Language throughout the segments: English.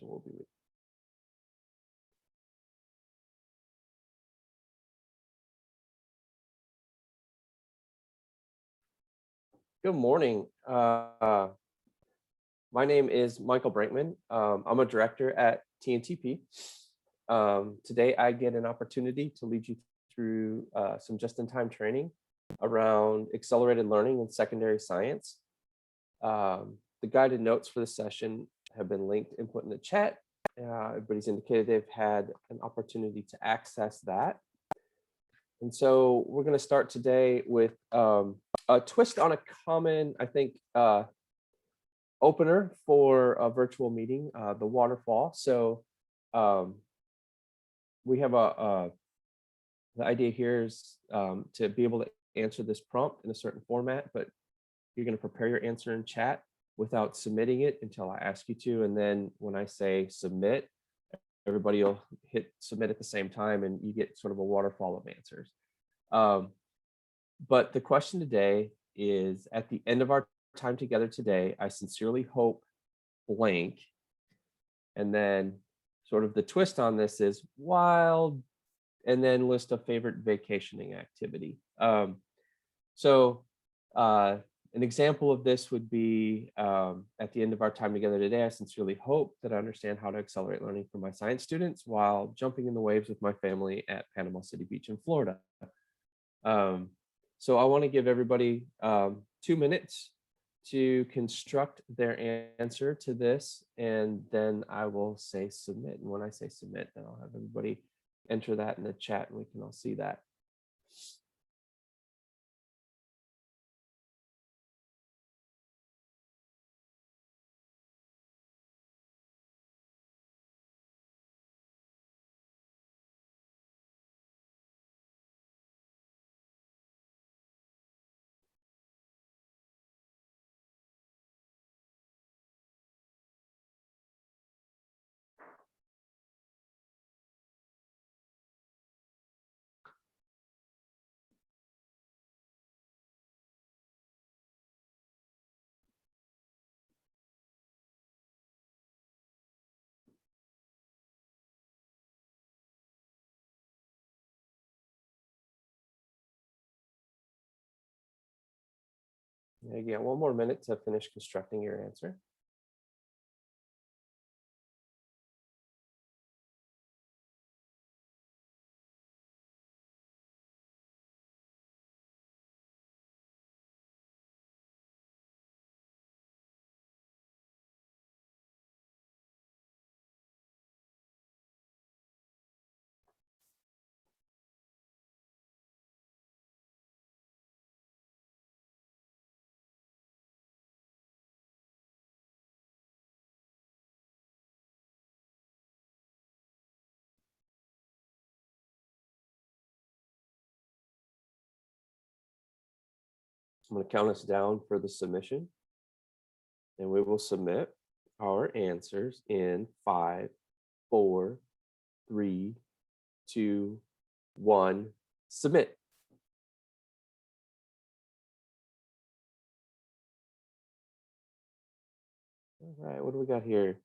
will be with you. Good morning. My name is Michael Brankman. I'm a director at TNTP. Today, I get an opportunity to lead you through some just-in-time training around accelerated learning in secondary science. The guided notes for the session have been linked and put in the chat. Everybody's indicated they've had an opportunity to access that. And so we're going to start today with a twist on a common, I think, opener for a virtual meeting, the Waterfall. So we have the idea here is to be able to answer this prompt in a certain format, but you're going to prepare your answer in chat without submitting it until I ask you to. And then when I say submit, everybody will hit submit at the same time and you get sort of a waterfall of answers. But the question today is, at the end of our time together today, I sincerely hope blank. And then sort of the twist on this is wild, and then list a favorite vacationing activity. An example of this would be at the end of our time together today, I sincerely hope that I understand how to accelerate learning for my science students while jumping in the waves with my family at Panama City Beach in Florida. So I want to give everybody 2 minutes to construct their answer to this, and then I will say submit. And when I say submit, then I'll have everybody enter that in the chat and we can all see that. Again, 1 more minute to finish constructing your answer. I'm going to count us down for the submission, and we will submit our answers in 5, 4, 3, 2, 1, submit. All right, what do we got here?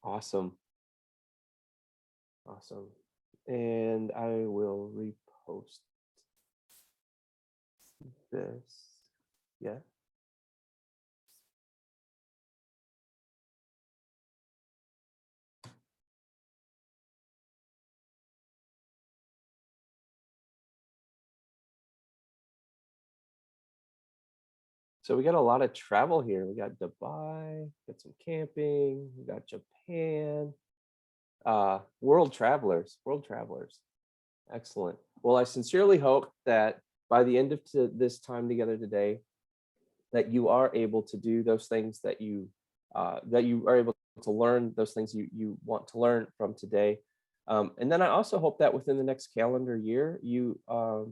Awesome. Awesome. And I will repost this. Yeah. So we got a lot of travel here. We got Dubai, got some camping, we got Japan, world travelers. Excellent. Well, I sincerely hope that by the end of this time together today, that you are able to do those things that you are able to learn those things you want to learn from today. And then I also hope that within the next calendar year, you are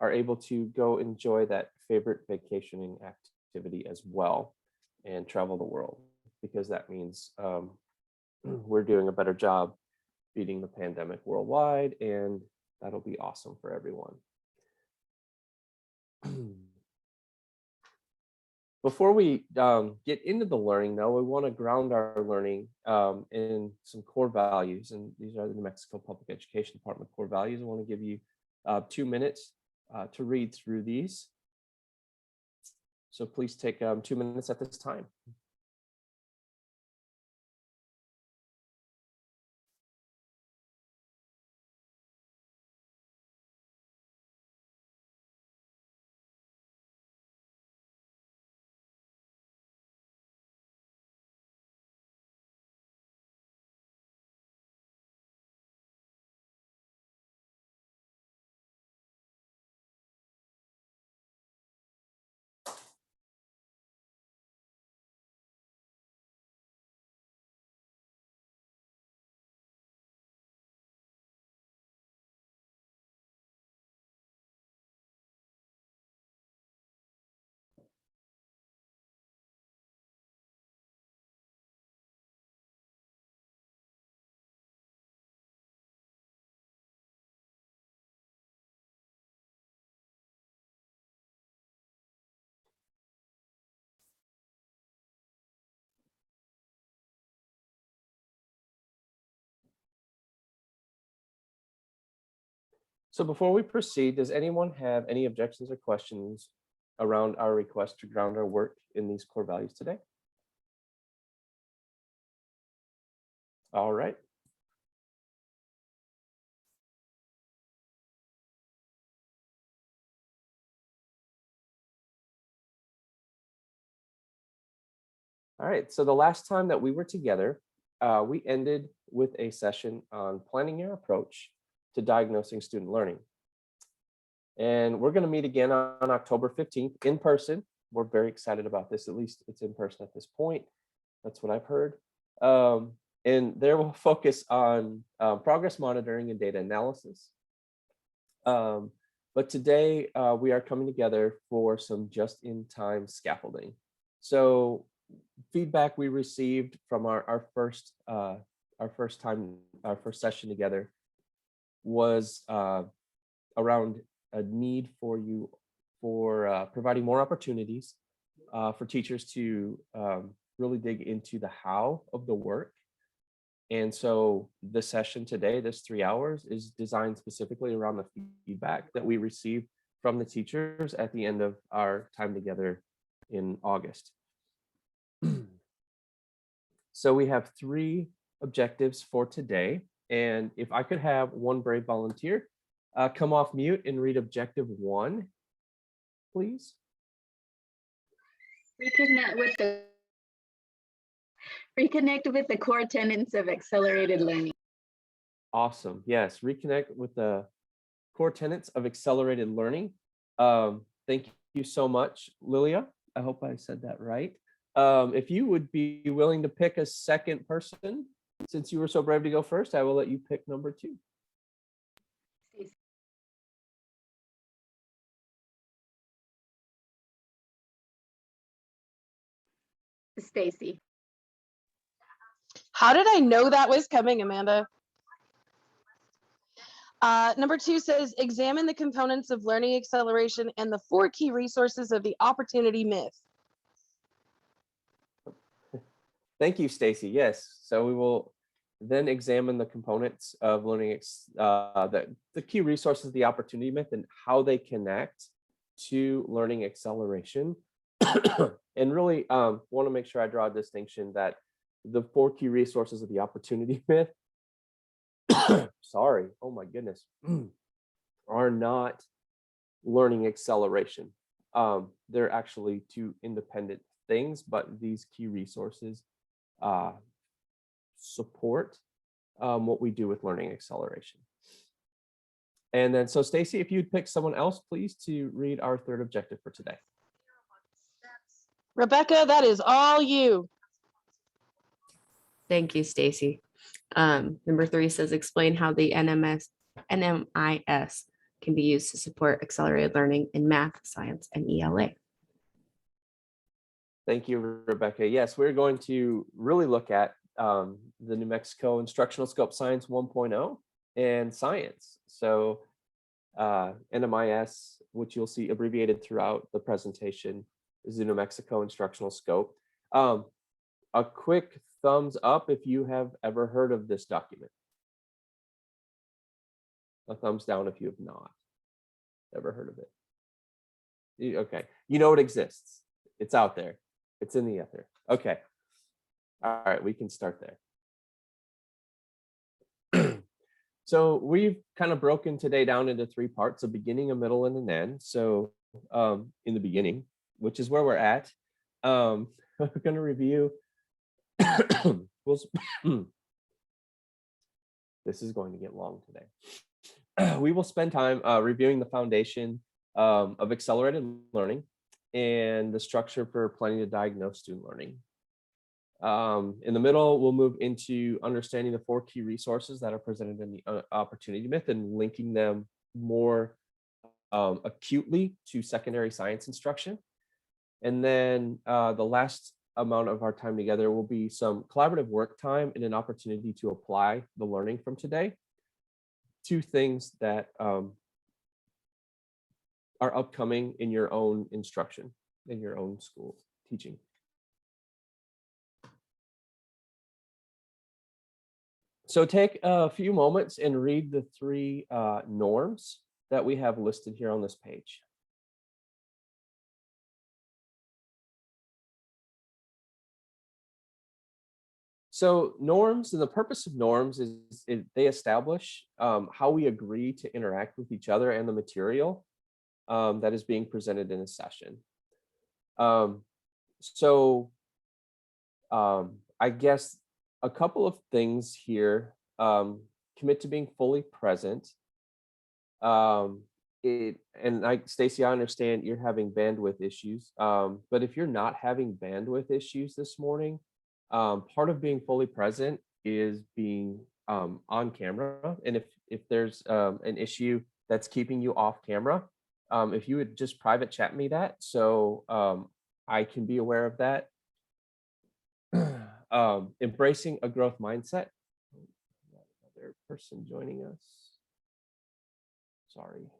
are able to go enjoy that favorite vacationing activity as well and travel the world, because that means we're doing a better job beating the pandemic worldwide, and that'll be awesome for everyone. Before we get into the learning, though, we want to ground our learning in some core values, and these are the New Mexico Public Education Department core values. I want to give you 2 minutes to read through these. So please take 2 minutes at this time. So before we proceed, does anyone have any objections or questions around our request to ground our work in these core values today? All right. All right, so the last time that we were together, we ended with a session on planning your approach to diagnosing student learning. And we're going to meet again on October 15th in person. We're very excited about this. At least it's in person at this point. That's what I've heard. And there we'll focus on progress monitoring and data analysis. But today we are coming together for some just-in-time scaffolding. So feedback we received from our first session together was around a need for providing more opportunities for teachers to really dig into the how of the work. And so the session today, this 3 hours, is designed specifically around the feedback that we received from the teachers at the end of our time together in August. So we have 3 objectives for today. And if I could have one brave volunteer come off mute and read objective 1, please. Reconnect with the core tenets of accelerated learning. Awesome. Yes, reconnect with the core tenets of accelerated learning. Thank you so much, Lilia. I hope I said that right. If you would be willing to pick a second person, since you were so brave to go first, I will let you pick number 2. Stacy. How did I know that was coming, Amanda? Number 2 says, examine the components of learning acceleration and the 4 key resources of the opportunity myth. Thank you, Stacy. Yes, so we will then examine the components of learning, the key resources of the opportunity myth and how they connect to learning acceleration. And really want to make sure I draw a distinction that the 4 key resources of the opportunity myth, sorry, oh my goodness, are not learning acceleration. They're actually 2 independent things, but these key resources support what we do with learning acceleration. And then, so Stacy, if you'd pick someone else, please, to read our 3rd objective for today. Rebecca, that is all you. Thank you, Stacy. Number 3 says, explain how the NMIS can be used to support accelerated learning in math, science, and ELA. Thank you, Rebecca. Yes, we're going to really look at the New Mexico Instructional Scope Science 1.0 and science. So NMIS, which you'll see abbreviated throughout the presentation, is the New Mexico Instructional Scope. A quick thumbs up if you have ever heard of this document. A thumbs down if you have not ever heard of it. Okay, you know it exists. It's out there. It's in the ether. Okay. All right, we can start there. So we've kind of broken today down into 3 parts: a beginning, a middle, and an end. So in the beginning, which is where we're at, we're going to review. This is going to get long today. We will spend time reviewing the foundation of accelerated learning and the structure for planning to diagnose student learning. In the middle, we'll move into understanding the 4 key resources that are presented in the opportunity myth and linking them more acutely to secondary science instruction. And then the last amount of our time together will be some collaborative work time and an opportunity to apply the learning from today to things that are upcoming in your own instruction, in your own school teaching. So take a few moments and read the 3 norms that we have listed here on this page. So norms, and the purpose of norms is they establish how we agree to interact with each other and the material that is being presented in a session. I guess a couple of things here: commit to being fully present. Stacy, I understand you're having bandwidth issues, but if you're not having bandwidth issues this morning, part of being fully present is being on camera. And if there's an issue that's keeping you off camera, if you would just private chat me that, so I can be aware of that. Embracing a growth mindset. Another person joining us. Sorry.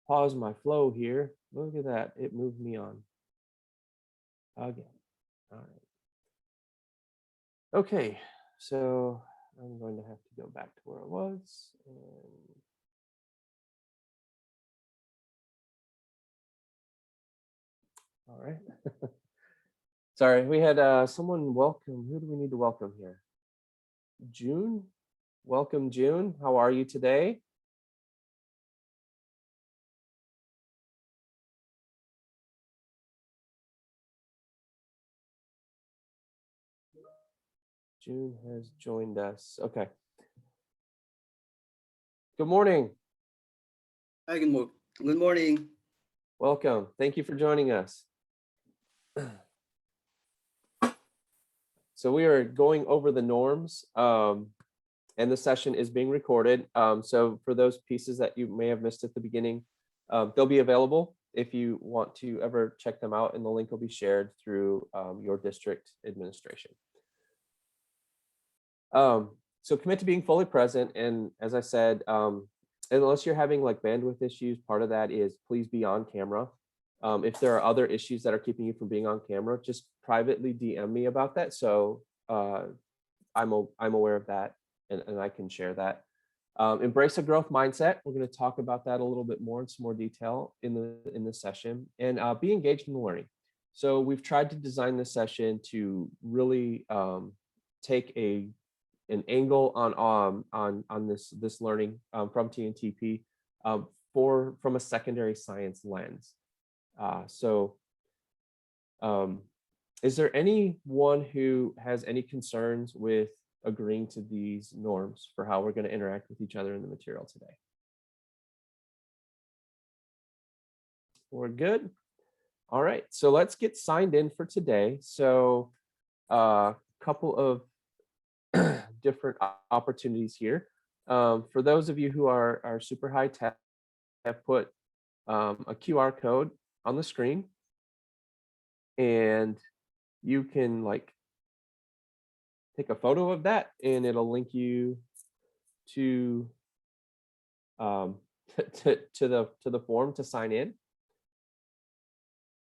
Pause my flow here. Look at that. It moved me on again. All right. Okay, so I'm going to have to go back to where I was. All right. Sorry, we had someone welcome. Who do we need to welcome here? June? Welcome, June. How are you today? June has joined us. Okay. Good morning. Hi, good morning. Welcome. Thank you for joining us. So we are going over the norms, and the session is being recorded. So for those pieces that you may have missed at the beginning, they'll be available if you want to ever check them out, and the link will be shared through your district administration. So commit to being fully present. And as I said, unless you're having like bandwidth issues, part of that is please be on camera. If there are other issues that are keeping you from being on camera, just privately DM me about that. So I'm aware of that, and I can share that. Embrace a growth mindset. We're going to talk about that a little bit more in some more detail in the session, and be engaged in the learning. So we've tried to design this session to really take an angle on this learning from TNTP from a secondary science lens. Is there anyone who has any concerns with agreeing to these norms for how we're going to interact with each other in the material today? We're good. All right, so let's get signed in for today. So a couple of different opportunities here. For those of you who are super high tech, I've put a QR code on the screen, and you can like take a photo of that, and it'll link you to to the form to sign in.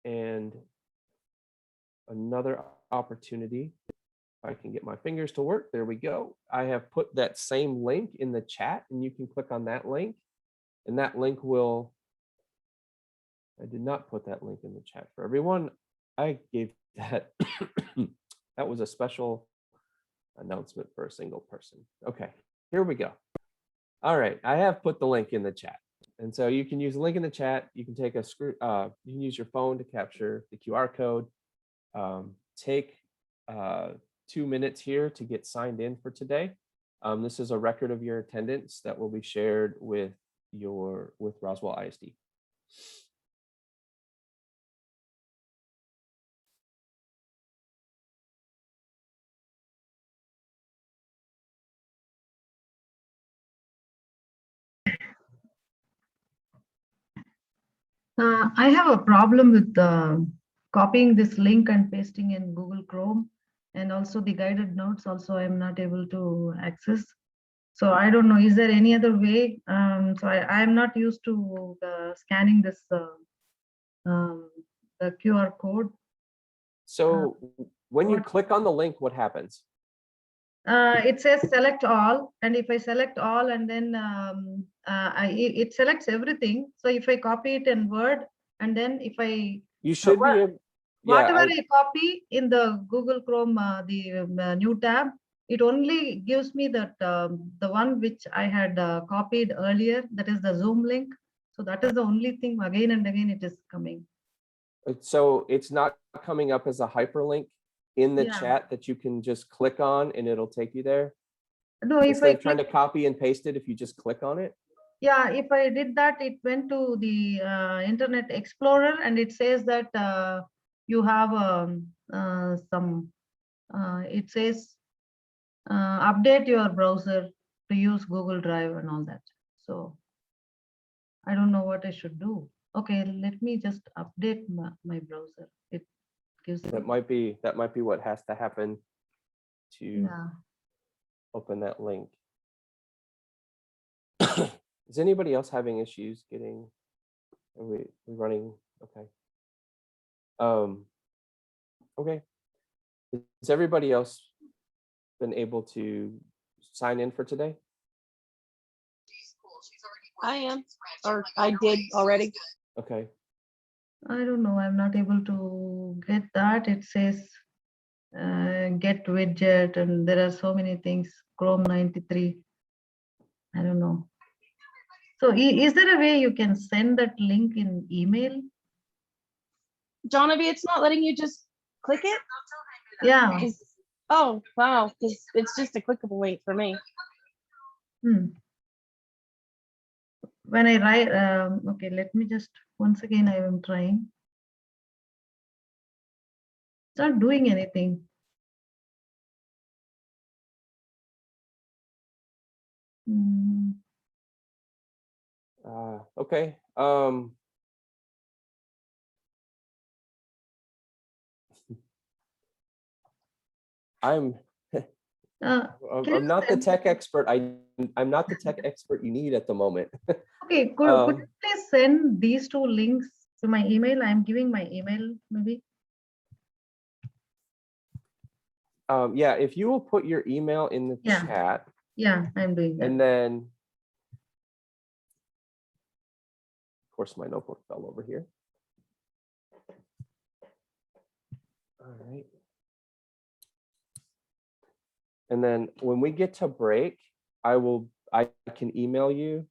And another opportunity, if I can get my fingers to work, there we go. I have put that same link in the chat, and you can click on that link, and that link will, I did not put that link in the chat for everyone. I gave that, that was a special announcement for a single person. Okay, here we go. All right, I have put the link in the chat. And so you can use the link in the chat. You can take a you can use your phone to capture the QR code. Take 2 minutes here to get signed in for today. This is a record of your attendance that will be shared with Roswell ISD. I have a problem with copying this link and pasting in Google Chrome, and also the guided notes also I'm not able to access. So I don't know, is there any other way? So I'm not used to scanning this the QR code. So when you click on the link, what happens? It says select all, and if I select all, and then it selects everything. So if I copy it in Word, and then if I You should be able, whatever yeah, I copy in the Google Chrome, the new tab, it only gives me that the one which I had copied earlier, that is the Zoom link. So that is the only thing, again and again it is coming. so it's not coming up as a hyperlink in the Yeah. chat that you can just click on and it'll take you there. No, if Instead I of trying to click, copy and paste it, if you just click on it. yeah, if I did that, it went to the Internet Explorer, and it says that you have it says update your browser to use Google Drive and all that. So I don't know what I should do. Okay, let me just update my browser. It gives That might be what has to happen to yeah. open that link. Is anybody else having issues getting, are we running? Okay. Okay. Has everybody else been able to sign in for today? I am, or I did already. Okay. I don't know. I'm not able to get that. It says get widget, and there are so many things. Chrome 93. I don't know. So is there a way you can send that link in email? Johnavy, it's not letting you just click it? Yeah. Oh, wow, 'cause it's just a clickable link for me. When I write, okay, let me just, once again, I am trying. It's not doing anything. Okay. I'm not the tech expert. I'm not the tech expert you need at the moment. Okay, could you please send these two links to my email? I'm giving my email maybe. Yeah, if you will put your email in the chat. Yeah, I'm doing that. And then, of course, my notebook fell over here. All right. And then when we get to break, I can email you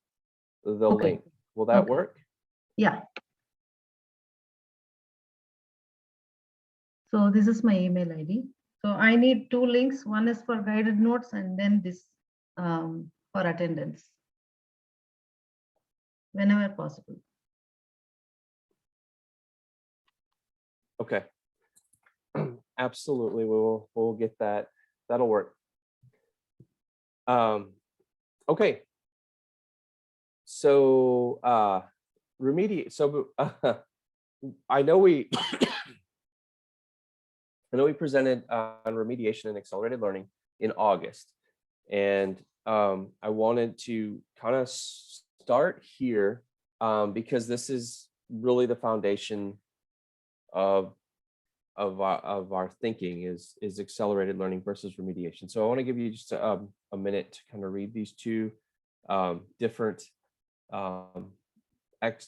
the link. Will that work? Yeah. So this is my email ID. So I need two links. One is for guided notes, and then this for attendance, whenever possible. Okay. Absolutely, we'll get that. That'll work. Okay. So remediate. So I know we presented on remediation and accelerated learning in August, and I wanted to kind of start here because this is really the foundation of our thinking is accelerated learning versus remediation. So I want to give you just a minute to kind of read these two different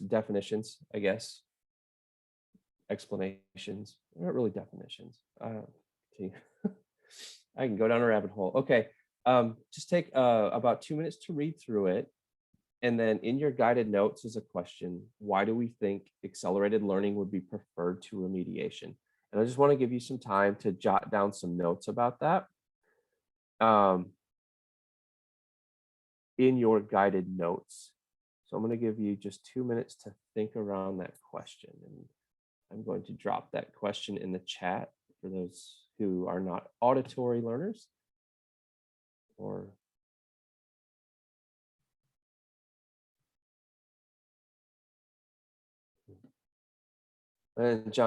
definitions, I guess, explanations. They're not really definitions. See. I can go down a rabbit hole. Okay, just take about 2 minutes to read through it. And then in your guided notes is a question: why do we think accelerated learning would be preferred to remediation? And I just want to give you some time to jot down some notes about that in your guided notes. So I'm going to give you just 2 minutes to think around that question. And I'm going to drop that question in the chat for those who are not auditory learners. And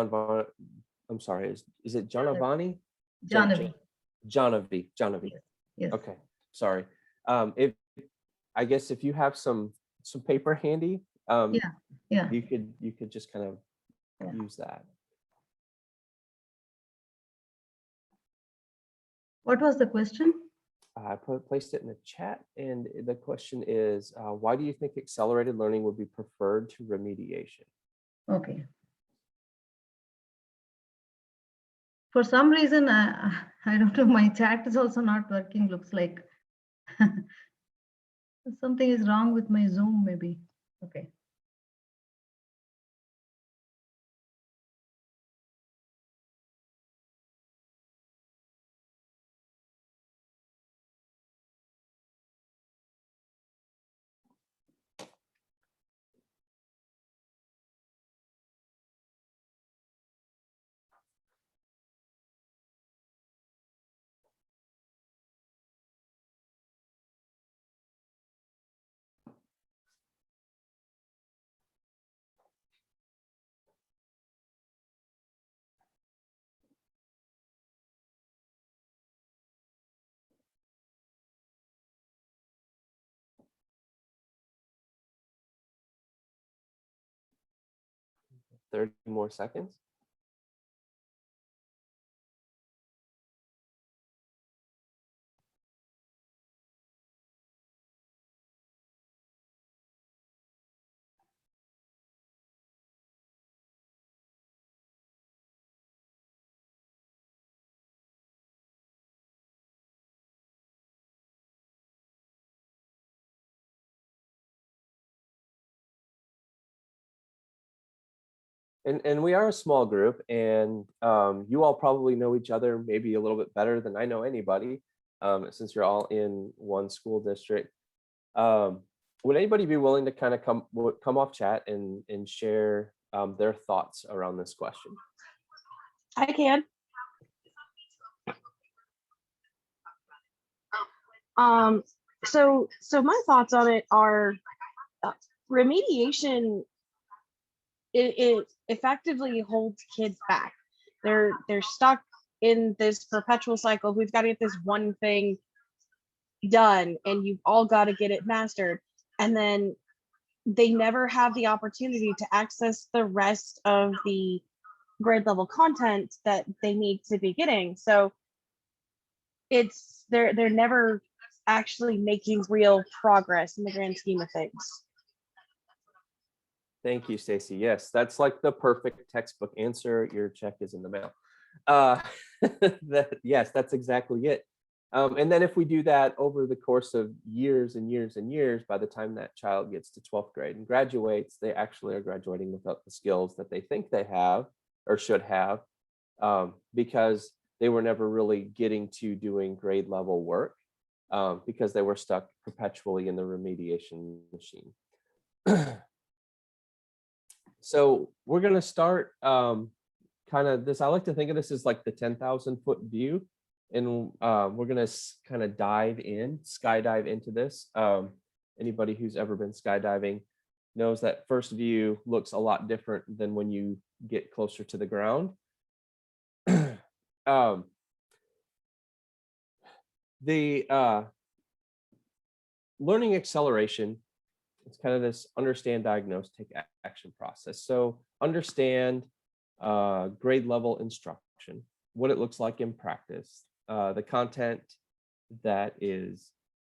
I'm sorry, is it Giovanni? Janavi. Janavi. Yes. Okay, sorry. I guess if you have some paper handy, Yeah. you could just kind of use that. What was the question? I placed it in the chat, and the question is, why do you think accelerated learning would be preferred to remediation? Okay. For some reason, I don't know, my chat is also not working, looks like. Something is wrong with my Zoom, maybe. Okay. There 30 more seconds. And we are a small group, and you all probably know each other maybe a little bit better than I know anybody, since you're all in one school district. Would anybody be willing to kind of come off chat and share their thoughts around this question? I can. So my thoughts on it are remediation. It effectively holds kids back. They're stuck in this perpetual cycle. We've got to get this one thing done, and you've all got to get it mastered, and then they never have the opportunity to access the rest of the grade level content that they need to be getting. So they're never actually making real progress in the grand scheme of things. Thank you, Stacy. Yes, that's like the perfect textbook answer. Your check is in the mail. Yes, that's exactly it. And then if we do that over the course of years and years and years, by the time that child gets to 12th grade and graduates, they actually are graduating without the skills that they think they have or should have, because they were never really getting to doing grade level work, because they were stuck perpetually in the remediation machine. So we're going to start kind of this. I like to think of this as like the 10,000 foot view. And we're gonna kind of skydive into this. Anybody who's ever been skydiving knows that first view looks a lot different than when you get closer to the ground. um, the learning acceleration, it's kind of this understand, diagnose, take action process. So understand grade level instruction, what it looks like in practice, the content that is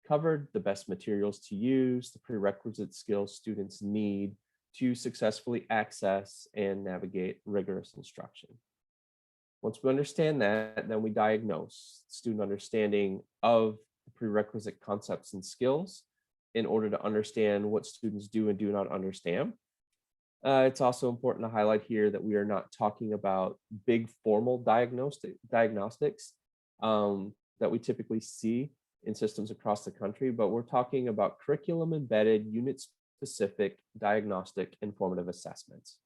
covered, the best materials to use, the prerequisite skills students need to successfully access and navigate rigorous instruction. Once we understand that, then we diagnose student understanding of the prerequisite concepts and skills in order to understand what students do and do not understand. It's also important to highlight here that we are not talking about big formal diagnostics that we typically see in systems across the country, but we're talking about curriculum embedded, unit specific diagnostic informative assessments.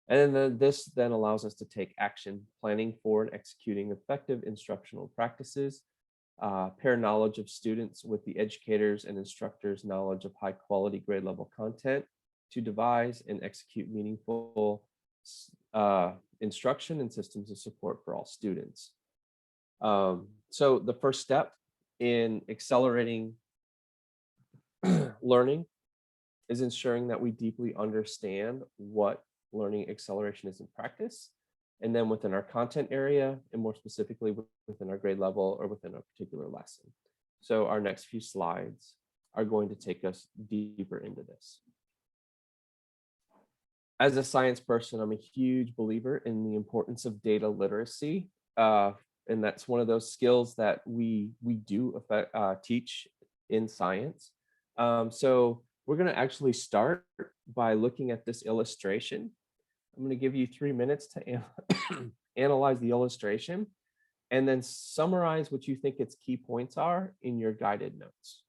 And then this then allows us to take action, planning for and executing effective instructional practices, pair knowledge of students with the educators and instructors' knowledge of high quality grade level content to devise and execute meaningful instruction and systems of support for all students. So the first step in accelerating learning is ensuring that we deeply understand what learning acceleration is in practice, and then within our content area, and more specifically within our grade level or within a particular lesson. So our next few slides are going to take us deeper into this. As a science person, I'm a huge believer in the importance of data literacy. And that's one of those skills that we do teach in science. So we're going to actually start by looking at this illustration. I'm going to give you 3 minutes to analyze the illustration and then summarize what you think its key points are in your guided notes.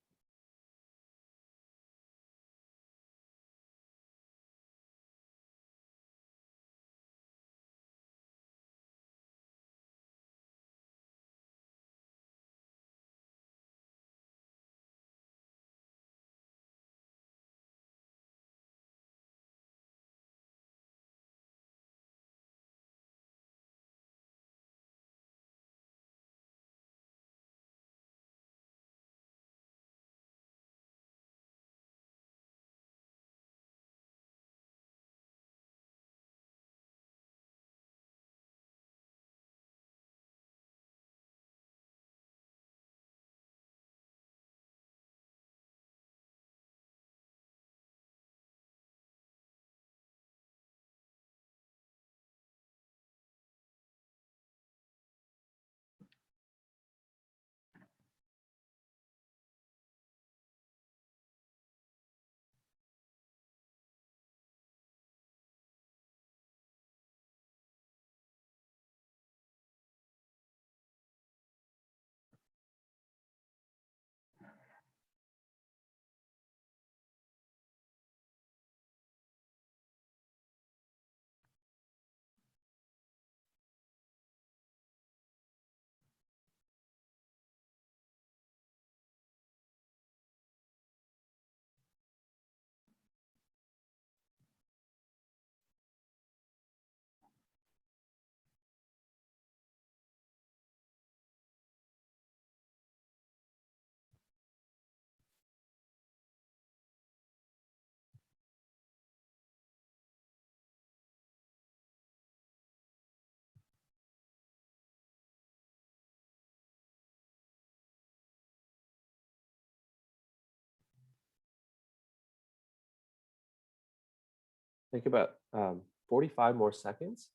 Think about 45 more seconds.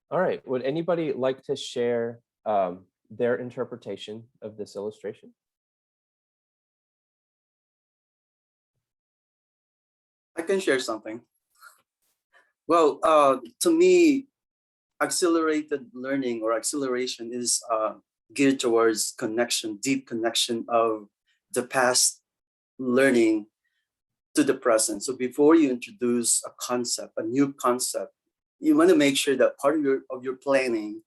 All right, would anybody like to share their interpretation of this illustration? I can share something. Well, to me, accelerated learning or acceleration is geared towards connection, deep connection of the past learning to the present. So before you introduce a concept, a new concept, you want to make sure that part of your planning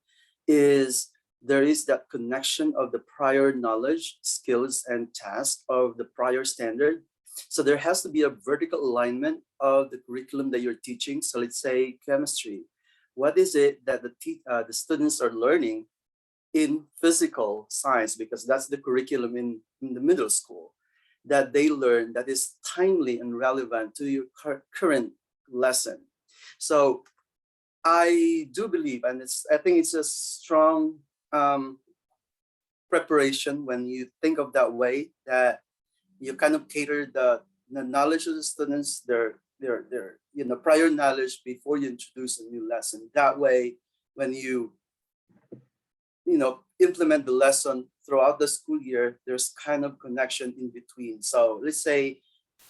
is there is that connection of the prior knowledge, skills, and tasks of the prior standard. So there has to be a vertical alignment of the curriculum that you're teaching. So let's say chemistry. What is it that the students are learning in physical science, because that's the curriculum in the middle school, that they learn that is timely and relevant to your current lesson. So I do believe, and I think it's a strong preparation when you think of that way, that you kind of cater the knowledge of the students, their prior knowledge before you introduce a new lesson. That way, when you implement the lesson throughout the school year, there's kind of connection in between. So let's say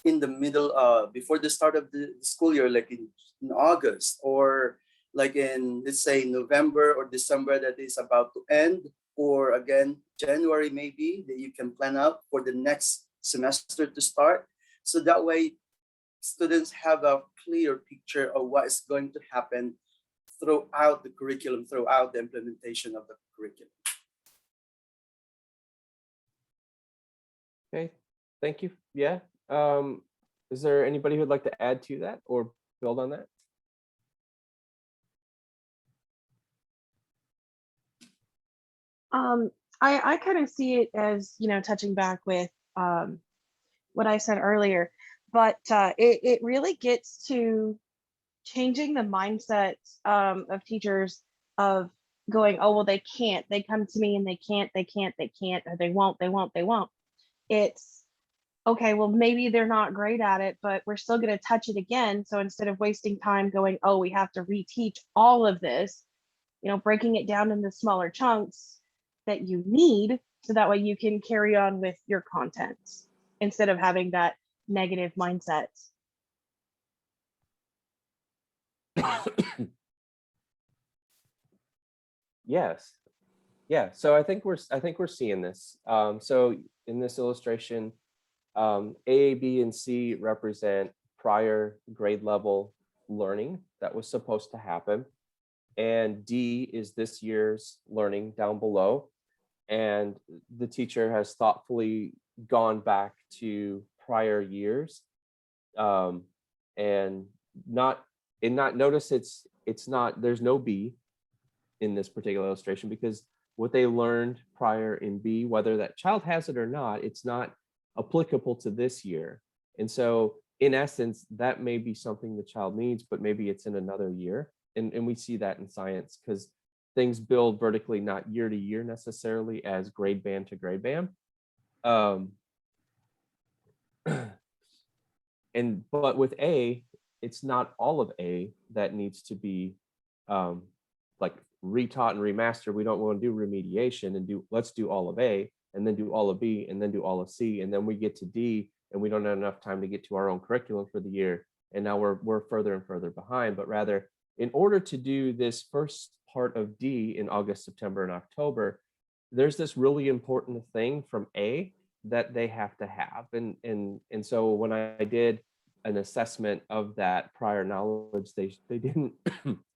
in the middle, before the start of the school year, like in August, or like in, let's say, November or December that is about to end, or again, January maybe, that you can plan out for the next semester to start. So that way, students have a clear picture of what is going to happen throughout the curriculum, throughout the implementation of the curriculum. Okay, thank you. Yeah. Is there anybody who'd like to add to that or build on that? I kind of see it as, touching back with what I said earlier, but it really gets to changing the mindset of teachers of going, oh, well, they can't, they come to me and they can't, or they won't. It's okay, well, maybe they're not great at it, but we're still going to touch it again. So instead of wasting time going, oh, we have to reteach all of this, breaking it down into smaller chunks that you need, so that way you can carry on with your content instead of having that negative mindset. Yes. Yeah. So I think we're seeing this. So in this illustration, A, B, and C represent prior grade level learning that was supposed to happen. And D is this year's learning down below. And the teacher has thoughtfully gone back to prior years, and not notice it's not, there's no B in this particular illustration, because what they learned prior in B, whether that child has it or not, it's not applicable to this year. And so in essence, that may be something the child needs, but maybe it's in another year. And we see that in science, because things build vertically, not year to year necessarily, as grade band to grade band. But with A, it's not all of A that needs to be like retaught and remastered. We don't want to do remediation and let's do all of A and then do all of B and then do all of C, and then we get to D and we don't have enough time to get to our own curriculum for the year, and now we're further and further behind. But rather, in order to do this first part of D in August, September, and October, there's this really important thing from A that they have to have. And so when I did an assessment of that prior knowledge, they didn't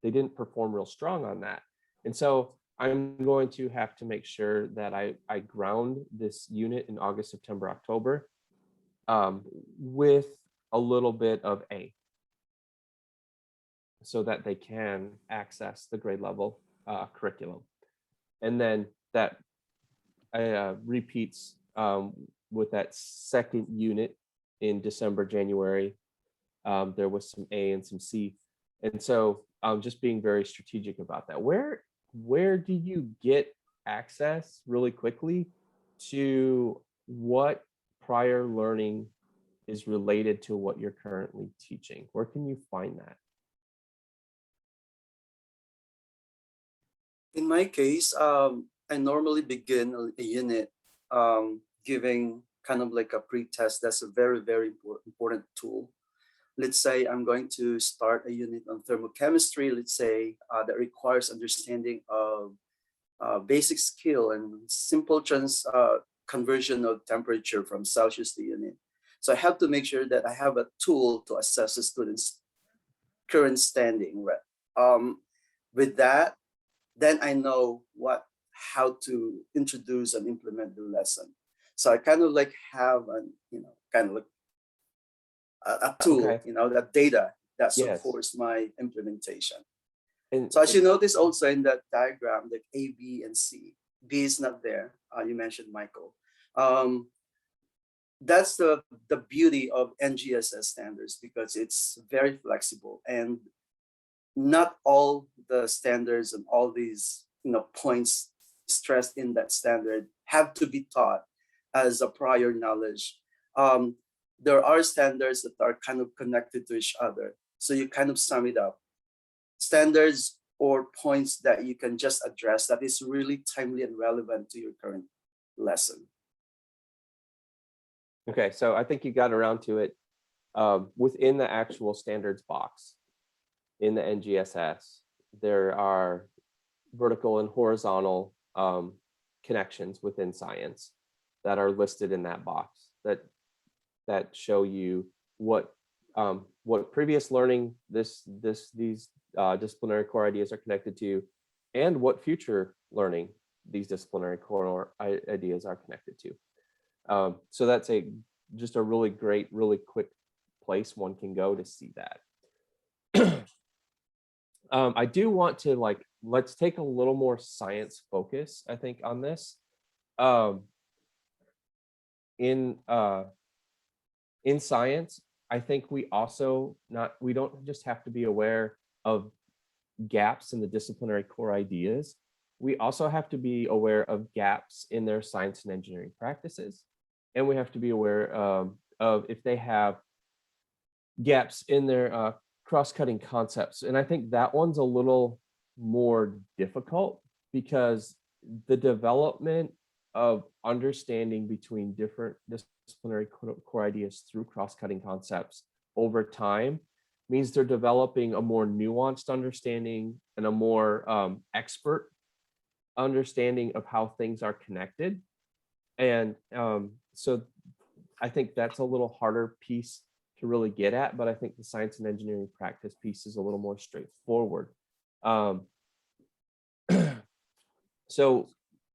they didn't perform real strong on that. And so I'm going to have to make sure that I ground this unit in August, September, October with a little bit of A, so that they can access the grade level curriculum. And then that repeats with that second unit in December, January. There was some A and some C. And so just being very strategic about that. Where do you get access really quickly to what prior learning is related to what you're currently teaching? Where can you find that? In my case, I normally begin a unit giving kind of like a pre-test. That's a very, very important tool. Let's say I'm going to start a unit on thermochemistry, let's say that requires understanding of basic skill and simple conversion of temperature from Celsius to unit. So I have to make sure that I have a tool to assess the student's current standing. Right? With that, then I know how to introduce and implement the lesson. So I kind of like have an, kind of like a tool, Okay. that data that Yes. supports my implementation. And So as you notice also in that diagram, like A, B, and C, B is not there. You mentioned Michael. That's the beauty of NGSS standards, because it's very flexible, and not all the standards and all these points stressed in that standard have to be taught as a prior knowledge. There are standards that are kind of connected to each other. So you kind of sum it up. Standards or points that you can just address that is really timely and relevant to your current lesson. okay, so I think you got around to it. Within the actual standards box in the NGSS, there are vertical and horizontal connections within science that are listed in that box that show you what previous learning these disciplinary core ideas are connected to, and what future learning these disciplinary core ideas are connected to. So that's just a really great, really quick place one can go to see that. I do want to let's take a little more science focus, I think, on this. In science, I think we don't just have to be aware of gaps in the disciplinary core ideas. We also have to be aware of gaps in their science and engineering practices. And we have to be aware of if they have gaps in their cross-cutting concepts. And I think that one's a little more difficult, because the development of understanding between different disciplinary core ideas through cross-cutting concepts over time means they're developing a more nuanced understanding and a more expert understanding of how things are connected. And so I think that's a little harder piece to really get at, but I think the science and engineering practice piece is a little more straightforward. So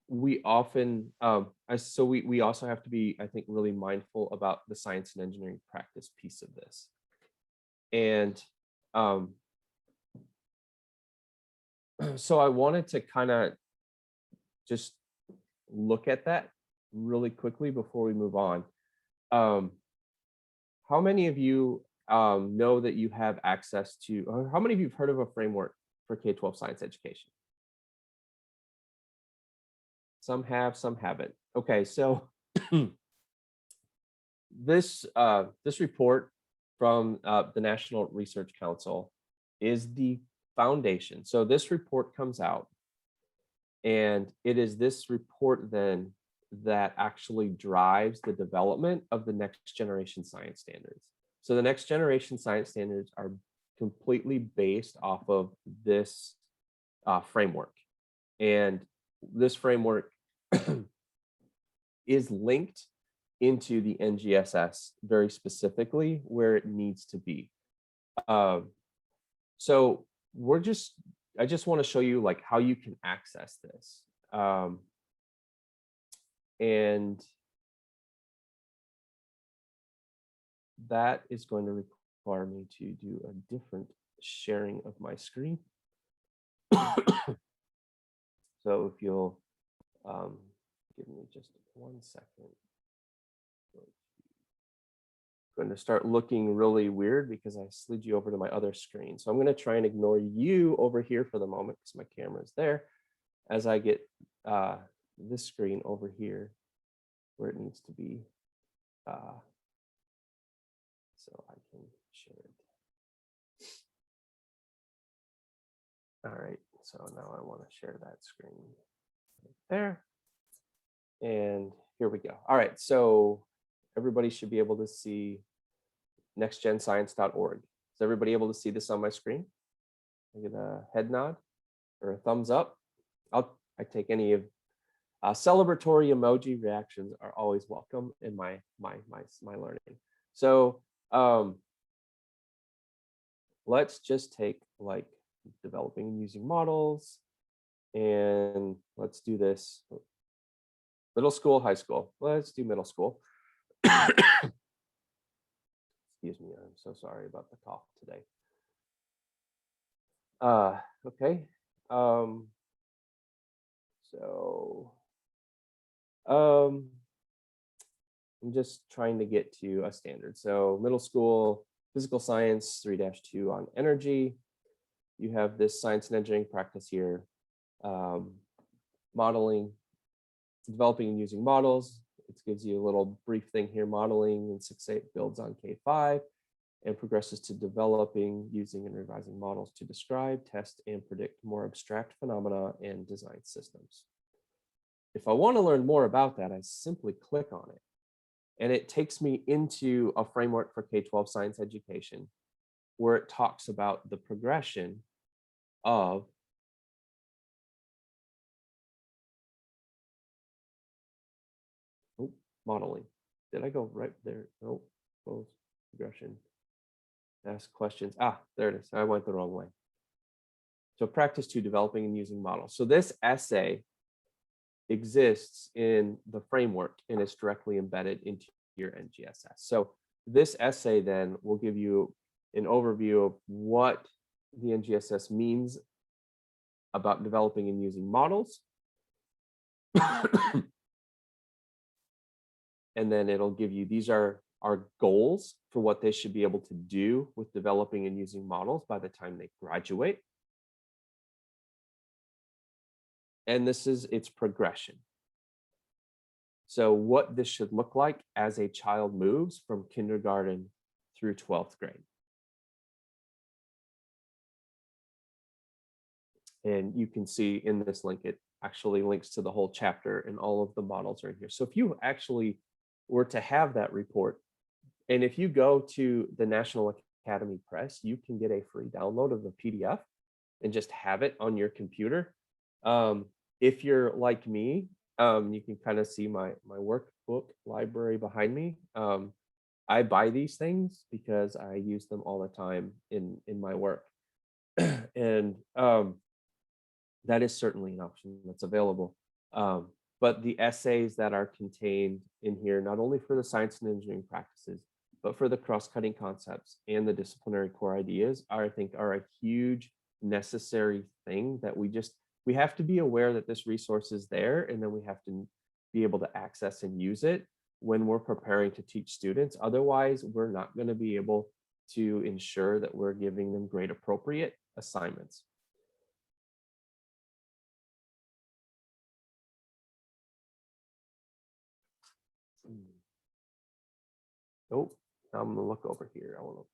we often, we also have to be, I think, really mindful about the science and engineering practice piece of this. And so I wanted to kind of just look at that really quickly before we move on. How many of you know that you have access to, or how many of you have heard of a framework for K-12 science education? Some have, some haven't. Okay, so this report from the National Research Council is the foundation. So this report comes out, and it is this report then that actually drives the development of the next generation science standards. So the next generation science standards are completely based off of this framework. And this framework is linked into the NGSS very specifically where it needs to be. So I just want to show you how you can access this. And that is going to require me to do a different sharing of my screen. So if you'll give me just 1 second. Going to start looking really weird because I slid you over to my other screen. So I'm going to try and ignore you over here for the moment because my camera is there, as I get this screen over here where it needs to be. So I can share it. All right, so now I want to share that screen right there. And here we go. All right, so everybody should be able to see nextgenscience.org. Is everybody able to see this on my screen? I get a head nod or a thumbs up. I take any of celebratory emoji reactions are always welcome in my learning. So let's just take like developing and using models, and let's do this. Middle school, high school. Let's do middle school. Excuse me, I'm so sorry about the cough today. Okay. I'm just trying to get to a standard. So middle school, physical science 3-2 on energy. You have this science and engineering practice here. Modeling, developing and using models. It gives you a little brief thing here. Modeling in 6-8 builds on K5 and progresses to developing, using, and revising models to describe, test, and predict more abstract phenomena and design systems. If I want to learn more about that, I simply click on it. And it takes me into a framework for K-12 science education where it talks about the progression of modeling. Did I go right there? No, close, progression, ask questions. There it is. I went the wrong way. So practice 2, developing and using models. So this essay exists in the framework and it's directly embedded into your NGSS. So this essay then will give you an overview of what the NGSS means about developing and using models. And then it'll give you, these are our goals for what they should be able to do with developing and using models by the time they graduate. And this is its progression. So what this should look like as a child moves from kindergarten through 12th grade. And you can see in this link, it actually links to the whole chapter and all of the models are in here. So if you actually were to have that report, and if you go to the National Academy Press, you can get a free download of the PDF and just have it on your computer. If you're like me, you can kind of see my workbook library behind me. I buy these things because I use them all the time in my work. And that is certainly an option that's available. But the essays that are contained in here, not only for the science and engineering practices, but for the cross-cutting concepts and the disciplinary core ideas, I think are a huge necessary thing that we have to be aware that this resource is there, and then we have to be able to access and use it when we're preparing to teach students. Otherwise, we're not going to be able to ensure that we're giving them grade appropriate assignments. Oh, I'm going to look over here. I want to.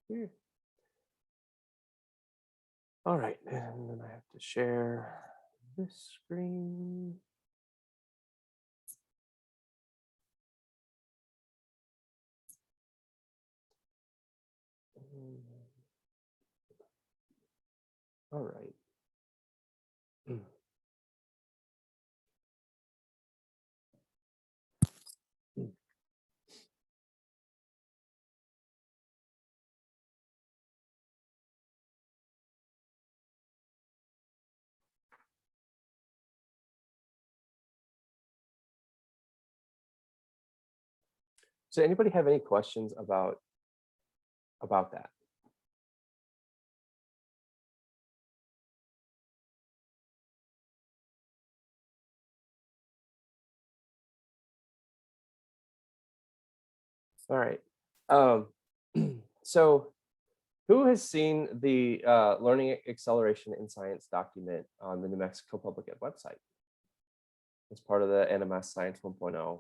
Here. All right, and then I have to share this screen. All right. So anybody have any questions about that? All right. So who has seen the Learning Acceleration in Science document on the New Mexico Public Ed website as part of the NMS Science 1.0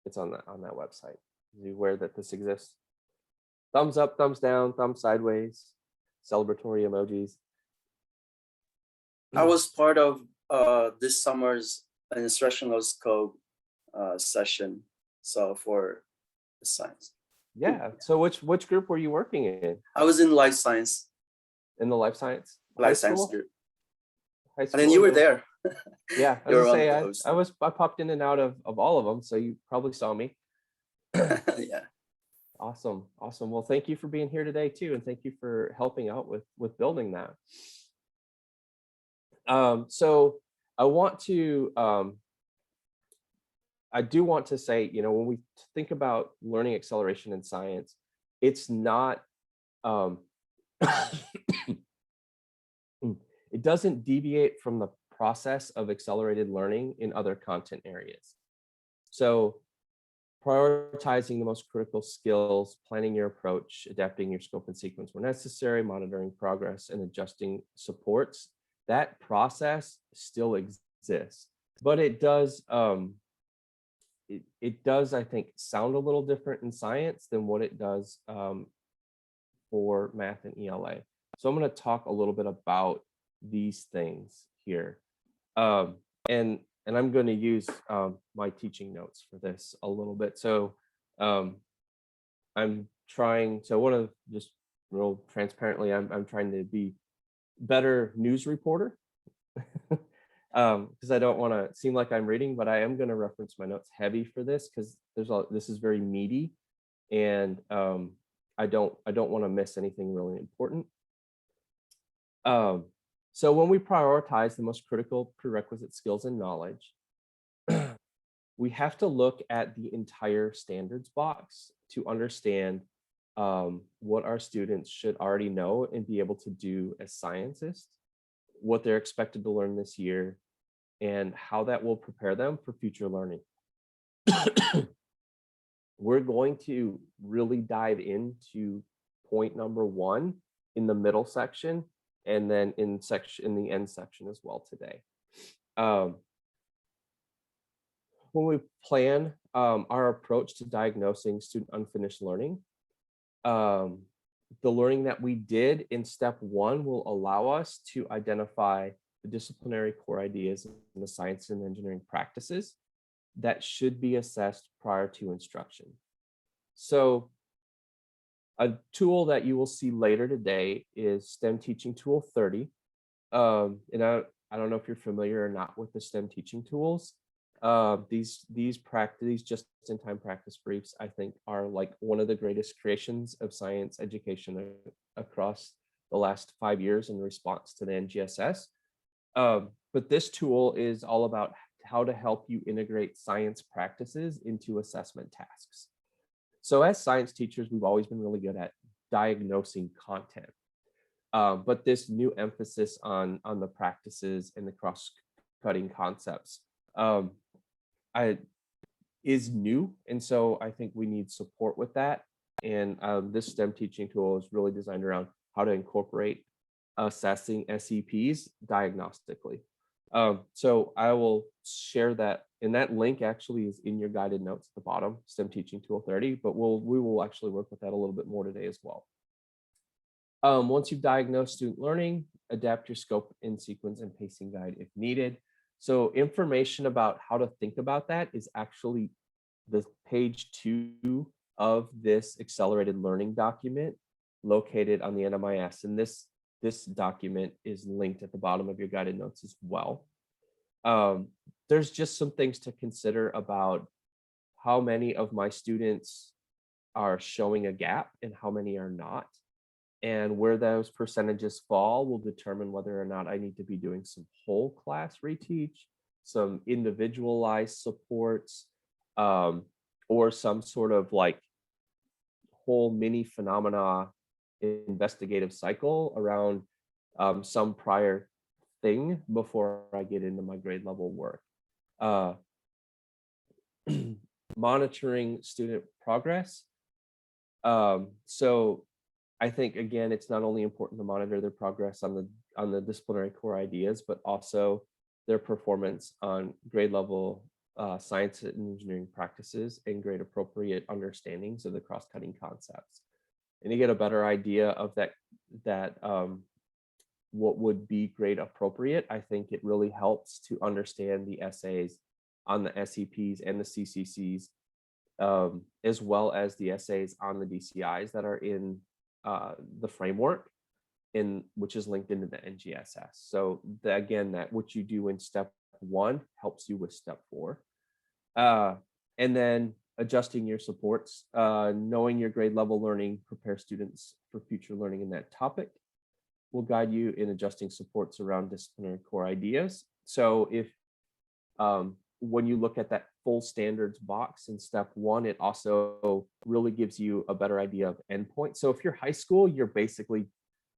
it's on that website. Are you aware that this exists? Thumbs up, thumbs down, thumbs sideways, celebratory emojis. I was part of this summer's instructional scope session. So for the science, Yeah. So which group were you working in? I was in life science, In the life science? life High science school? group. High And then school you or were middle? there. Yeah, I You was were gonna one say of the hosts. I popped in and out of all of them, so you probably saw me. Yeah. Awesome. Well, thank you for being here today too, and thank you for helping out with building that. So I do want to say, when we think about learning acceleration in science, it's not, it doesn't deviate from the process of accelerated learning in other content areas. So prioritizing the most critical skills, planning your approach, adapting your scope and sequence where necessary, monitoring progress, and adjusting supports, that process still exists. But it does, it does, I think, sound a little different in science than what it does for math and ELA. So I'm going to talk a little bit about these things here. And I'm going to use my teaching notes for this a little bit. So I'm trying, so one of just real transparently, I'm trying to be better news reporter because I don't want to seem like I'm reading, but I am going to reference my notes heavy for this because this is very meaty, and I don't want to miss anything really important. So when we prioritize the most critical prerequisite skills and knowledge, we have to look at the entire standards box to understand what our students should already know and be able to do as scientists, what they're expected to learn this year, and how that will prepare them for future learning. We're going to really dive into point number 1 in the middle section, and then in the end section as well today. When we plan our approach to diagnosing student unfinished learning, the learning that we did in step 1 will allow us to identify the disciplinary core ideas in the science and engineering practices that should be assessed prior to instruction. So a tool that you will see later today is STEM Teaching Tool 30. And I don't know if you're familiar or not with the STEM teaching tools. These just-in-time practice briefs, I think, are like one of the greatest creations of science education across the last 5 years in response to the NGSS. But this tool is all about how to help you integrate science practices into assessment tasks. So as science teachers, we've always been really good at diagnosing content. But this new emphasis on the practices and the cross-cutting concepts is new. And so I think we need support with that. And this STEM teaching tool is really designed around how to incorporate assessing SEPs diagnostically. So I will share that, and that link actually is in your guided notes at the bottom, STEM Teaching Tool 30, but we will actually work with that a little bit more today as well. Once you've diagnosed student learning, adapt your scope and sequence and pacing guide if needed. So information about how to think about that is actually the page 2 of this accelerated learning document located on the NMIS. And this document is linked at the bottom of your guided notes as well. There's just some things to consider about how many of my students are showing a gap and how many are not. And where those percentages fall will determine whether or not I need to be doing some whole class reteach, some individualized supports, or some sort of like whole mini phenomena investigative cycle around some prior thing before I get into my grade level work. Monitoring student progress. So I think, again, it's not only important to monitor their progress on the disciplinary core ideas, but also their performance on grade level science and engineering practices and grade appropriate understandings of the cross-cutting concepts. And you get a better idea of what would be grade appropriate. I think it really helps to understand the essays on the SEPs and the CCCs, as well as the essays on the DCIs that are in the framework, which is linked into the NGSS. So again, that what you do in step 1 helps you with step 4. And then adjusting your supports, knowing your grade level learning, prepare students for future learning in that topic, will guide you in adjusting supports around disciplinary core ideas. So if when you look at that full standards box in step 1, it also really gives you a better idea of endpoint. So if you're high school, you're basically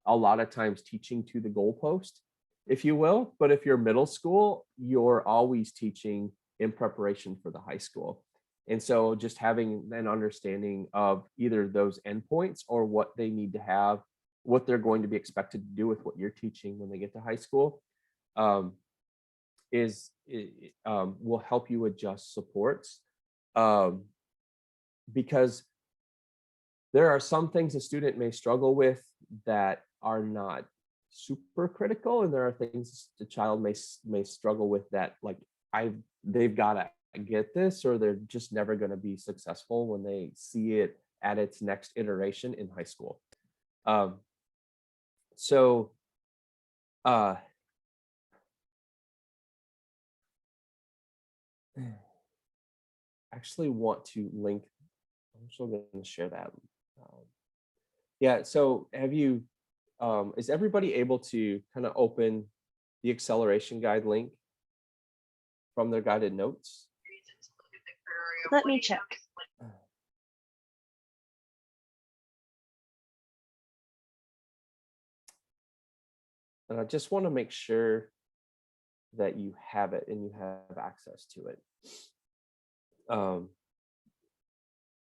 a lot of times teaching to the goalpost, if you will. But if you're middle school, you're always teaching in preparation for the high school. And so just having an understanding of either those endpoints or what they need to have, what they're going to be expected to do with what you're teaching when they get to high school, will help you adjust supports, because there are some things a student may struggle with that are not super critical, and there are things the child may struggle with that, like, they've got to get this, or they're just never going to be successful when they see it at its next iteration in high school. Actually want to link, I'm still going to share that. Yeah, so have you, is everybody able to kind of open the acceleration guide link from their guided notes? Let me check. And I just want to make sure that you have it and you have access to it.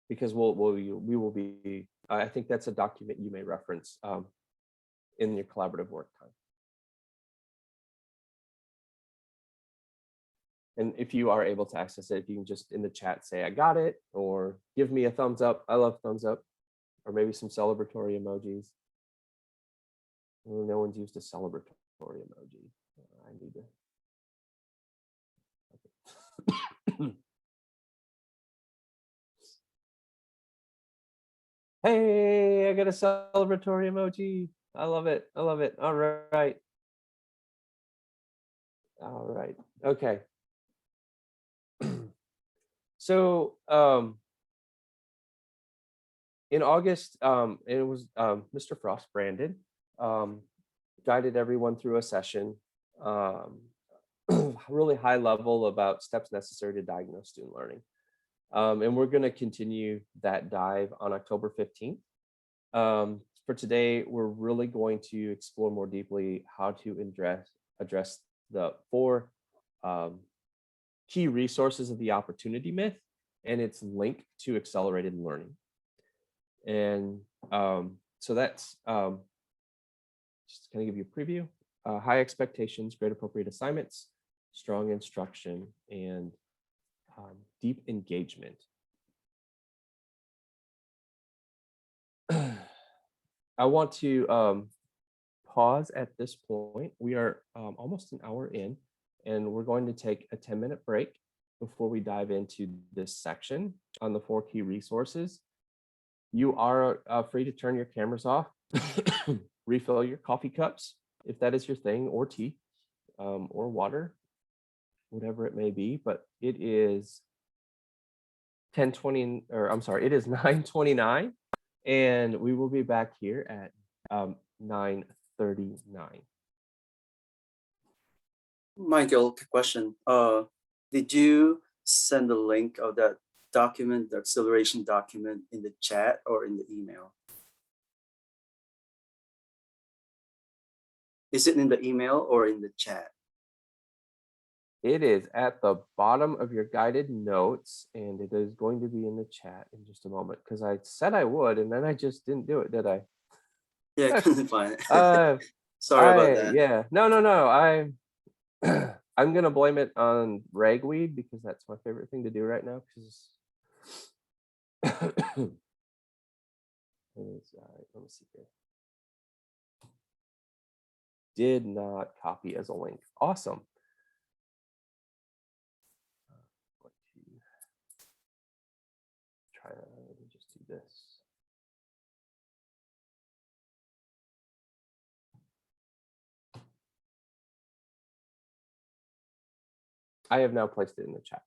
Because we will be, I think that's a document you may reference in your collaborative work time. And if you are able to access it, if you can just in the chat say, I got it, or give me a thumbs up. I love thumbs up, or maybe some celebratory emojis. No one's used a celebratory emoji. I need to. Hey, I got a celebratory emoji. I love it. I love it. All right. All right. Okay. So in August, it was Mr. Frost, Brandon, guided everyone through a session, really high level about steps necessary to diagnose student learning. And we're going to continue that dive on October 15th. For today, we're really going to explore more deeply how to address the 4 key resources of the opportunity myth and its link to accelerated learning. And so that's just going to give you a preview. High expectations, grade appropriate assignments, strong instruction, and deep engagement. I want to pause at this point. We are almost an hour in, and we're going to take a 10-minute break before we dive into this section on the 4 key resources. You are free to turn your cameras off, refill your coffee cups, if that is your thing, or tea, or water, whatever it may be. But it is 10:20, or I'm sorry, it is 9:29, and we will be back here at 9:39. Michael, question. Did you send the link of that document, the acceleration document, in the chat or in the email? Is it in the email or in the chat? It is at the bottom of your guided notes, and it is going to be in the chat in just a moment, because I said I would, and then I just didn't do it, did I? Yeah, I couldn't find it. Sorry about that. Yeah, no. I'm gonna blame it on ragweed because that's my favorite thing to do right now. Because all right, let me see here. Did not copy as a link. Awesome. Going to try to just do this. I have now placed it in the chat.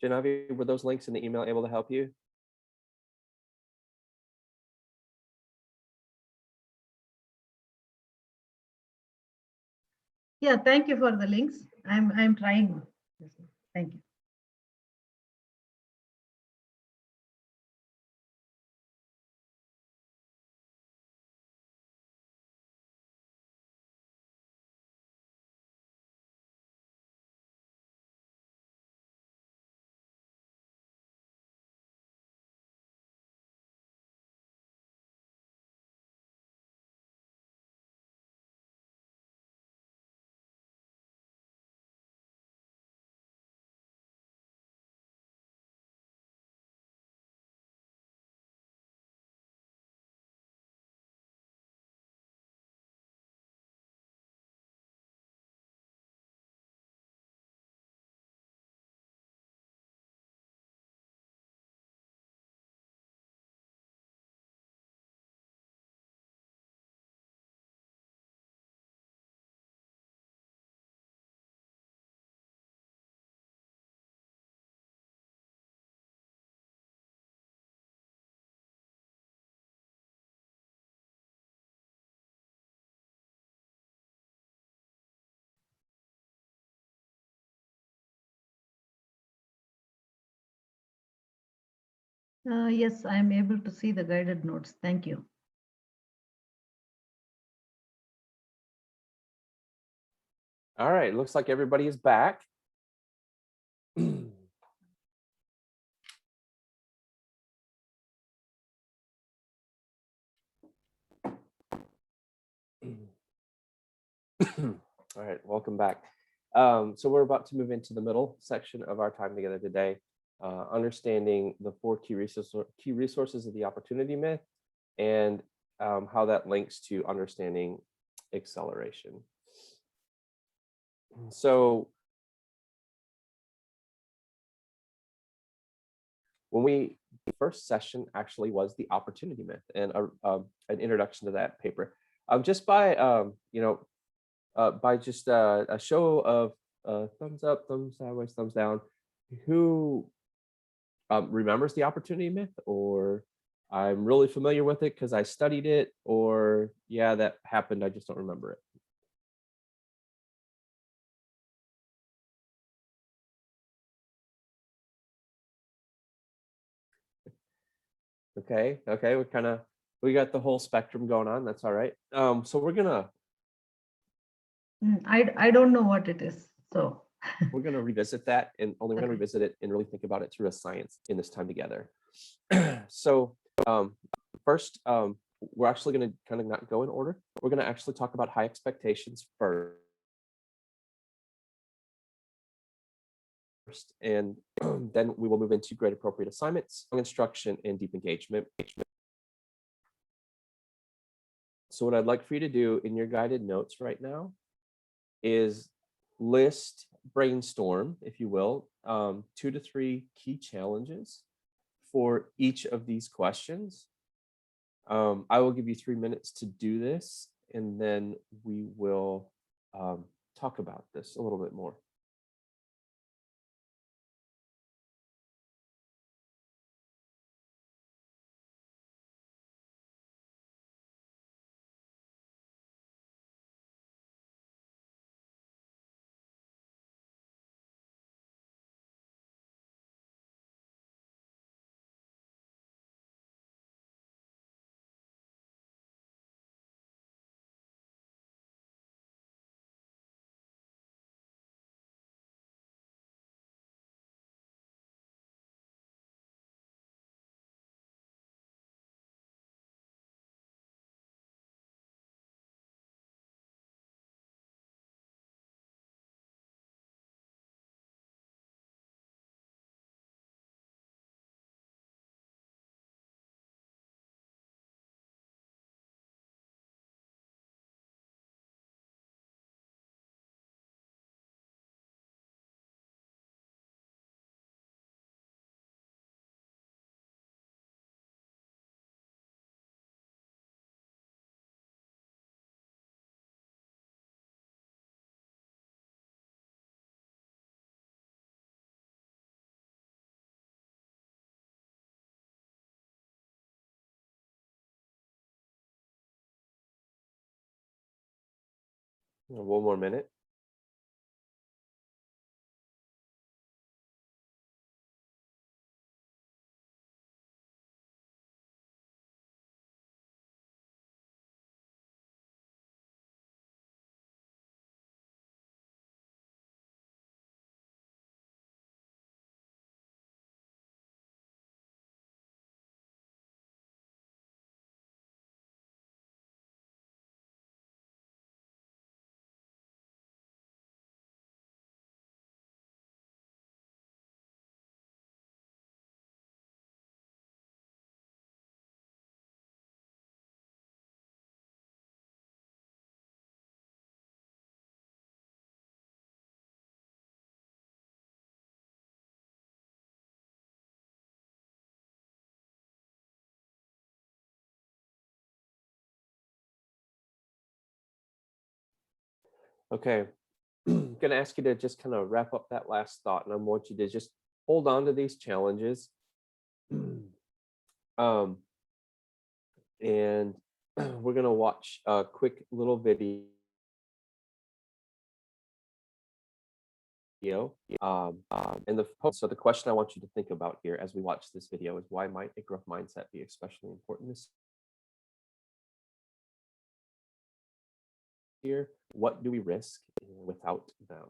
Genevieve, were those links in the email able to help you? Yeah, thank you for the links. I'm trying. Thank you. Yes, I'm able to see the guided notes. Thank you. All right, looks like everybody is back. All right, welcome back. So we're about to move into the middle section of our time together today, understanding the 4 key resources of the opportunity myth and how that links to understanding acceleration. So the first session actually was the opportunity myth and an introduction to that paper. Just by by just a show of thumbs up, thumbs sideways, thumbs down, who remembers the opportunity myth, or I'm really familiar with it because I studied it, or yeah, that happened, I just don't remember it. Okay, we got the whole spectrum going on. That's all right. So we're gonna I don't know what it is. So revisit that, and only we're gonna Okay. revisit it and really think about it through a science in this time together. So first, we're actually gonna kind of not go in order. We're gonna actually talk about high expectations first, and then we will move into grade appropriate assignments, instruction, and deep engagement. So what I'd like for you to do in your guided notes right now is list, brainstorm, if you will, 2 to 3 key challenges for each of these questions. I will give you 3 minutes to do this, and then we will talk about this a little bit more. One more minute. Okay, I'm going to ask you to just kind of wrap up that last thought, and I want you to just hold on to these challenges. And we're going to watch a quick little video. And so the question I want you to think about here as we watch this video is, why might a growth mindset be especially important this year? What do we risk without them?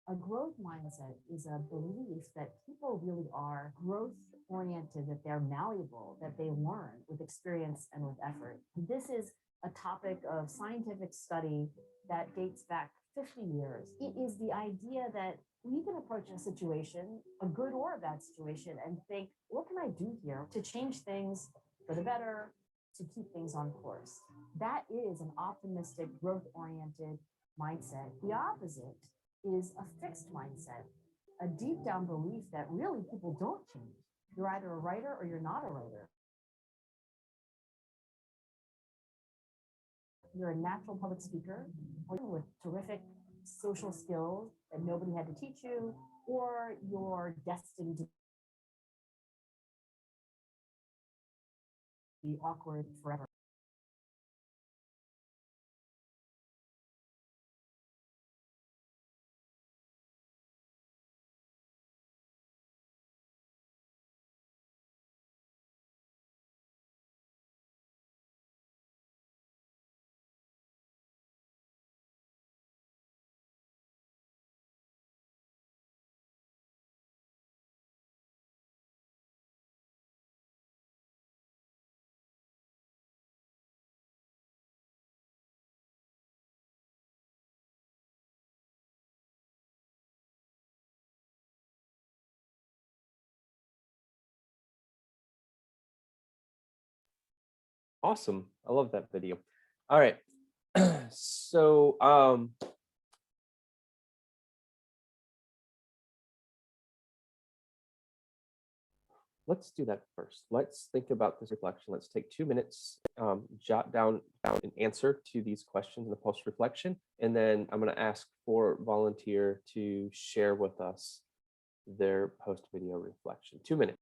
A growth mindset is a belief that people really are growth oriented, that they're malleable, that they learn with experience and with effort. This is a topic of scientific study that dates back 50 years. It is the idea that we can approach a situation, a good or a bad situation, and think, what can I do here to change things for the better, to keep things on course? That is an optimistic, growth oriented mindset. The opposite is a fixed mindset, a deep down belief that really people don't change. You're either a writer or you're not a writer. You're a natural public speaker, or with terrific social skills that nobody had to teach you, or you're destined to be awkward forever. Awesome. I love that video. All right. So let's do that first. Let's think about this reflection. Let's take 2 minutes, jot down an answer to these questions in the post reflection, and then I'm going to ask for volunteer to share with us their post video reflection. 2 minutes.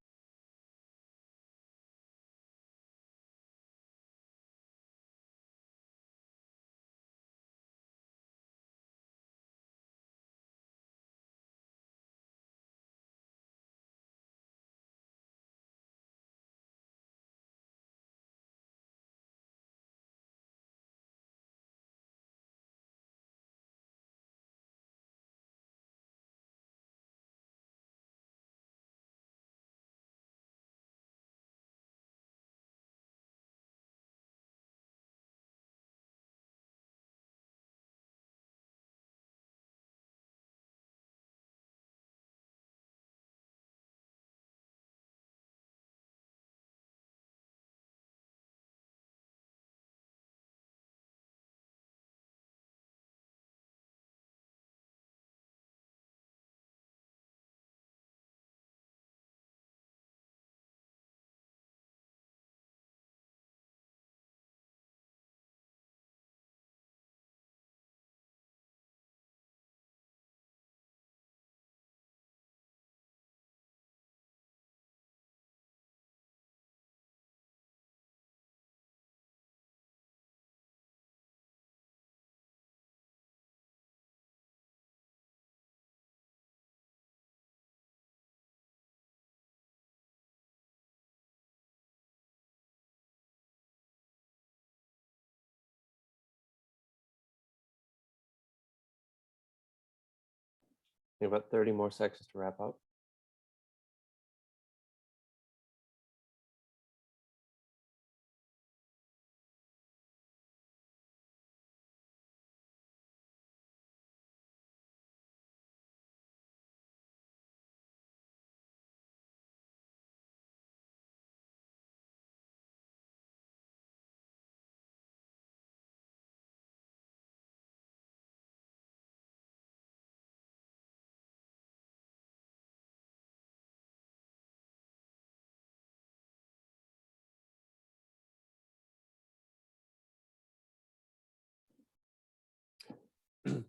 We have about 30 more seconds to wrap up.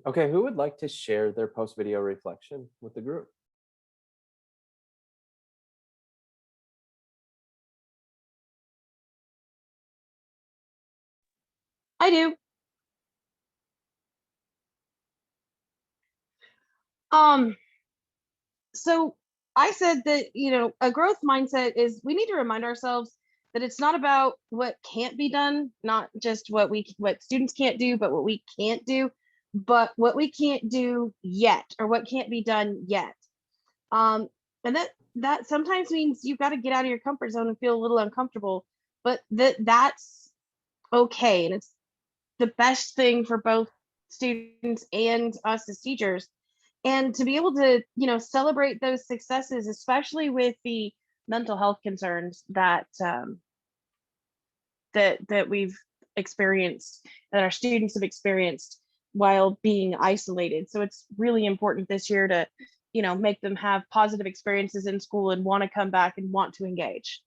Okay, who would like to share their post-video reflection with the group? I do. So I said that, a growth mindset is we need to remind ourselves that it's not about what can't be done, not just what students can't do, but what we can't do, but what we can't do yet or what can't be done yet. And that sometimes means you've got to get out of your comfort zone and feel a little uncomfortable, but that's okay. And it's the best thing for both students and us as teachers. And to be able to, celebrate those successes, especially with the mental health concerns that that we've experienced, that our students have experienced while being isolated. So it's really important this year to, make them have positive experiences in school and want to come back and want to engage.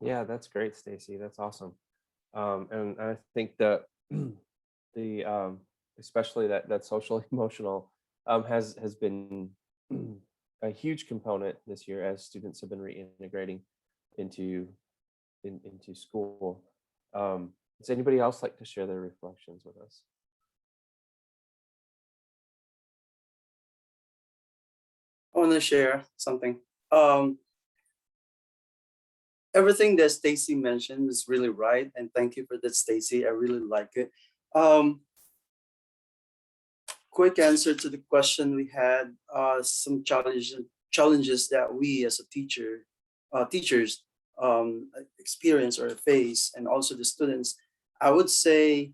Yeah, that's great, Stacy. That's awesome. And I think that the especially that social emotional has been a huge component this year as students have been reintegrating into into school. Does anybody else like to share their reflections with us? I want to share something. Everything that Stacy mentioned is really right, and thank you for that, Stacy. I really like it. Quick answer to the question we had. Some challenges that we as a teachers experience or face, and also the students. I would say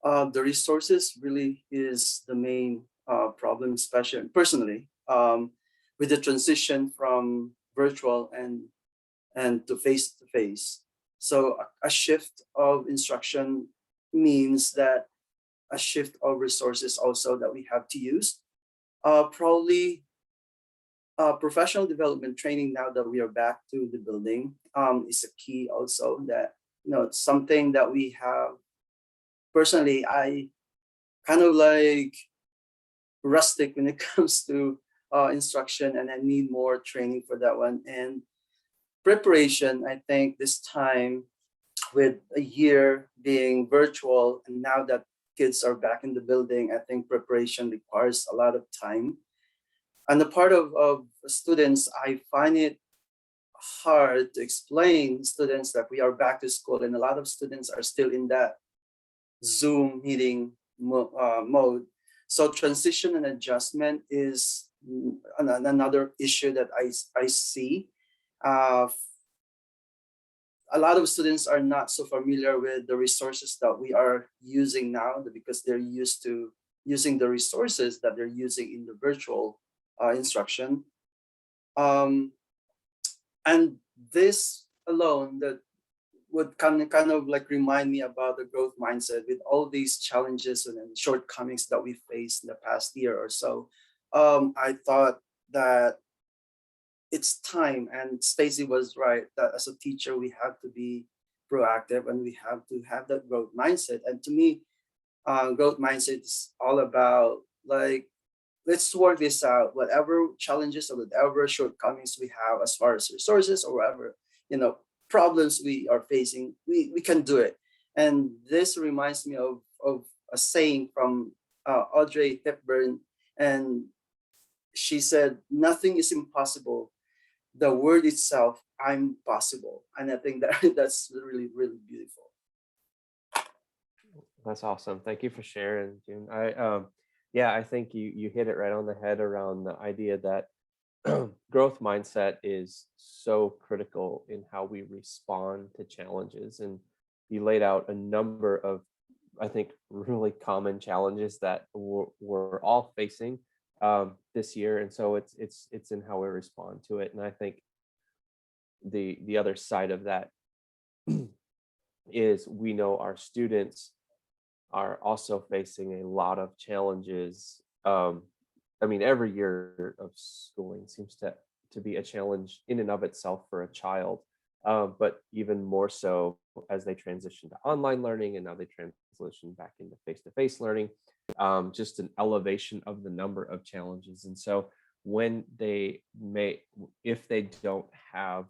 the resources really is the main problem, especially personally, with the transition from virtual and to face. So a shift of instruction means that a shift of resources also that we have to use. Probably professional development training now that we are back to the building is a key also, that it's something that we have. Personally, I kind of like rustic when it comes to instruction, and I need more training for that one. And preparation, I think this time with a year being virtual and now that kids are back in the building, I think preparation requires a lot of time. On the part of students, I find it hard to explain students that we are back to school, and a lot of students are still in that Zoom meeting mode. So transition and adjustment is another issue that I see. A lot of students are not so familiar with the resources that we are using now, because they're used to using the resources that they're using in the virtual instruction. And this alone that would kind of like remind me about the growth mindset with all these challenges and shortcomings that we faced in the past year or so. I thought that it's time, and Stacy was right, that as a teacher, we have to be proactive and we have to have that growth mindset. And to me, growth mindset is all about like, let's work this out, whatever challenges or whatever shortcomings we have as far as resources or whatever, problems we are facing, we can do it. And this reminds me of a saying from Audrey Hepburn, and she said, "Nothing is impossible. The word itself, I'm possible." And I think that that's really, really beautiful. That's awesome. Thank you for sharing, June. Yeah, I think you hit it right on the head around the idea that growth mindset is so critical in how we respond to challenges. And you laid out a number of, I think, really common challenges that we're all facing this year. And so it's in how we respond to it. And I think the other side of that is we know our students are also facing a lot of challenges. I mean, every year of schooling seems to be a challenge in and of itself for a child, but even more so as they transition to online learning and now they transition back into face-to-face learning, just an elevation of the number of challenges. And so when if they don't have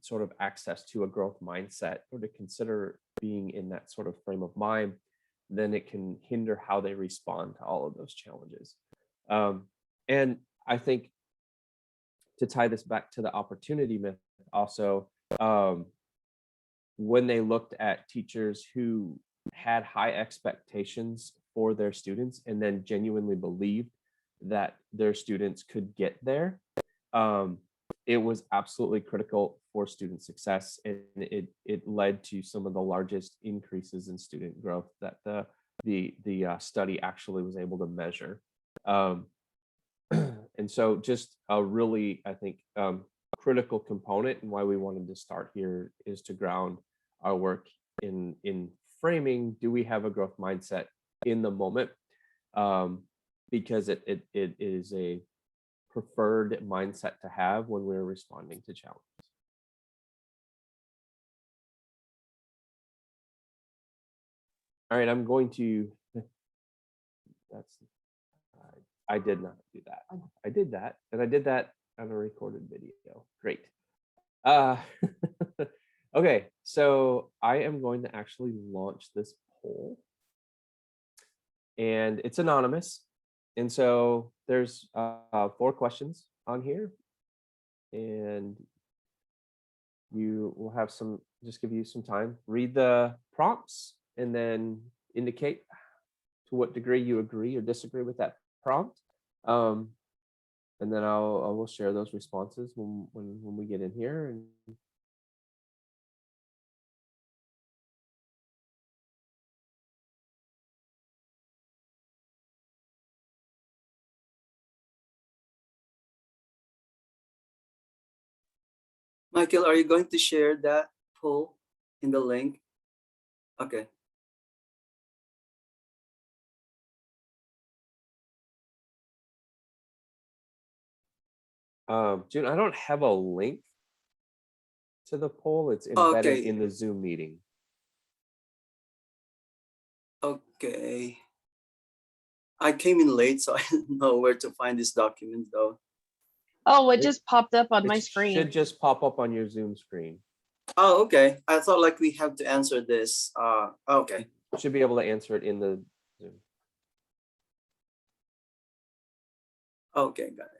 sort of access to a growth mindset or to consider being in that sort of frame of mind, then it can hinder how they respond to all of those challenges. And I think to tie this back to the opportunity myth also, when they looked at teachers who had high expectations for their students and then genuinely believed that their students could get there, it was absolutely critical for student success, and it led to some of the largest increases in student growth that the study actually was able to measure. And so just a really, I think, critical component and why we wanted to start here is to ground our work in framing, do we have a growth mindset in the moment? Because it is a preferred mindset to have when we're responding to challenges. All right, I'm going to, that's, I did not do that. I did that, and I did that on a recorded video. Great. Okay, so I am going to actually launch this poll, and it's anonymous. And so there's 4 questions on here, and you will have some, just give you some time, read the prompts, and then indicate to what degree you agree or disagree with that prompt. And then I will share those responses when we get in here. And Michael, are you going to share that poll in the link? Okay. June, I don't have a link to the poll. It's embedded Okay. in the Zoom meeting. Okay. I came in late, so I don't know where to find this document though. Oh, it It- just popped up on my It screen. should just pop up on your Zoom screen. Oh, okay. I thought like we have to answer this. Okay. You should be able to answer it in the Zoom. Okay, got it.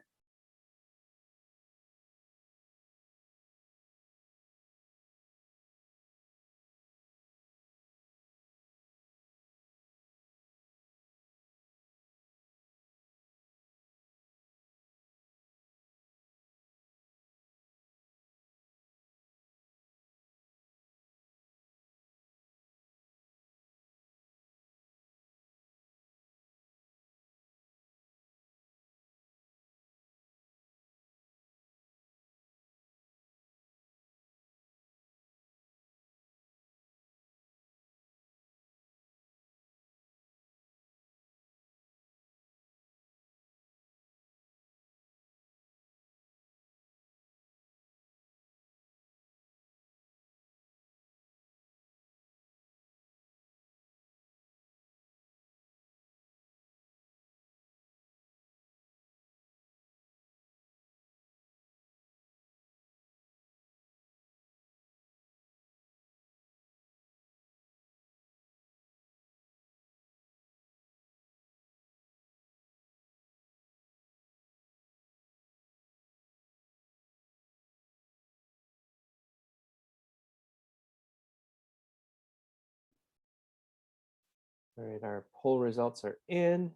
All right, our poll results are in.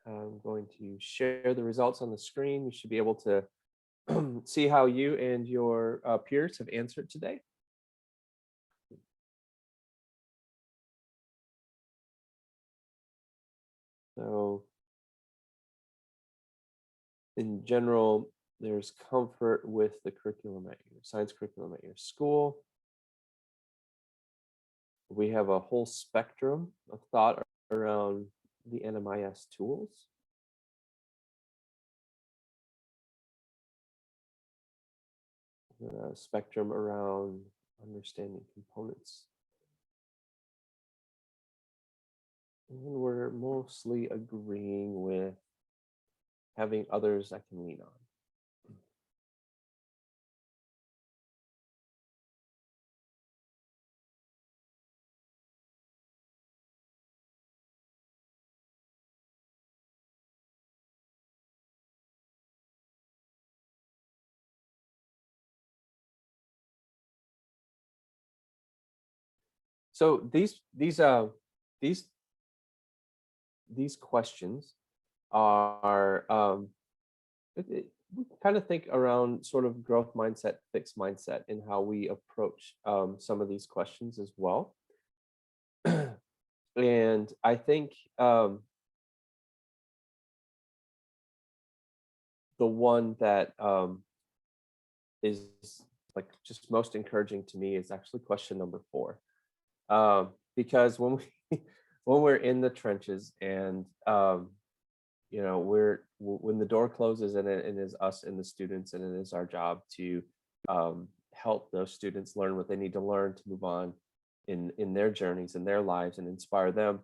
I'm going to share the results on the screen. You should be able to see how you and your peers have answered today. So in general, there's comfort with the curriculum at your science curriculum at your school. We have a whole spectrum of thought around the NMIS tools. Spectrum around understanding components. And we're mostly agreeing with having others I can lean on. So these questions are we kind of think around sort of growth mindset, fixed mindset, and how we approach some of these questions as well. And I think the one that is like just most encouraging to me is actually question number 4. Because when we're in the trenches and you know, when the door closes and it is us and the students, and it is our job to help those students learn what they need to learn to move on in their journeys and their lives and inspire them.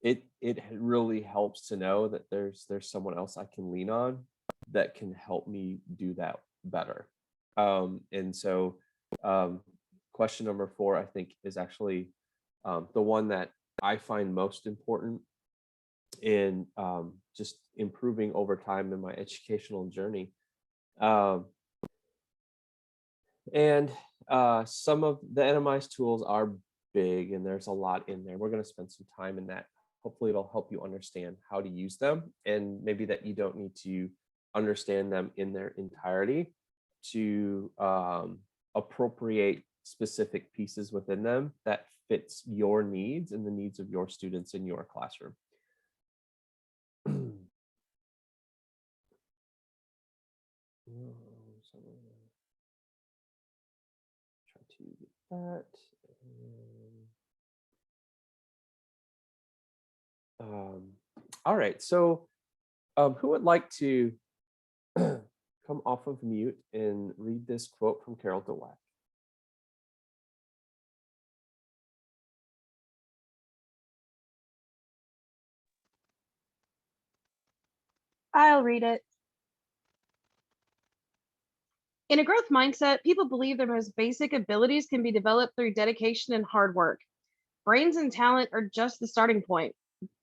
It really helps to know that there's someone else I can lean on that can help me do that better. And so question number 4, I think, is actually the one that I find most important in just improving over time in my educational journey. And some of the NMI's tools are big, and there's a lot in there. We're going to spend some time in that. Hopefully it'll help you understand how to use them, and maybe that you don't need to understand them in their entirety to appropriate specific pieces within them that fits your needs and the needs of your students in your classroom. So try to get that. All right, so who would like to come off of mute and read this quote from Carol Dweck? I'll read it. In a growth mindset, people believe their most basic abilities can be developed through dedication and hard work. Brains and talent are just the starting point.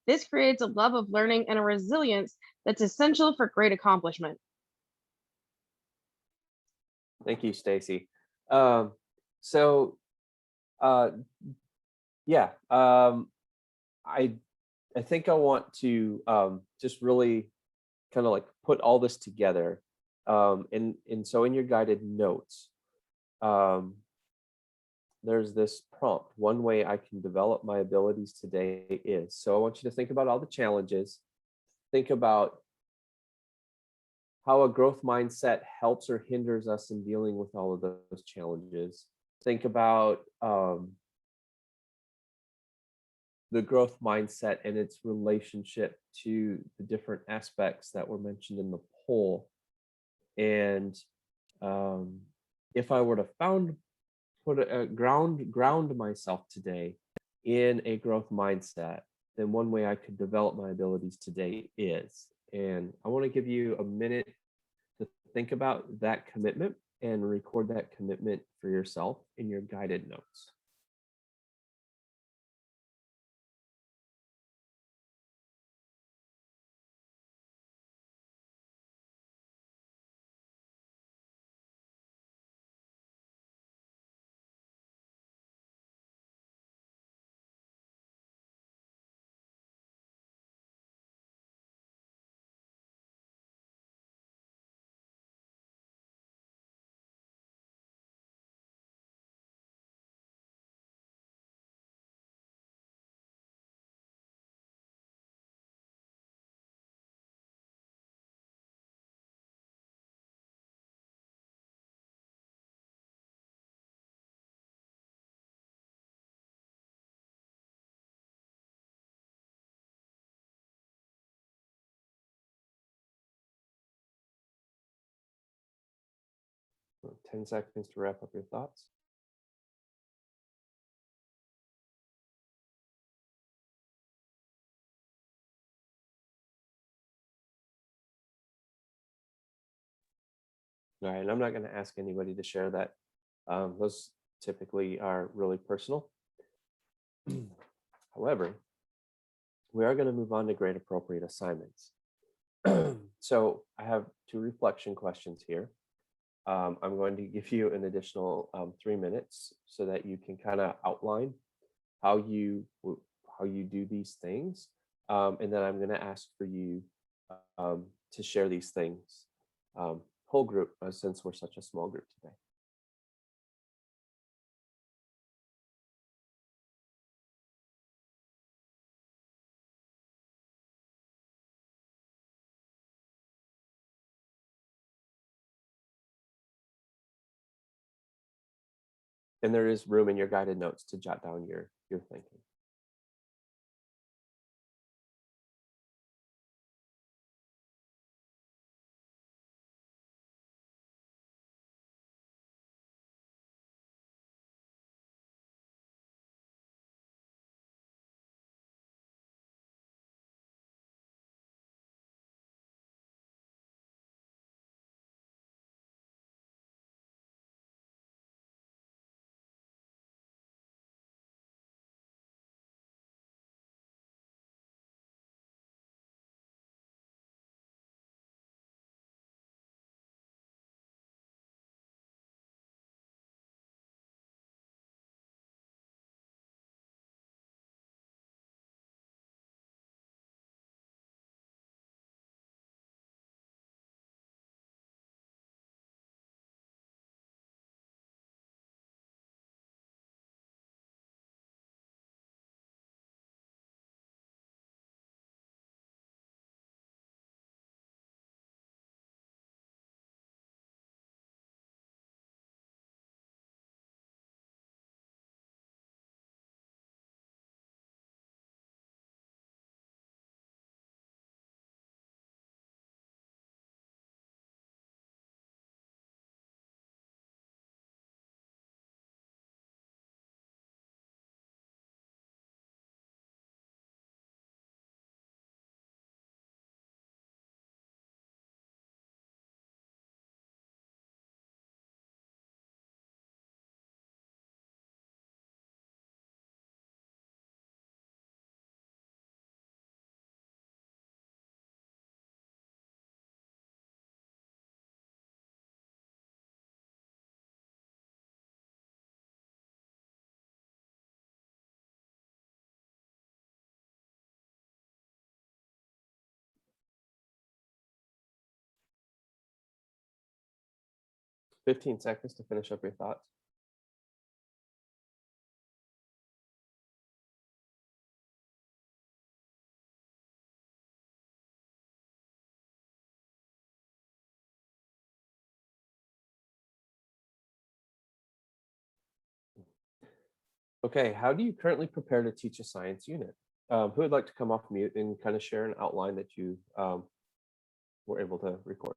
This creates a love of learning and a resilience that's essential for great accomplishment. Thank you, Stacy. Yeah, I think I want to just really kind of like put all this together. And so in your guided notes, there's this prompt. One way I can develop my abilities today is. So I want you to think about all the challenges. Think about how a growth mindset helps or hinders us in dealing with all of those challenges. Think about the growth mindset and its relationship to the different aspects that were mentioned in the poll. And if I were to ground myself today in a growth mindset, then one way I could develop my abilities today is. And I want to give you a minute to think about that commitment and record that commitment for yourself in your guided notes. 10 seconds to wrap up your thoughts. All right, and I'm not going to ask anybody to share that. Those typically are really personal. However, we are going to move on to grade appropriate assignments. So I have 2 reflection questions here. I'm going to give you an additional 3 minutes so that you can kind of outline how you do these things. And then I'm going to ask for you to share these things, whole group, since we're such a small group today. And there is room in your guided notes to jot down your thinking. Fifteen seconds to finish up your thoughts. Okay, how do you currently prepare to teach a science unit? Who would like to come off mute and kind of share an outline that you were able to record?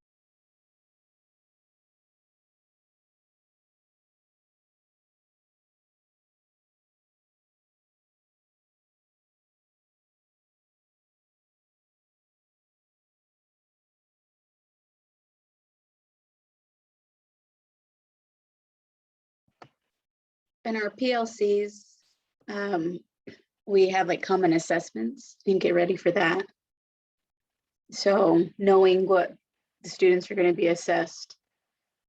In our PLCs, we have like common assessments and get ready for that. So knowing what the students are going to be assessed,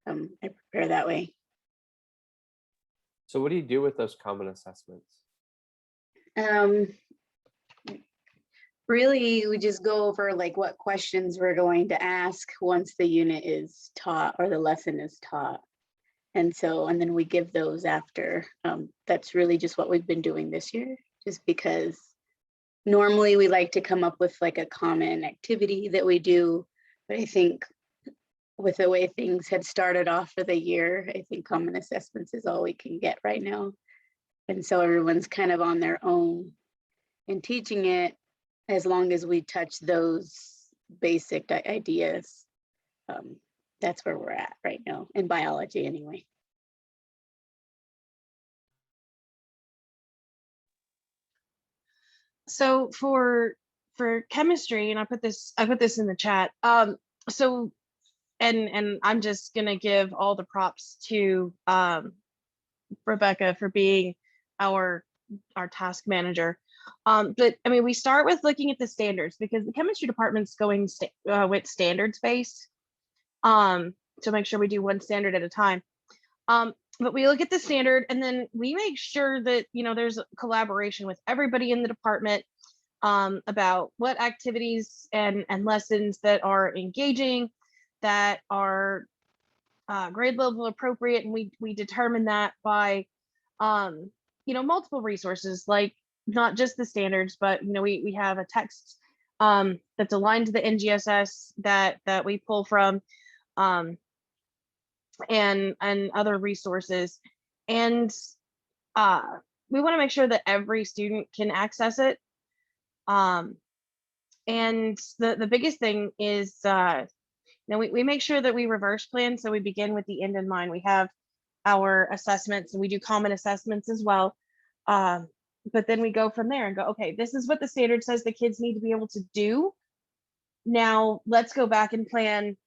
I prepare that way. So what do you do with those common assessments? Really, we just go over like what questions we're going to ask once the unit is taught or the lesson is taught. And then we give those after. That's really just what we've been doing this year, just because normally we like to come up with like a common activity that we do. But I think with the way things had started off for the year, I think common assessments is all we can get right now. And so everyone's kind of on their own in teaching it, as long as we touch those basic ideas. that's where we're at right now in biology anyway. So for chemistry, and I put this in the chat. So and I'm just gonna give all the props to Rebecca for being our task manager. But I mean, we start with looking at the standards because the chemistry department's going with standards based. To make sure we do one standard at a time. But we look at the standard and then we make sure that, you know, there's collaboration with everybody in the department about what activities and lessons that are engaging, that are grade level appropriate. And we determine that by, you know, multiple resources, like not just the standards, but, you know, we have a text that's aligned to the NGSS that we pull from. And other resources, and we want to make sure that every student can access it. And the biggest thing is, you know, we make sure that we reverse plan, so we begin with the end in mind. We have our assessments, and we do common assessments as well. But then we go from there and go, okay, this is what the standard says the kids need to be able to do. Now let's go back and plan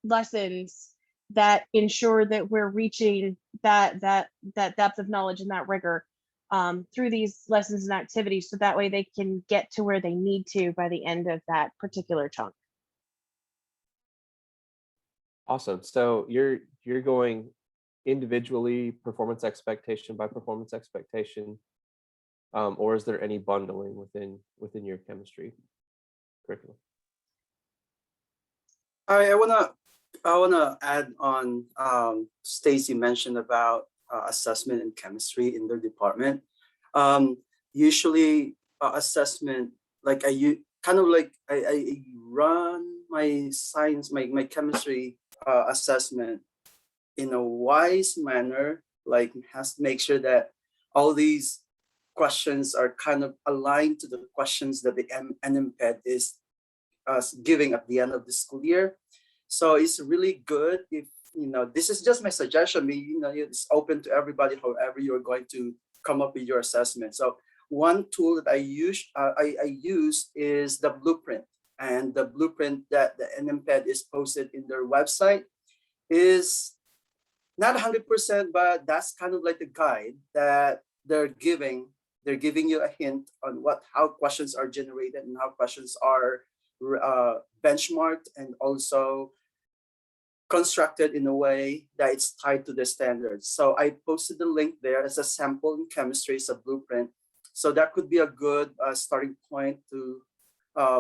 lessons that ensure that we're reaching that depth of knowledge and that rigor through these lessons and activities, so that way they can get to where they need to by the end of that particular chunk. Awesome. So you're going individually, performance expectation by performance expectation, or is there any bundling within your chemistry curriculum? I wanna add on. Stacy mentioned about assessment and chemistry in their department. Usually assessment, like I run my science, my chemistry assessment in a wise manner, like has to make sure that all these questions are kind of aligned to the questions that the NMPED is giving at the end of the school year. So it's really good if, you know, this is just my suggestion. You know, it's open to everybody, however you're going to come up with your assessment. So one tool that I use is the blueprint, and the blueprint that the NMPED is posted in their website is not 100%, but that's kind of like the guide that they're giving. They're giving you a hint on how questions are generated and how questions are benchmarked and also constructed in a way that it's tied to the standards. So I posted the link there as a sample in chemistry, as a blueprint. So that could be a good starting point to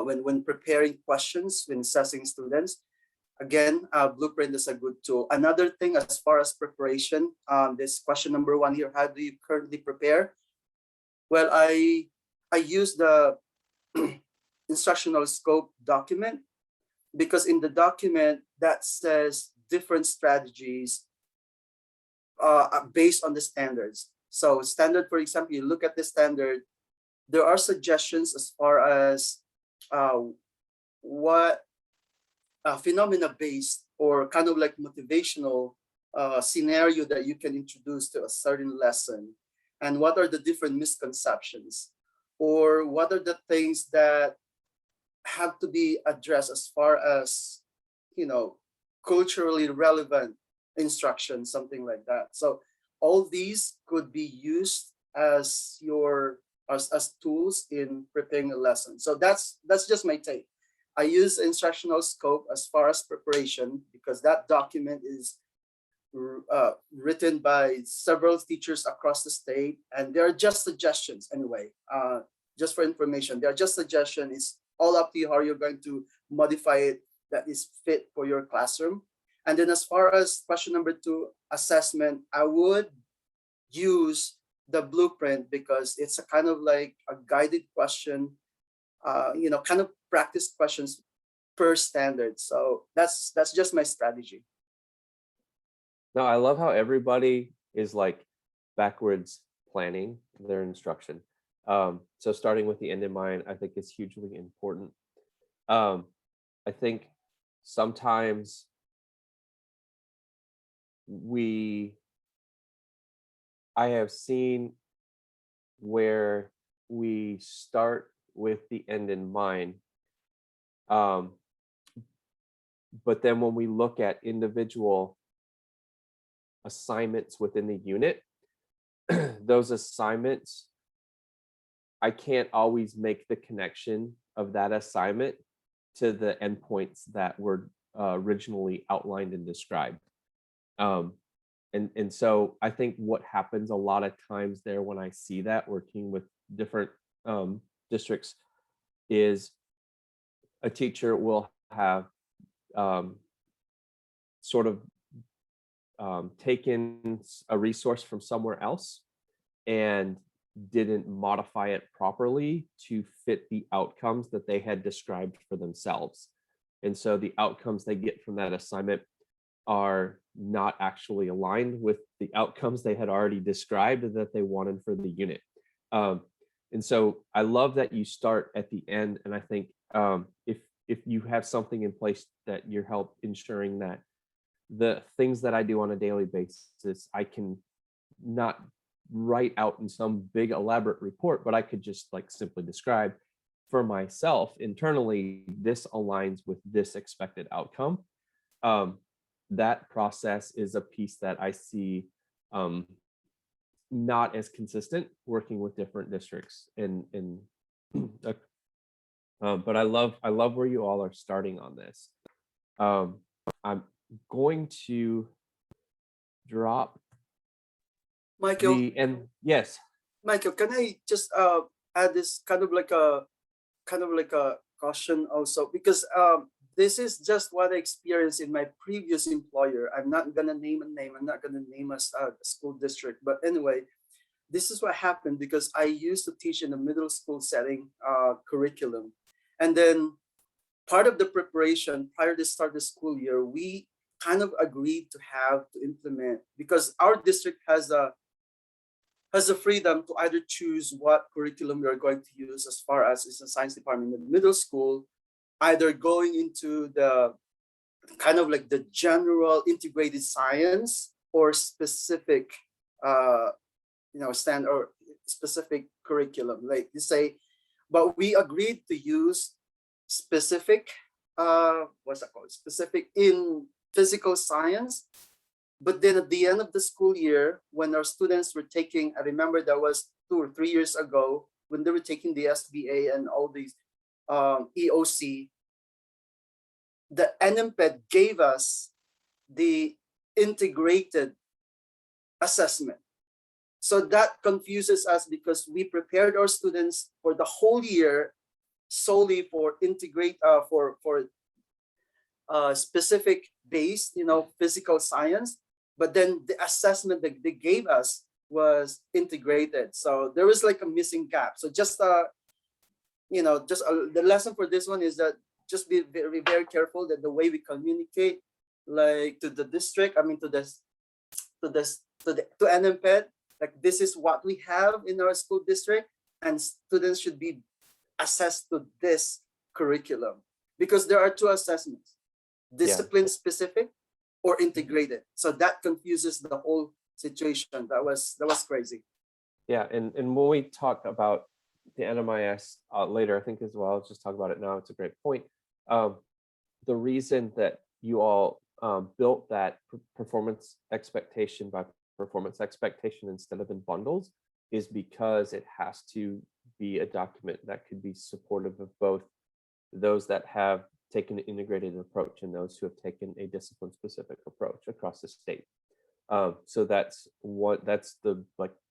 when preparing questions, when assessing students. Again, blueprint is a good tool. Another thing as far as preparation, this question number 1 here, how do you currently prepare? Well, I use the instructional scope document, because in the document that says different strategies based on the standards. So standard, for example, you look at the standard, there are suggestions as far as what phenomena-based or kind of like motivational scenario that you can introduce to a certain lesson, and what are the different misconceptions, or what are the things that have to be addressed as far as, you know, culturally relevant instruction, something like that. So all these could be used as as tools in preparing a lesson. So that's just my take. I use instructional scope as far as preparation, because that document is written by several teachers across the state, and they're just suggestions anyway. Just for information, they're just suggestions. It's all up to you how you're going to modify it that is fit for your classroom. And then as far as question number 2, assessment, I would use the blueprint because it's a kind of like a guided question, you know, kind of practice questions per standard. So that's just my strategy. No, I love how everybody is like backwards planning their instruction. So starting with the end in mind, I think is hugely important. I think sometimes I have seen where we start with the end in mind. But then when we look at individual assignments within the unit, those assignments, I can't always make the connection of that assignment to the endpoints that were originally outlined and described. And so I think what happens a lot of times there when I see that working with different districts is a teacher will have sort of taken a resource from somewhere else and didn't modify it properly to fit the outcomes that they had described for themselves. And so the outcomes they get from that assignment are not actually aligned with the outcomes they had already described that they wanted for the unit. And so I love that you start at the end. And I think if you have something in place that you're help ensuring that the things that I do on a daily basis, I can not write out in some big elaborate report, but I could just like simply describe for myself internally, this aligns with this expected outcome. That process is a piece that I see not as consistent working with different districts but I love where you all are starting on this. I'm going to drop Michael, yes. Michael, can I just add this kind of like a caution also, because this is just what I experienced in my previous employer. I'm not gonna name a name. I'm not gonna name a school district, but anyway, this is what happened because I used to teach in a middle school setting curriculum, and then part of the preparation prior to start the school year, we kind of agreed to have to implement, because our district has the freedom to either choose what curriculum we are going to use as far as is the science department in the middle school, either going into the kind of like the general integrated science or specific stand or specific curriculum, like you say. But we agreed to use specific what's that called, specific in physical science. But then at the end of the school year, when our students were taking, I remember that was 2 or 3 years ago, when they were taking the SBA and all these EOC, the NMPED gave us the integrated assessment. So that confuses us because we prepared our students for the whole year solely for integrate for specific based, physical science. But then the assessment that they gave us was integrated. So there was like a missing gap. So just the lesson for this one is that just be very, very careful that the way we communicate, like to the district, I mean to NMPED, like this is what we have in our school district, and students should be assessed to this curriculum, because there are 2 assessments, discipline specific or integrated. So that confuses the whole situation. That was crazy. Yeah, and when we talk about the NMIS later, I think as well, I'll just talk about it now. It's a great point. The reason that you all built that performance expectation by performance expectation instead of in bundles is because it has to be a document that could be supportive of both those that have taken an integrated approach and those who have taken a discipline specific approach across the state. So that's the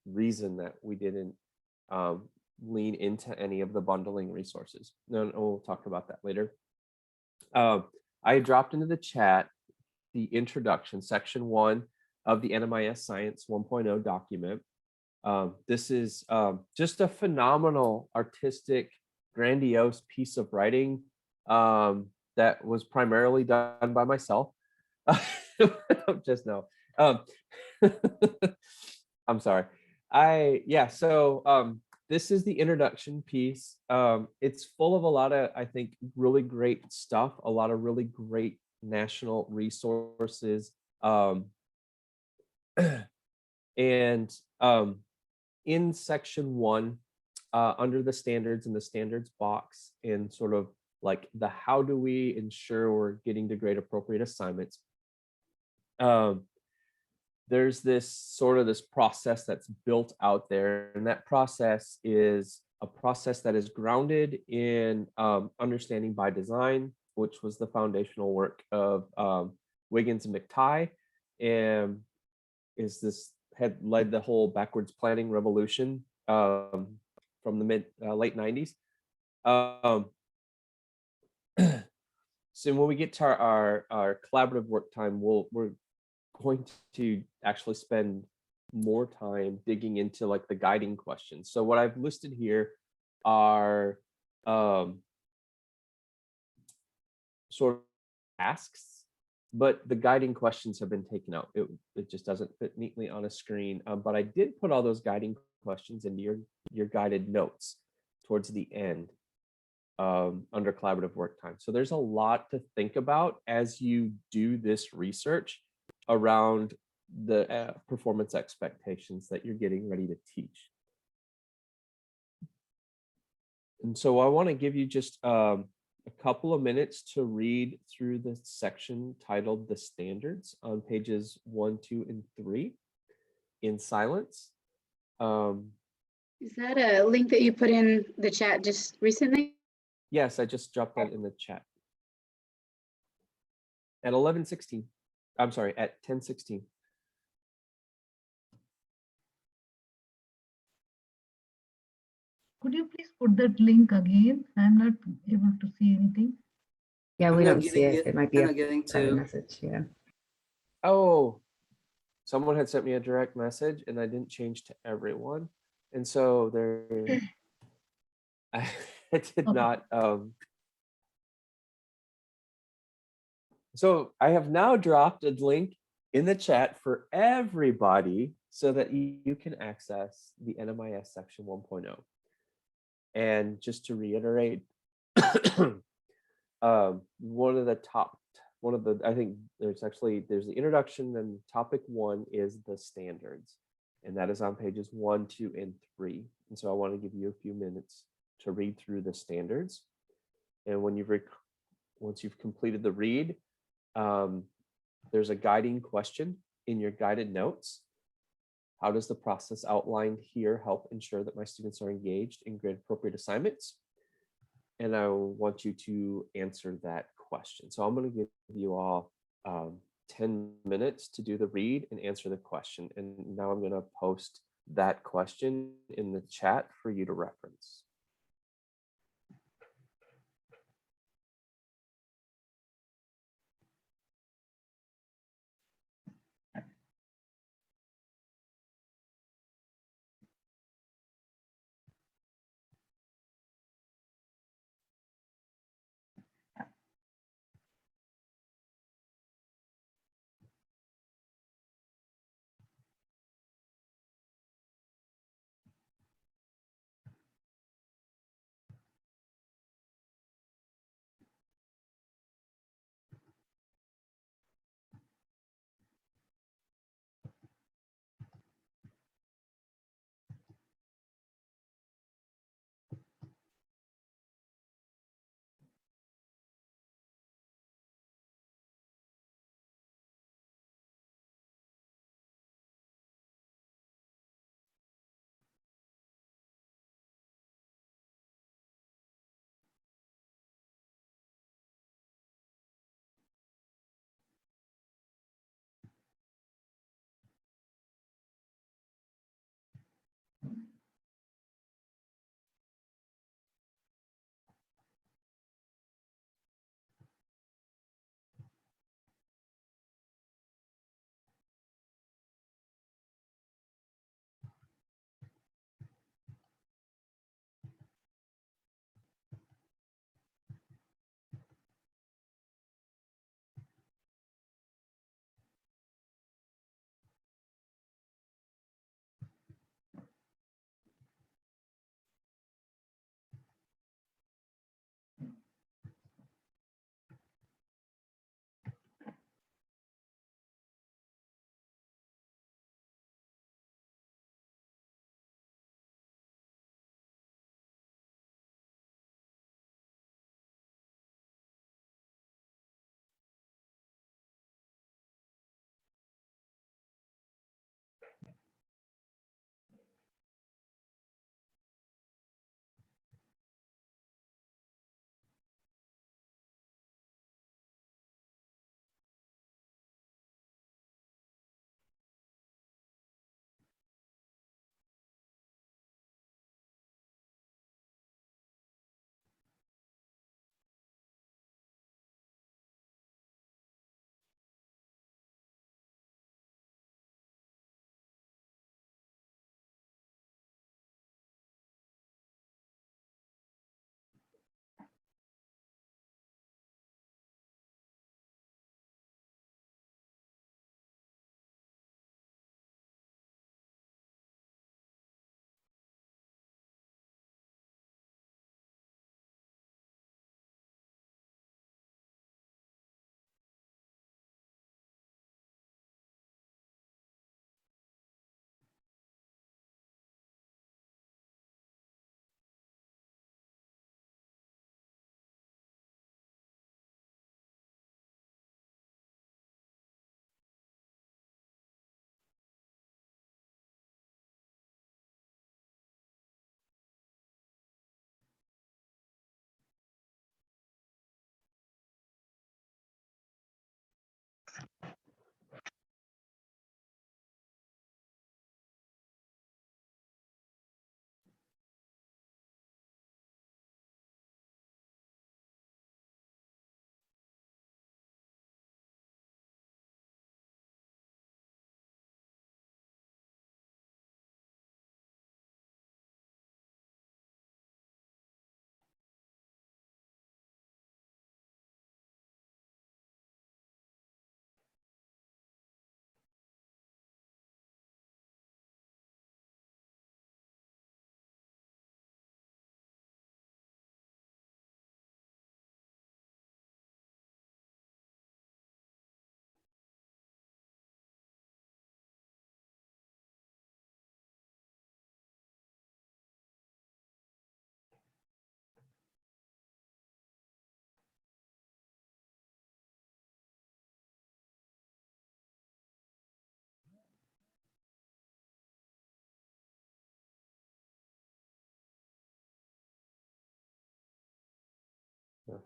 reason that we didn't lean into any of the bundling resources. No, we'll talk about that later. I dropped into the chat the introduction, section 1 of the NMIS Science 1.0 document. This is just a phenomenal, artistic, grandiose piece of writing that was primarily done by myself. Just no. I'm sorry. So this is the introduction piece. It's full of a lot of, I think, really great stuff, a lot of really great national resources. And in section 1, under the standards in the standards box, and sort of like the how do we ensure we're getting to grade appropriate assignments, there's this process that's built out there, and that process is a process that is grounded in understanding by design, which was the foundational work of Wiggins and McTighe, and had led the whole backwards planning revolution from the late 90s. So when we get to our collaborative work time, we're going to actually spend more time digging into like the guiding questions. So what I've listed here are sort of tasks, but the guiding questions have been taken out. It just doesn't fit neatly on a screen. But I did put all those guiding questions into your guided notes towards the end under collaborative work time. So there's a lot to think about as you do this research around the performance expectations that you're getting ready to teach. And so I want to give you just a couple of minutes to read through the section titled The Standards on pages 1, 2, and 3 in silence. Is that a link that you put in the chat just recently? Yes, I just dropped that in the chat. At 11:16. I'm sorry, at 10:16. Could you please put that link again? I'm not able to see anything. Yeah, I'm we not don't see getting it. It might be I'm a not getting private to. message. Yeah. Oh, someone had sent me a direct message and I didn't change to everyone. And so I did Okay. not. So I have now dropped a link in the chat for everybody so that you can access the NMIS section 1.0. And just to reiterate, I think there's the introduction, and topic 1 is the standards, and that is on pages 1, 2, and 3. And so I want to give you a few minutes to read through the standards. And when once you've completed the read, there's a guiding question in your guided notes. How does the process outlined here help ensure that my students are engaged in grade appropriate assignments? And I want you to answer that question. So I'm going to give you all 10 minutes to do the read and answer the question. And now I'm going to post that question in the chat for you to reference.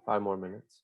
5 more minutes.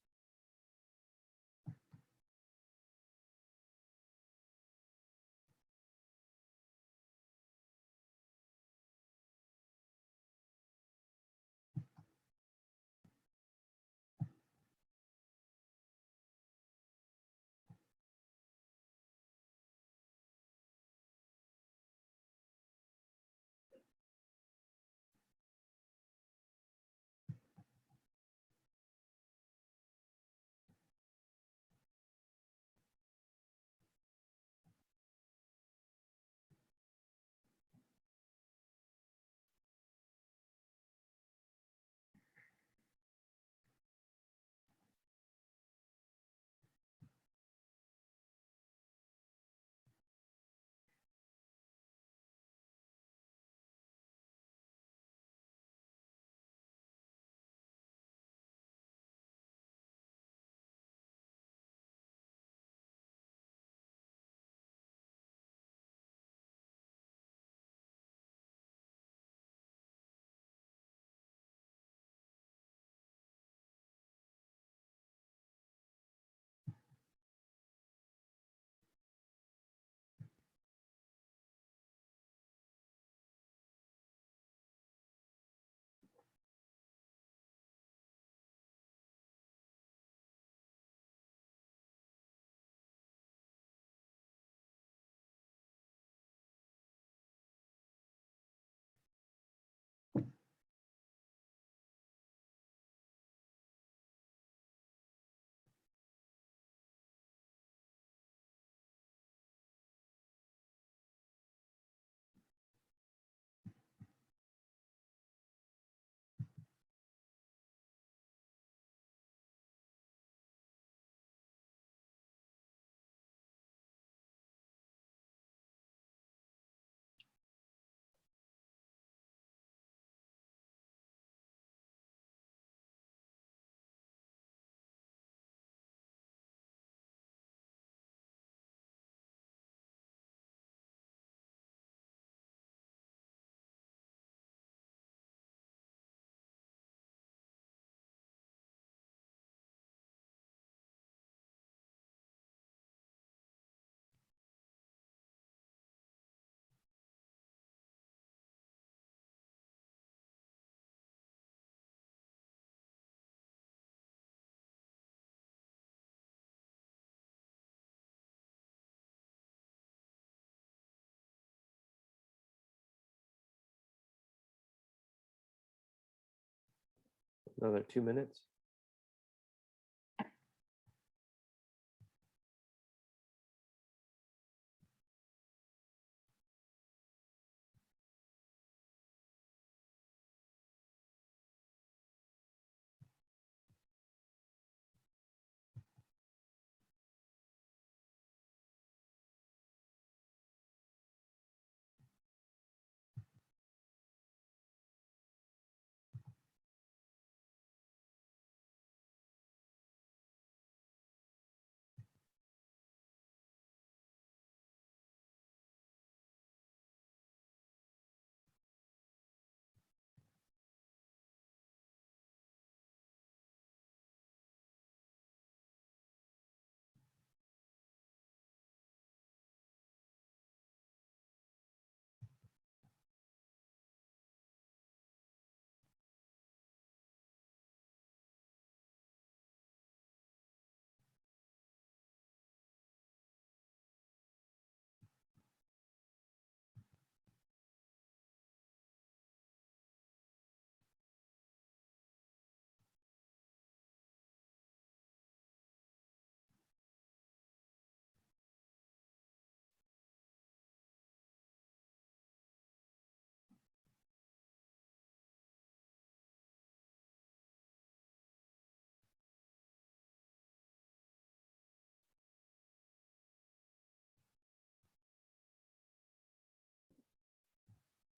Another 2 minutes.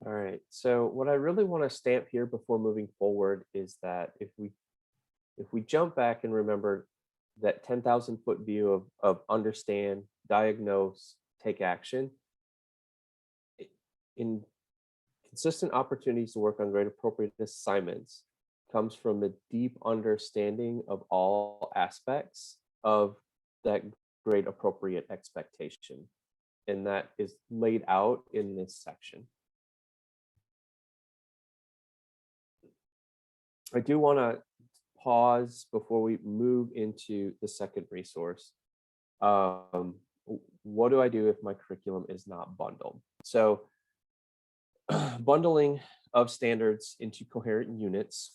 All right. So what I really want to stamp here before moving forward is that if we jump back and remember that 10,000-foot view of understand, diagnose, take action, in consistent opportunities to work on grade appropriate assignments, comes from a deep understanding of all aspects of that grade appropriate expectation. And that is laid out in this section. I do want to pause before we move into the second resource. What do I do if my curriculum is not bundled? So bundling of standards into coherent units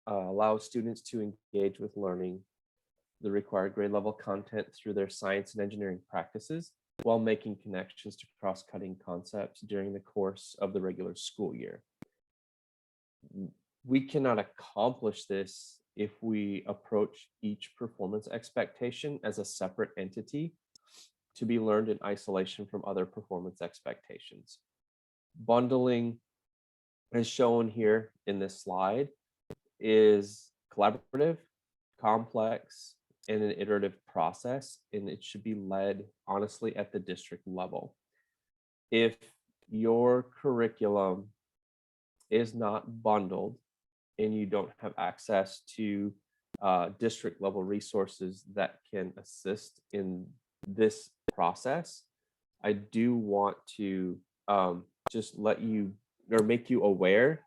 allows students to engage with learning the required grade level content through their science and engineering practices while making connections to cross-cutting concepts during the course of the regular school year. We cannot accomplish this if we approach each performance expectation as a separate entity to be learned in isolation from other performance expectations. Bundling, as shown here in this slide, is collaborative, complex, and an iterative process, and it should be led honestly at the district level. If your curriculum is not bundled and you don't have access to district level resources that can assist in this process, I do want to just let you or make you aware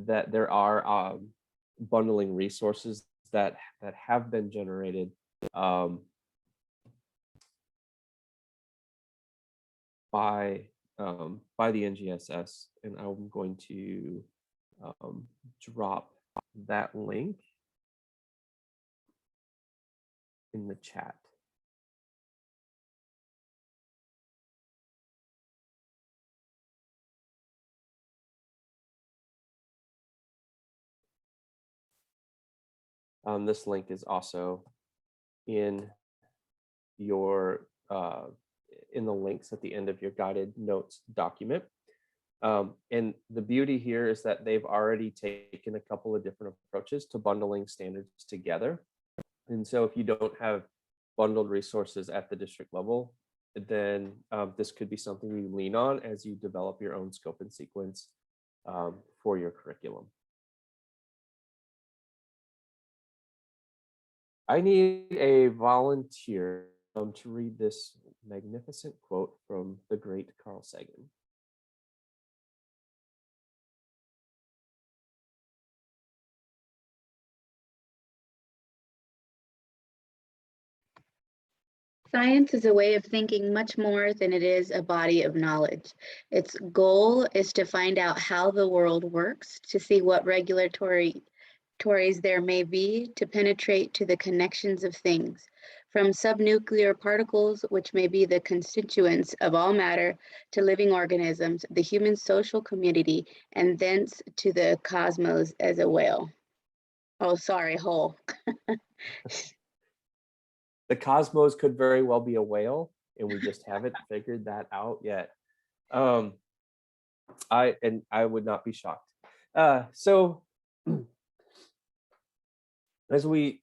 that there are bundling resources that have been generated by the NGSS, and I'm going to drop that link in the chat. This link is also in your in the links at the end of your guided notes document. And the beauty here is that they've already taken a couple of different approaches to bundling standards together. And so if you don't have bundled resources at the district level, then this could be something you lean on as you develop your own scope and sequence for your curriculum. I need a volunteer to read this magnificent quote from the great Carl Sagan. Science is a way of thinking much more than it is a body of knowledge. Its goal is to find out how the world works, to see what regulatories there may be, to penetrate to the connections of things, from subnuclear particles, which may be the constituents of all matter, to living organisms, the human social community, and thence to the cosmos as a whole. Oh, sorry, whole. The cosmos could very well be a whale, and we just haven't figured that out yet. I would not be shocked. So as we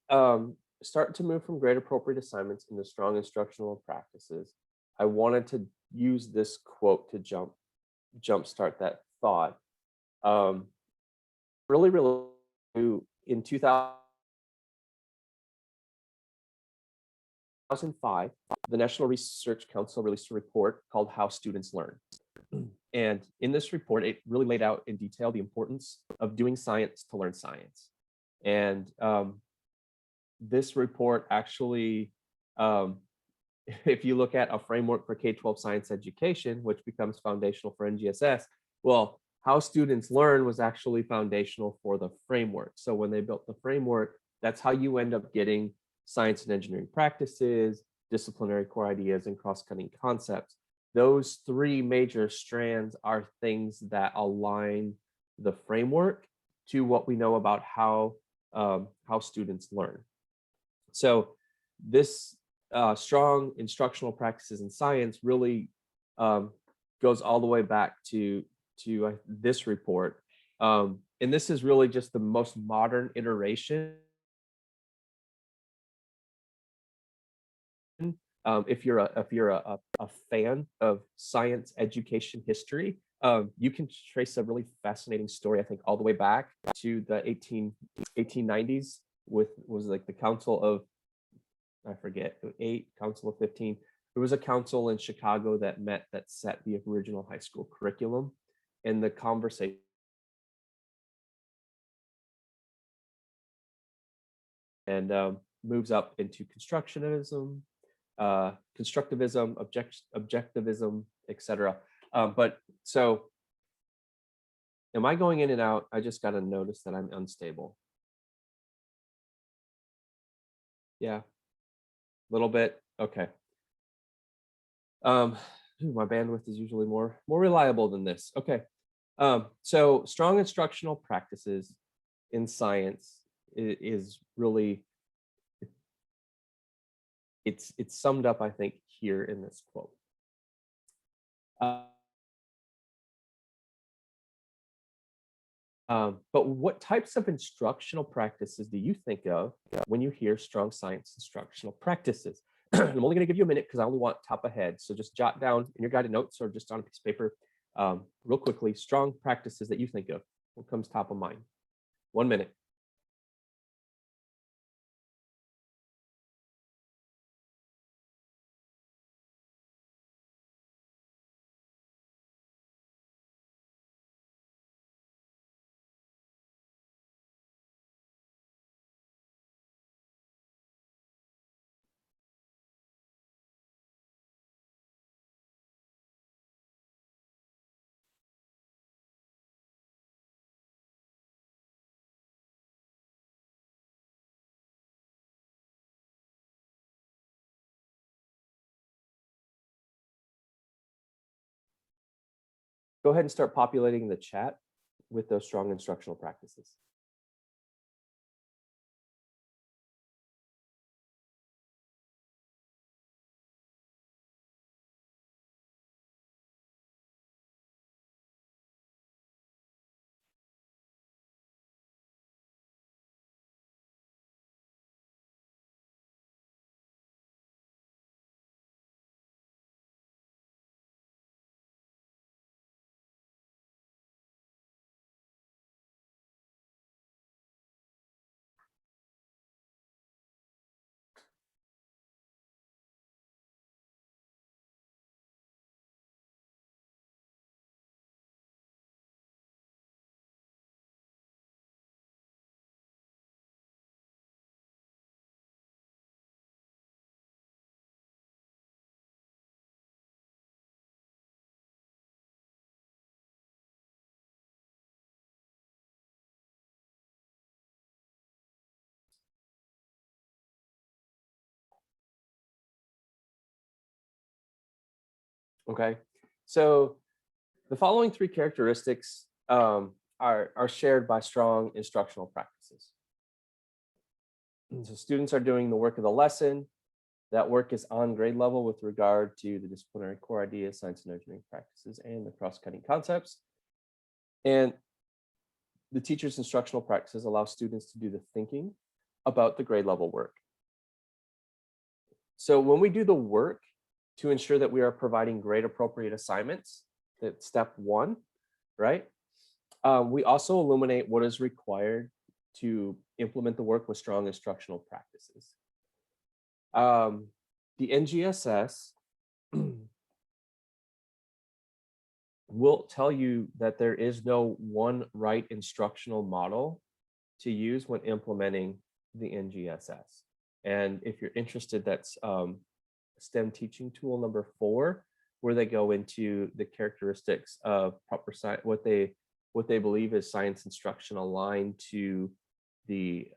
start to move from grade appropriate assignments into strong instructional practices, I wanted to use this quote to jumpstart that thought. Really, in 2005, the National Research Council released a report called How Students Learn. And in this report, it really laid out in detail the importance of doing science to learn science. And this report actually, if you look at a framework for K-12 science education, which becomes foundational for NGSS, well, How Students Learn was actually foundational for the framework. So when they built the framework, that's how you end up getting science and engineering practices, disciplinary core ideas, and cross-cutting concepts. Those three major strands are things that align the framework to what we know about how students learn. So this strong instructional practices in science really goes all the way back to this report. And this is really just the most modern iteration. If you're a fan of science education history, You can trace a really fascinating story, I think, all the way back to the 1890s was like the Council of, I forget, 8, Council of 15. There was a council in Chicago that met that set the original high school curriculum, and the conversation and moves up into constructionism, constructivism, objectivism, etc. But so, am I going in and out? I just got to notice that I'm unstable. Yeah, a little bit. Okay. My bandwidth is usually more reliable than this. Okay. So strong instructional practices in science is really, it's summed up, I think, here in this quote. But what types of instructional practices do you think of when you hear strong science instructional practices? I'm only going to give you a minute because I only want top ahead. So just jot down in your guided notes or just on a piece of paper, real quickly, strong practices that you think of. What comes top of mind? 1 minute. Go ahead and start populating the chat with those strong instructional practices. Okay, so the following 3 characteristics are shared by strong instructional practices. And so students are doing the work of the lesson. That work is on grade level with regard to the disciplinary core ideas, science and engineering practices, and the cross-cutting concepts. And the teacher's instructional practices allow students to do the thinking about the grade level work. So when we do the work to ensure that we are providing grade appropriate assignments, that's step 1, right? We also illuminate what is required to implement the work with strong instructional practices. The NGSS will tell you that there is no one right instructional model to use when implementing the NGSS. And if you're interested, that's STEM teaching tool number 4, where they go into the characteristics of proper science, what they believe is science instruction aligned to the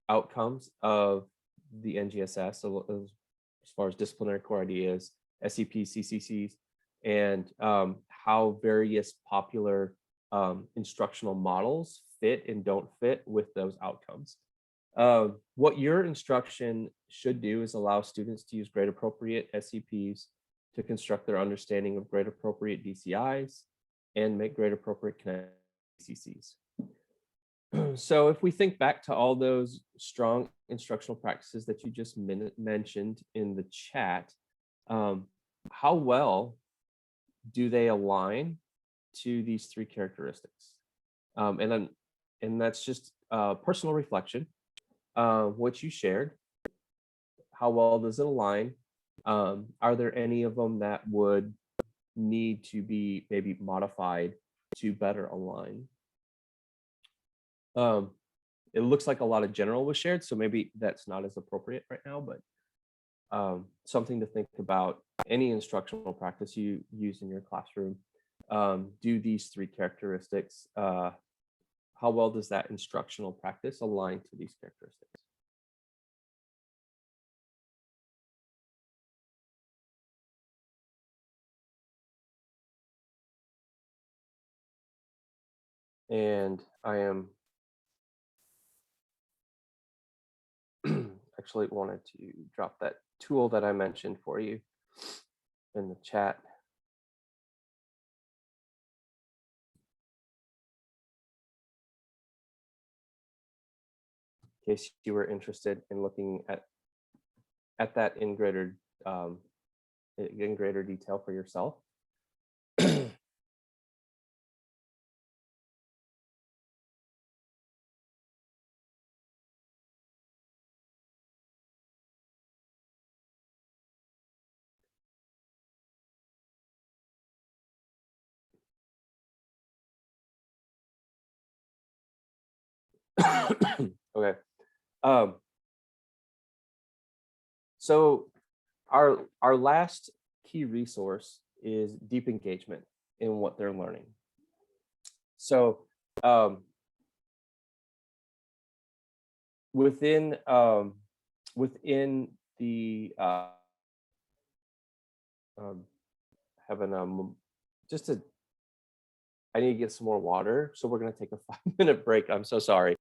outcomes of the NGSS, so as far as disciplinary core ideas, SCPs, CCCs, and how various popular instructional models fit and don't fit with those outcomes. What your instruction should do is allow students to use grade appropriate SCPs to construct their understanding of grade appropriate DCIs and make grade appropriate connected CCCs. So if we think back to all those strong instructional practices that you just mentioned in the chat, how well do they align to these three characteristics. And that's just personal reflection, what you shared. How well does it align? Are there any of them that would need to be maybe modified to better align? It looks like a lot of general was shared, so maybe that's not as appropriate right now, but something to think about. Any instructional practice you use in your classroom, do these three characteristics. How well does that instructional practice align to these characteristics? And I am actually wanted to drop that tool that I mentioned for you in the chat. In case you were interested in looking at that in greater detail for yourself. Okay. So our last key resource is deep engagement in what they're learning. So within the having just a I need to get some more water, so we're going to take a 5-minute break. I'm so sorry.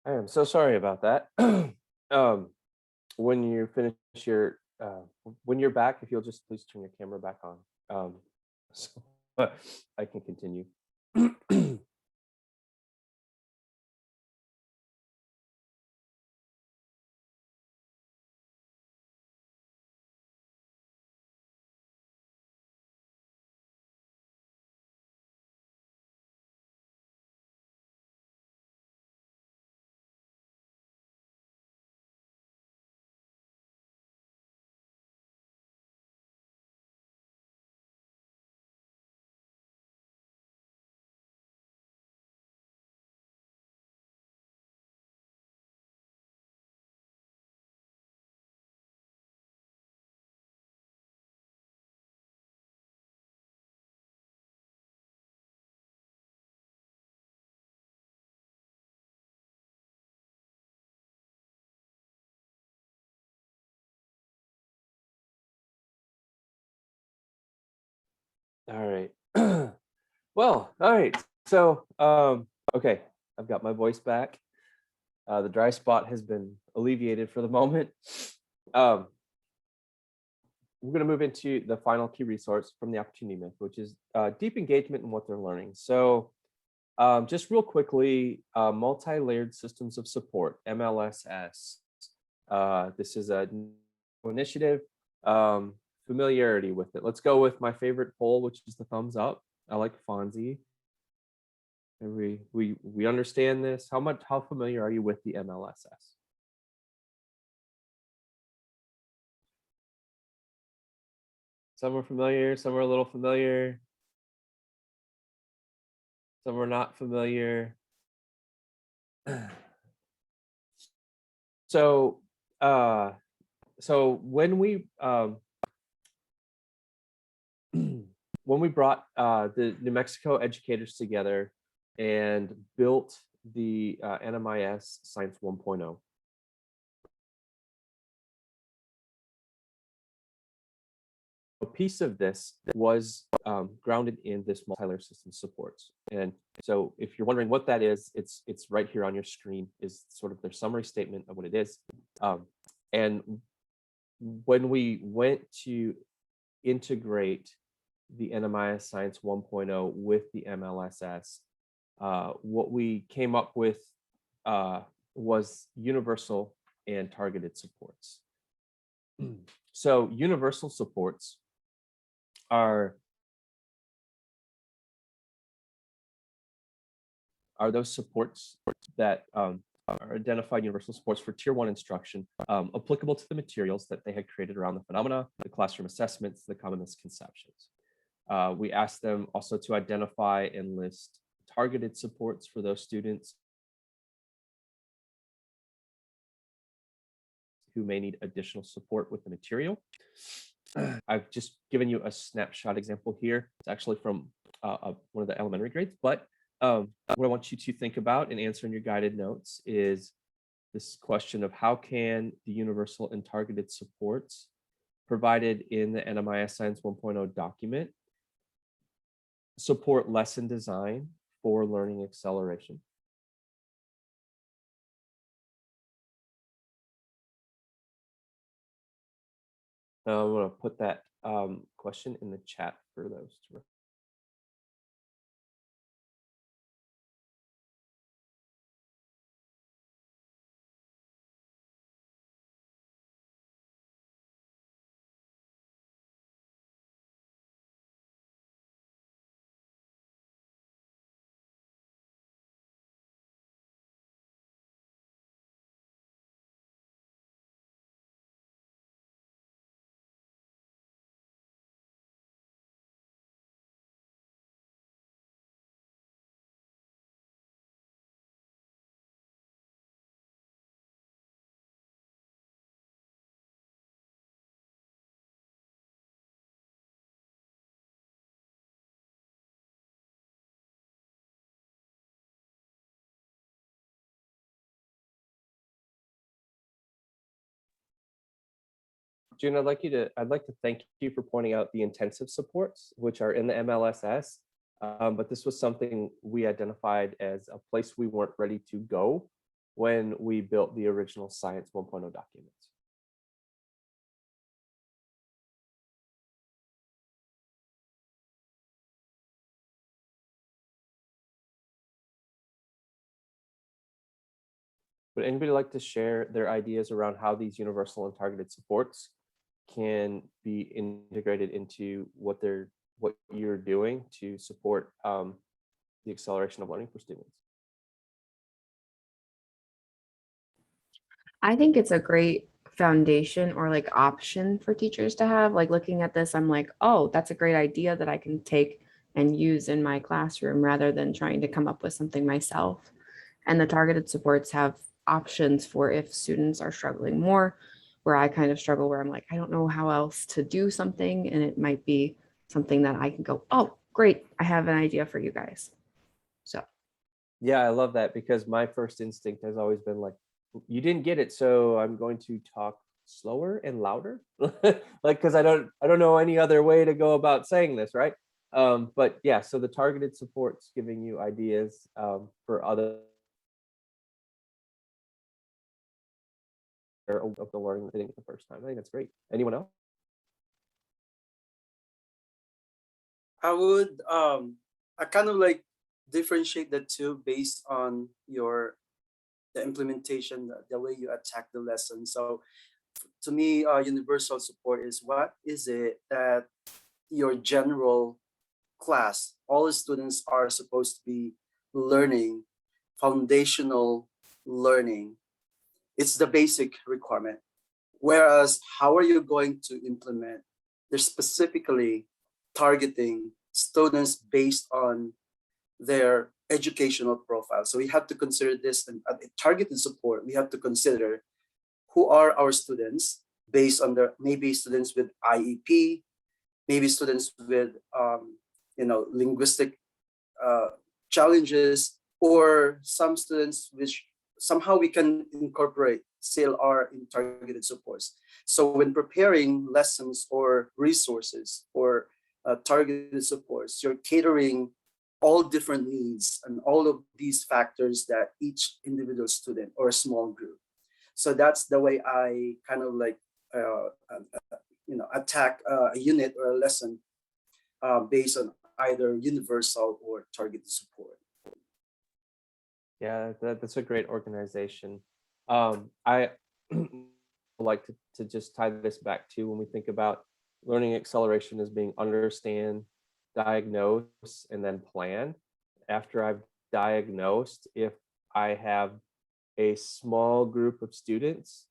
I am so sorry about that. When you finish your, when you're back, if you'll just please turn your camera back on, so I can continue. All right. Well, all right. So, okay, I've got my voice back. The dry spot has been alleviated for the moment. Um, we're going to move into the final key resource from the opportunity myth, which is deep engagement in what they're learning. So, just real quickly, multi-layered systems of support, MLSS. This is a new initiative. Familiarity with it. Let's go with my favorite poll, which is the thumbs up. I like Fonzie. And we understand this. How familiar are you with the MLSS? Some are familiar, some are a little familiar, some are not familiar. So so when we when we brought the New Mexico educators together and built the NMIS Science 1.0, a piece of this was grounded in this multi-layer system supports. And so if you're wondering what that is, it's right here on your screen, is sort of their summary statement of what it is. And when we went to integrate the NMIS Science 1.0 with the MLSS, what we came up with was universal and targeted supports. So universal supports are those supports that are identified universal supports for tier 1 instruction, applicable to the materials that they had created around the phenomena, the classroom assessments, the common misconceptions. We asked them also to identify and list targeted supports for those students who may need additional support with the material. I've just given you a snapshot example here. It's actually from one of the elementary grades, but what I want you to think about and answer in your guided notes is this question of how can the universal and targeted supports provided in the NMIS Science 1.0 document support lesson design for learning acceleration. I'm going to put that question in the chat for those to. June, I'd like to thank you for pointing out the intensive supports, which are in the MLSS. But this was something we identified as a place we weren't ready to go when we built the original Science 1.0 documents. Would anybody like to share their ideas around how these universal and targeted supports can be integrated into what you're doing to support the acceleration of learning for students? I think it's a great foundation or like option for teachers to have. Like looking at this, I'm like, oh, that's a great idea that I can take and use in my classroom rather than trying to come up with something myself. And the targeted supports have options for if students are struggling more, where I kind of struggle, where I'm like, I don't know how else to do something. And it might be something that I can go, oh, great, I have an idea for you guys. So Yeah, I love that, because my first instinct has always been like, you didn't get it, so I'm going to talk slower and louder, like, because I don't know any other way to go about saying this, right? But yeah, so the targeted support's giving you ideas for other of the learning that they didn't get the first time. I think that's great. Anyone else? I kind of like differentiate the two based on the implementation, the way you attack the lesson. So to me, universal support is what is it that your general class, all the students are supposed to be learning, foundational learning. It's the basic requirement. Whereas how are you going to implement? They're specifically targeting students based on their educational profile. So we have to consider this, and targeted support, we have to consider who are our students based on their, maybe students with IEP, maybe students with linguistic challenges, or some students which somehow we can incorporate CLR in targeted supports. So when preparing lessons or resources for targeted supports, you're catering all different needs and all of these factors that each individual student or a small group. So that's the way I kind of like attack a unit or a lesson based on either universal or targeted support. Yeah, that's a great organization. I like to just tie this back to when we think about learning acceleration as being understand, diagnose, and then plan. After I've diagnosed, if I have a small group of students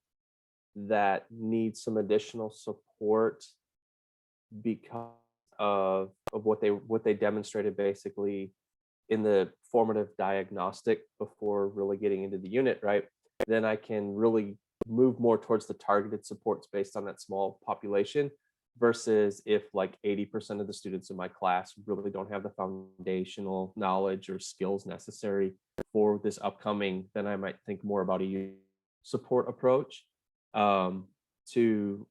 that need some additional support because of what they demonstrated basically in the formative diagnostic before really getting into the unit, right? Then I can really move more towards the targeted supports based on that small population, versus if like 80% of the students in my class really don't have the foundational knowledge or skills necessary for this upcoming, then I might think more about a support approach to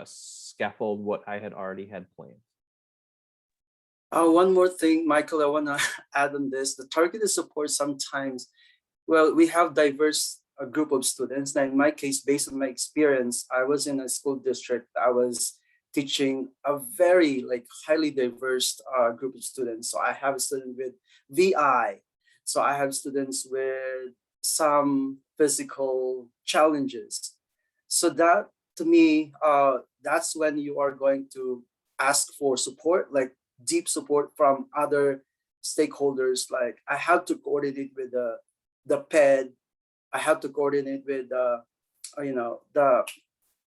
scaffold what I had already had planned. One more thing, Michael, I want to add on this. The targeted support sometimes, well, we have diverse group of students. Now, in my case, based on my experience, I was in a school district. I was teaching a very highly diverse group of students. So I have a student with VI. So I have students with some physical challenges. So that, to me, that's when you are going to ask for support, like deep support from other stakeholders. Like I have to coordinate with the PED. I have to coordinate with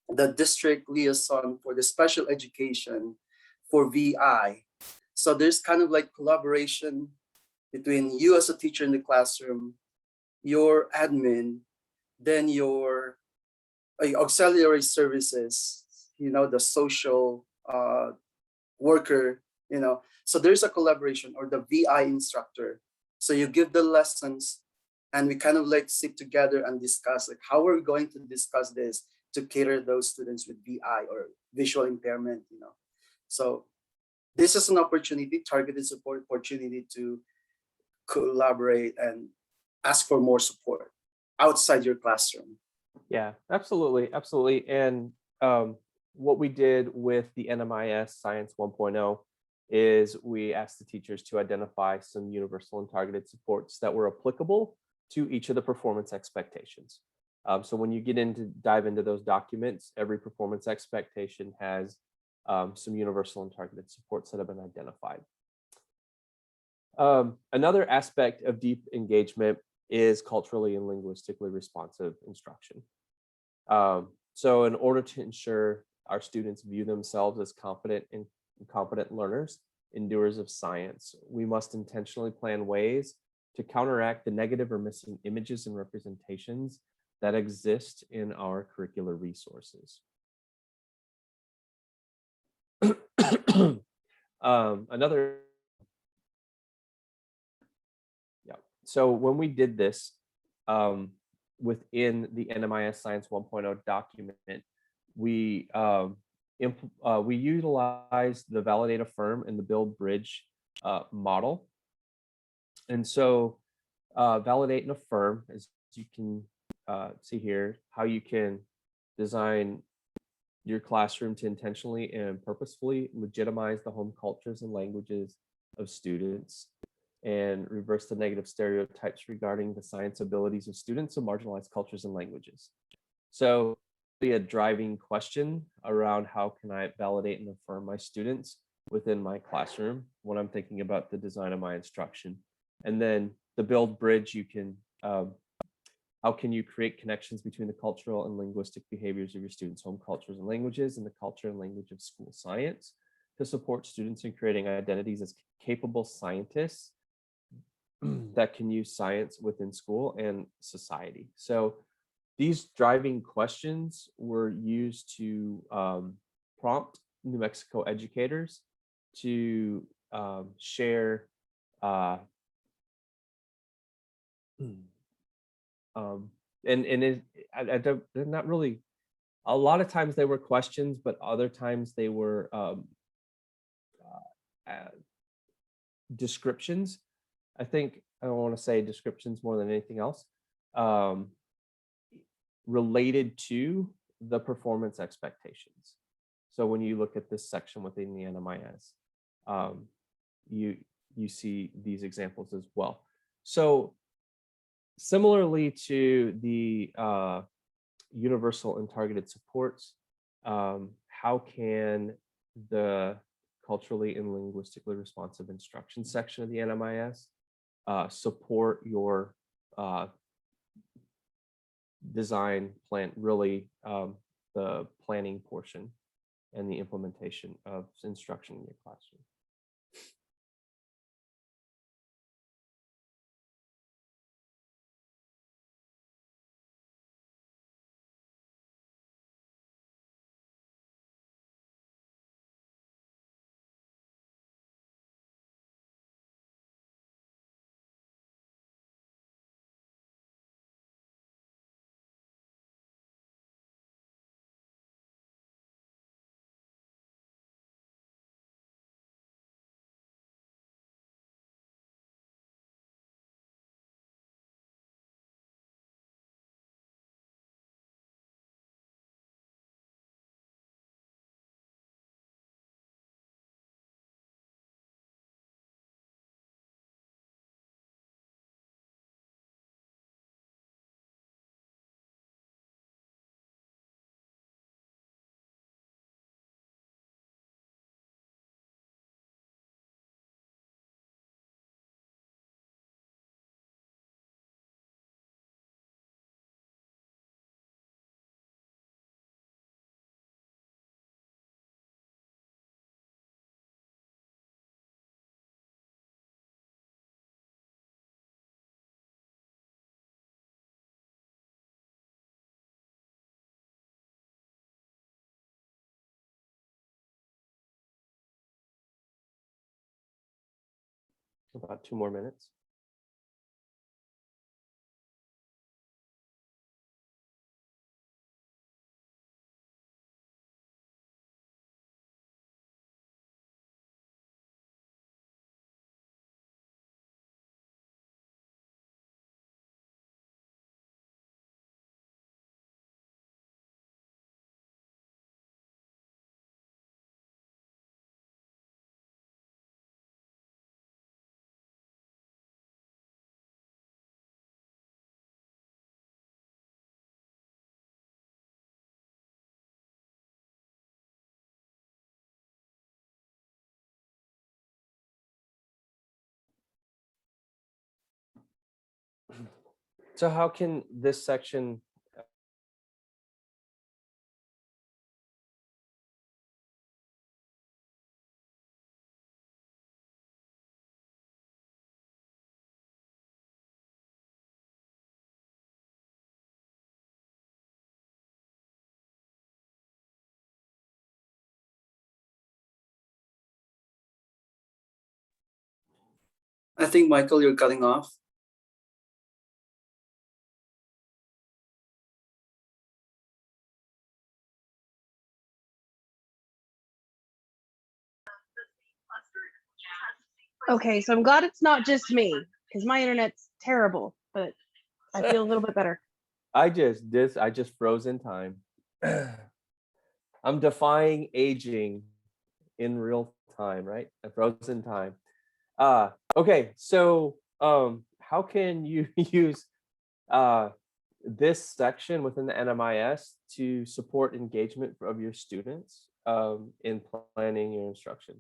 the district liaison for the special education for VI. So there's kind of like collaboration between you as a teacher in the classroom, your admin, then your auxiliary services, the social worker, so there's a collaboration, or the VI instructor. So you give the lessons and we kind of like sit together and discuss like how we're going to discuss this to cater those students with VI or visual impairment, So this is an opportunity, targeted support opportunity to collaborate and ask for more support outside your classroom. Yeah, absolutely. Absolutely. And what we did with the NMIS Science 1.0 is we asked the teachers to identify some universal and targeted supports that were applicable to each of the performance expectations. So when you dive into those documents, every performance expectation has some universal and targeted supports that have been identified. Another aspect of deep engagement is culturally and linguistically responsive instruction. So in order to ensure our students view themselves as confident and competent learners and doers of science, we must intentionally plan ways to counteract the negative or missing images and representations that exist in our curricular resources. So when we did this within the NMIS Science 1.0 document, we we utilize the validate affirm and the build bridge model. And so validate and affirm, as you can see here, how you can design your classroom to intentionally and purposefully legitimize the home cultures and languages of students and reverse the negative stereotypes regarding the science abilities of students of marginalized cultures and languages. So be a driving question around how can I validate and affirm my students within my classroom when I'm thinking about the design of my instruction. And then the build bridge, you can, how can you create connections between the cultural and linguistic behaviors of your students' home cultures and languages and the culture and language of school science to support students in creating identities as capable scientists that can use science within school and society. So these driving questions were used to prompt New Mexico educators to share they're not really, a lot of times they were questions, but other times they were descriptions. I think I don't want to say descriptions more than anything else, related to the performance expectations. So when you look at this section within the NMIS, you see these examples as well. So similarly to the universal and targeted supports, how can the culturally and linguistically responsive instruction section of the NMIS support your design plan, really the planning portion and the implementation of instruction in your classroom? About 2 more minutes. So how can this section I think, Michael, you're cutting off. Okay, so I'm glad it's not just me because my internet's terrible, but I feel a little bit better. I just froze in time. I'm defying aging in real time, right? I froze in time. Okay, so how can you use this section within the NMIS to support engagement of your students in planning your instruction?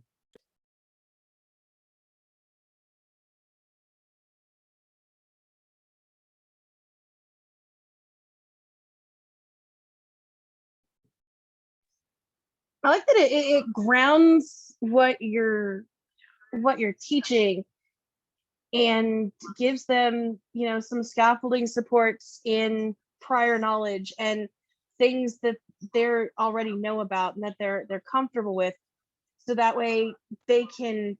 I like that it grounds what you're teaching and gives them, you know, some scaffolding supports in prior knowledge and things that they're already know about and that they're comfortable with, so that way they can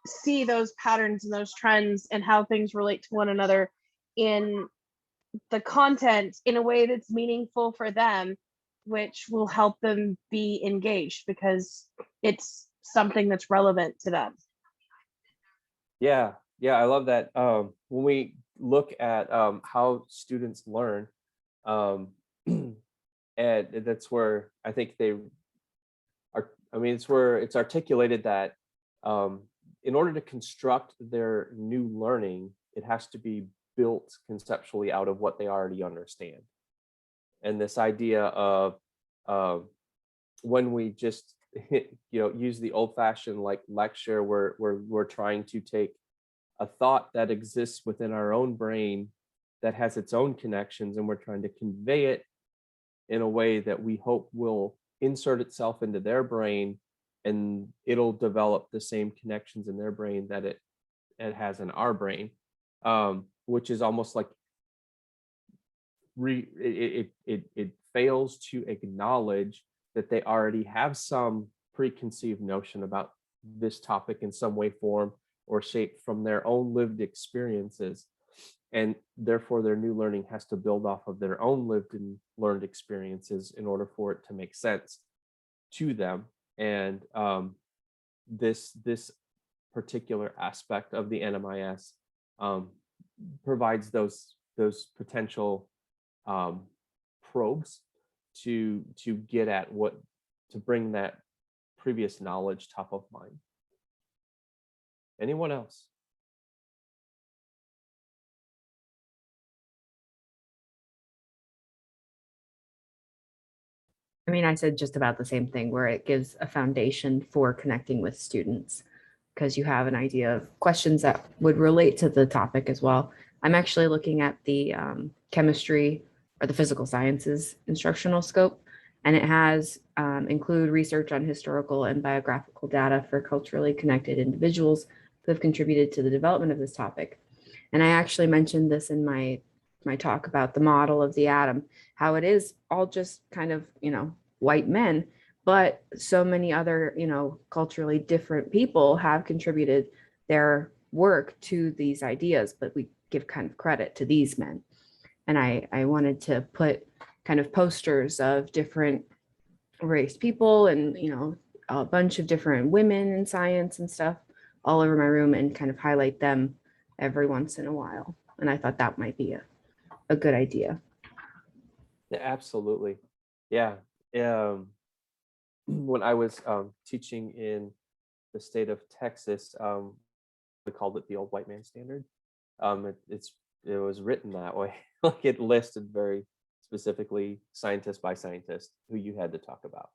see those patterns and those trends and how things relate to one another in the content in a way that's meaningful for them, which will help them be engaged because it's something that's relevant to them. Yeah, I love that. When we look at how students learn, um, and that's where I think they are. I mean, it's where it's articulated that in order to construct their new learning, it has to be built conceptually out of what they already understand. And this idea of when we just use the old-fashioned like lecture where we're trying to take a thought that exists within our own brain that has its own connections, and we're trying to convey it in a way that we hope will insert itself into their brain, and it'll develop the same connections in their brain that it has in our brain, which is almost like it fails to acknowledge that they already have some preconceived notion about this topic in some way, form, or shape from their own lived experiences. And therefore, their new learning has to build off of their own lived and learned experiences in order for it to make sense to them. And this particular aspect of the NMIS provides those potential probes to get at to bring that previous knowledge top of mind. Anyone else? I mean, I said just about the same thing, where it gives a foundation for connecting with students because you have an idea of questions that would relate to the topic as well. I'm actually looking at the chemistry or the physical sciences instructional scope, and it has include research on historical and biographical data for culturally connected individuals who have contributed to the development of this topic. And I actually mentioned this in my talk about the model of the atom, how it is all just kind of, white men, but so many other, culturally different people have contributed their work to these ideas, but we give kind of credit to these men. And I wanted to put kind of posters of different race people and, a bunch of different women in science and stuff all over my room and kind of highlight them every once in a while. And I thought that might be a good idea. Yeah, absolutely. Yeah. When I was teaching in the state of Texas, we called it the old white man standard. It was written that way. Like it listed very specifically scientist by scientist who you had to talk about.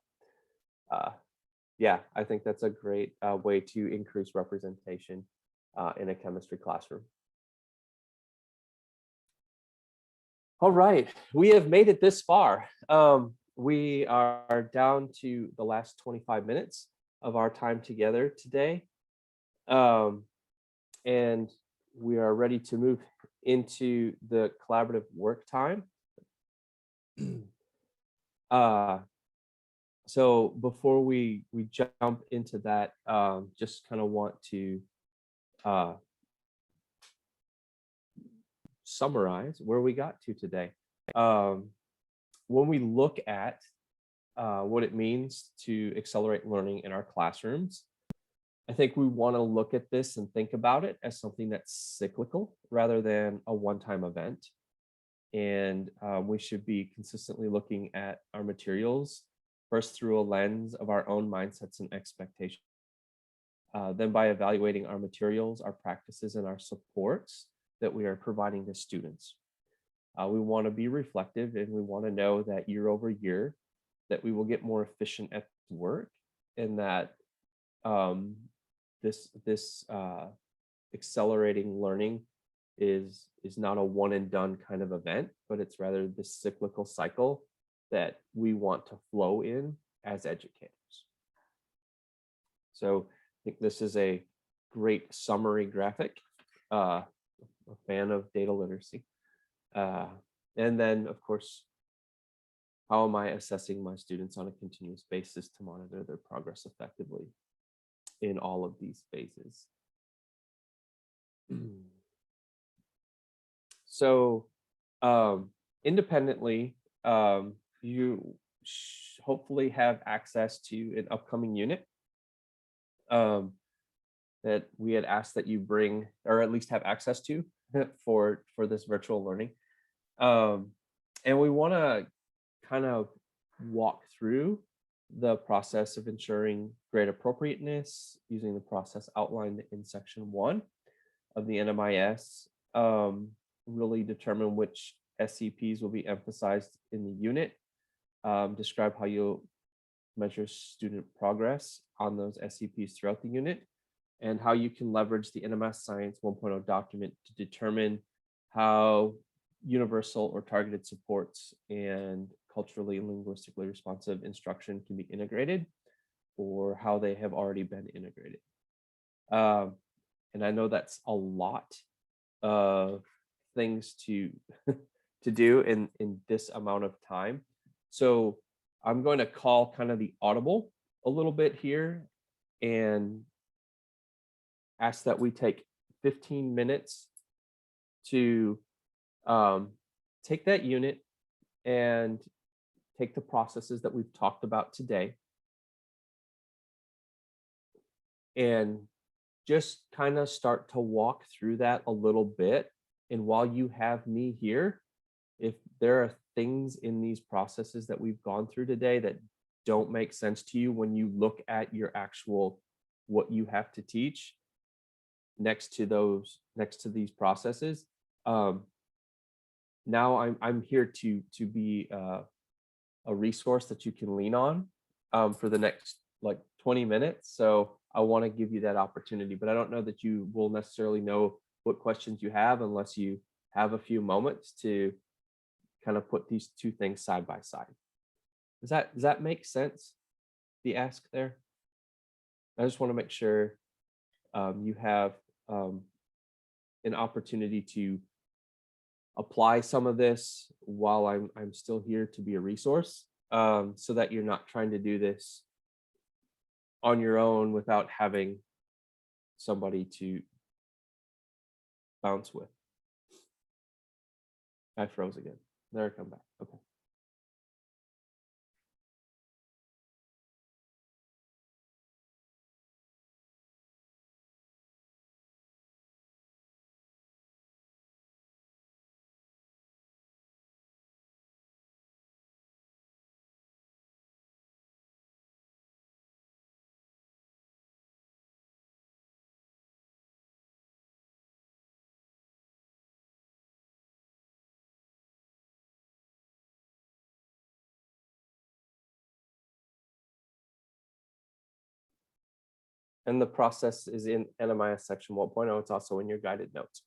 Yeah, I think that's a great way to increase representation in a chemistry classroom. All right, we have made it this far. We are down to the last 25 minutes of our time together today. And we are ready to move into the collaborative work time. So before we jump into that, just kind of want to summarize where we got to today. When we look at what it means to accelerate learning in our classrooms, I think we want to look at this and think about it as something that's cyclical rather than a one-time event. And we should be consistently looking at our materials first through a lens of our own mindsets and expectations. Then by evaluating our materials, our practices, and our supports that we are providing to students. We want to be reflective, and we want to know that year over year that we will get more efficient at work, and that this accelerating learning is not a one and done kind of event, but it's rather this cyclical cycle that we want to flow in as educators. So I think this is a great summary graphic. A fan of data literacy. And then, of course, how am I assessing my students on a continuous basis to monitor their progress effectively in all of these phases? So independently, you hopefully have access to an upcoming unit that we had asked that you bring, or at least have access to for this virtual learning. And we want to kind of walk through the process of ensuring grade appropriateness using the process outlined in section 1 of the NMIS, really determine which SCPs will be emphasized in the unit, describe how you'll measure student progress on those SCPs throughout the unit, and how you can leverage the NMS Science 1.0 document to determine how universal or targeted supports and culturally and linguistically responsive instruction can be integrated, or how they have already been integrated. And I know that's a lot of things to do in this amount of time. So I'm going to call kind of the audible a little bit here and ask that we take 15 minutes to take that unit and take the processes that we've talked about today and just kind of start to walk through that a little bit. And while you have me here, if there are things in these processes that we've gone through today that don't make sense to you when you look at your actual what you have to teach next to these processes, now I'm here to be a resource that you can lean on for the next like 20 minutes. So I want to give you that opportunity, but I don't know that you will necessarily know what questions you have unless you have a few moments to kind of put these two things side by side. Does that make sense? The ask there. I just want to make sure you have an opportunity to apply some of this while I'm still here to be a resource, so that you're not trying to do this on your own without having somebody to bounce with. I froze again. There I come back. Okay. And the process is in NMIS section 1.0. It's also in your guided notes.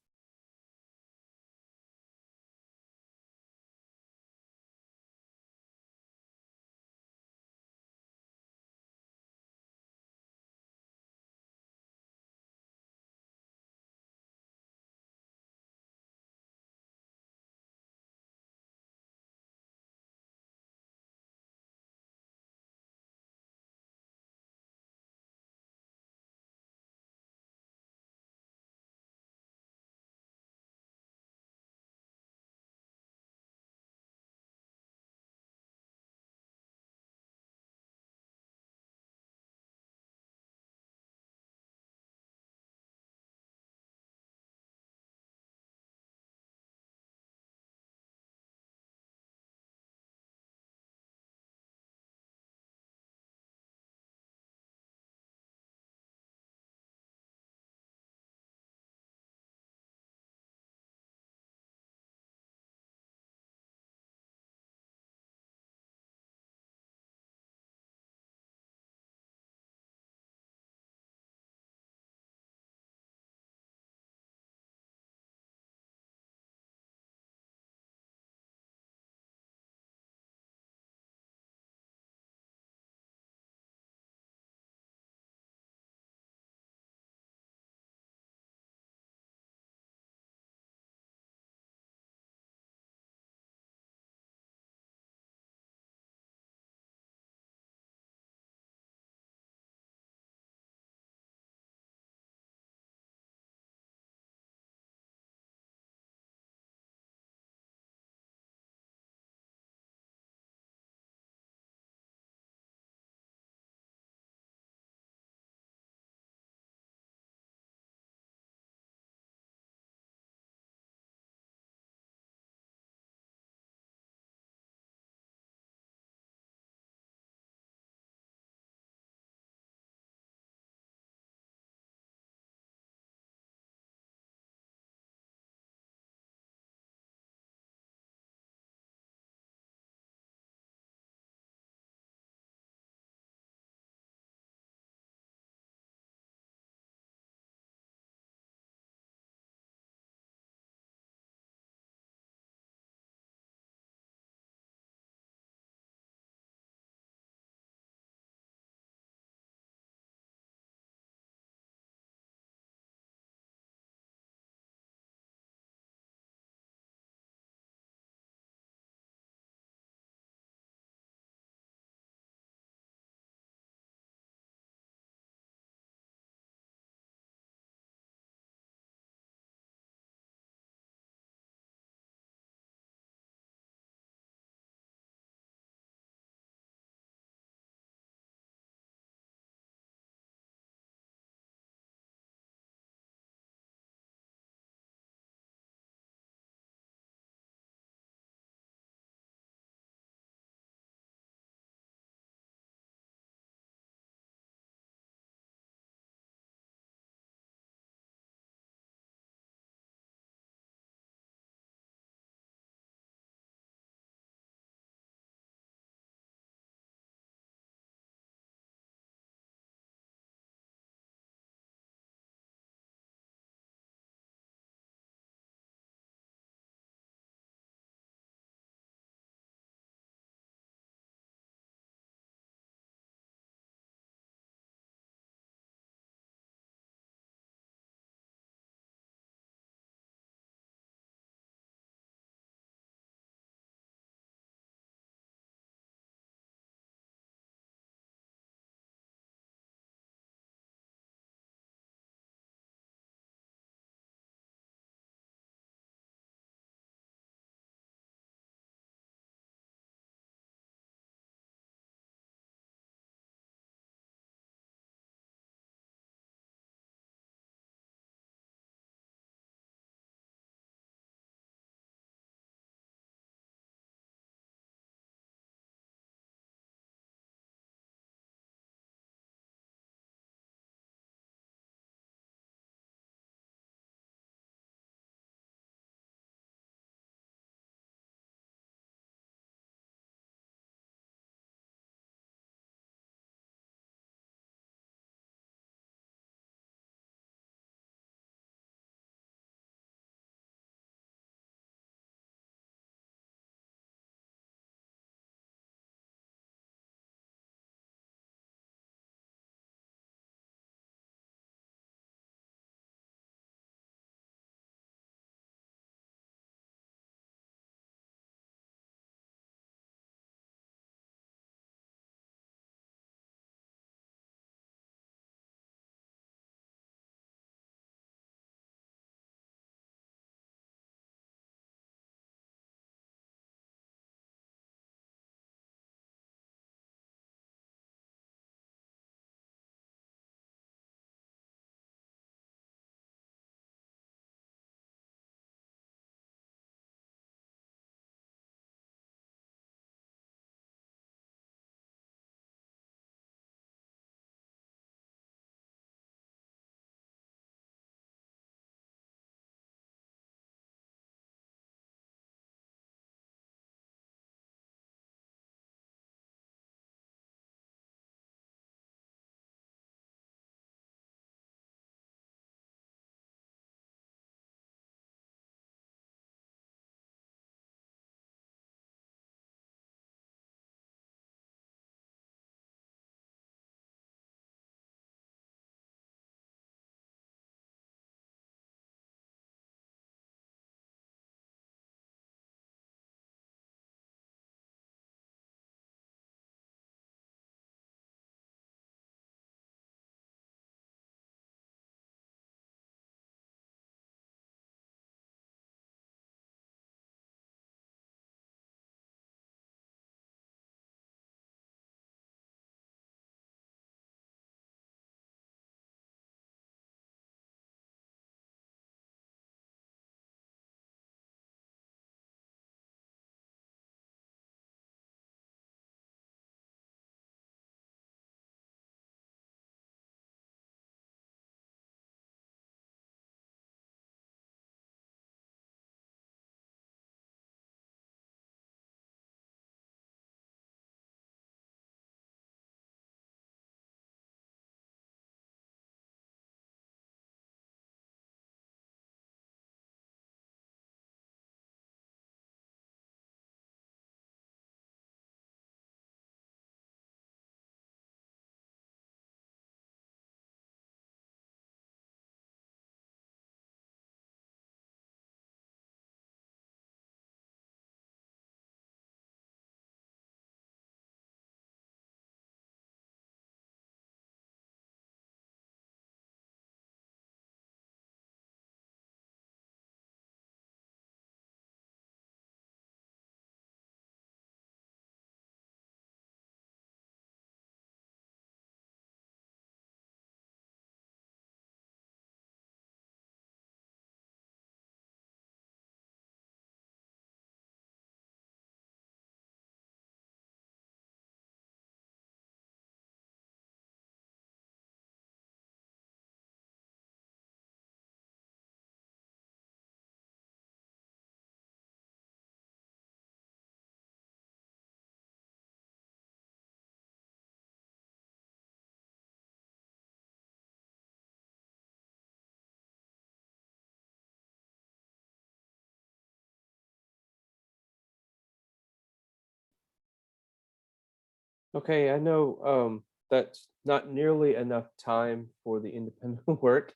Okay, I know that's not nearly enough time for the independent work.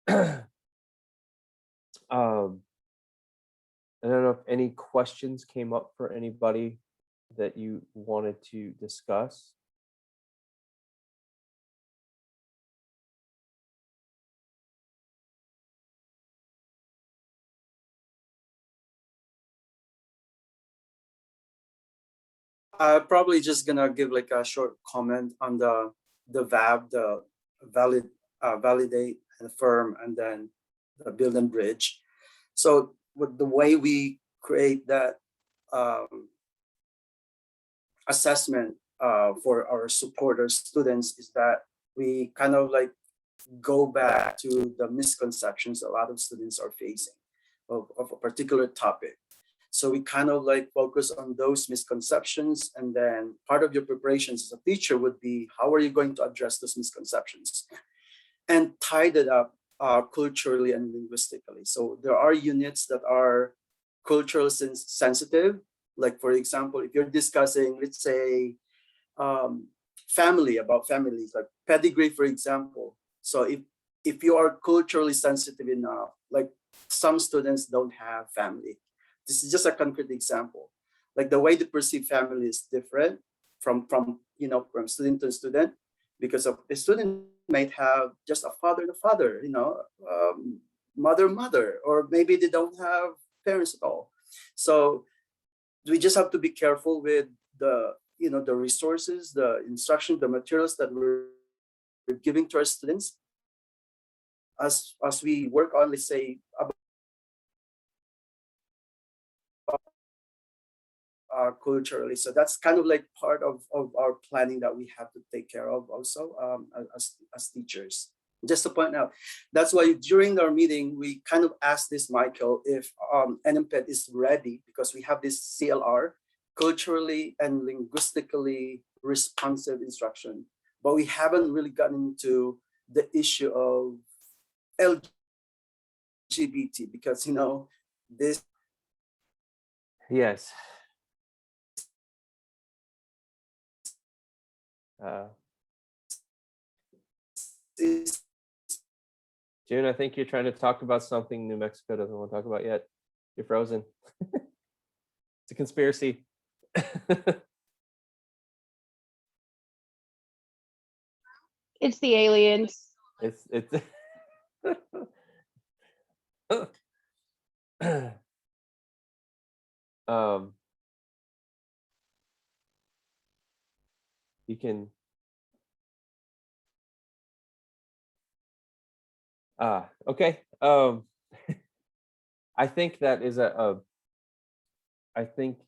um, I don't know if any questions came up for anybody that you wanted to discuss. I'm probably just gonna give like a short comment on the VAB, the validate and affirm, and then the build and bridge. So with the way we create that assessment for our supporters students is that we kind of like go back to the misconceptions a lot of students are facing of a particular topic. So we kind of like focus on those misconceptions, and then part of your preparations as a teacher would be how are you going to address those misconceptions and tie that up culturally and linguistically. So there are units that are cultural sensitive. Like for example, if you're discussing, let's say, about families, like pedigree, for example. So if you are culturally sensitive enough, like some students don't have family. This is just a concrete example. Like the way they perceive family is different from from student to student, because of a student might have just a father to father, mother, or maybe they don't have parents at all. So we just have to be careful with the resources, the instruction, the materials that we're giving to our students as we work on, let's say, culturally. So that's kind of like part of our planning that we have to take care of also as teachers. Just to point out, that's why during our meeting, we kind of asked this Michael if NMPED is ready, because we have this CLR, culturally and linguistically responsive instruction, but we haven't really gotten into the issue of LGBT, because this Yes. is June, I think you're trying to talk about something New Mexico doesn't want to talk about yet. You're frozen. It's a conspiracy. It's the aliens. It's um you can okay. I think that is I think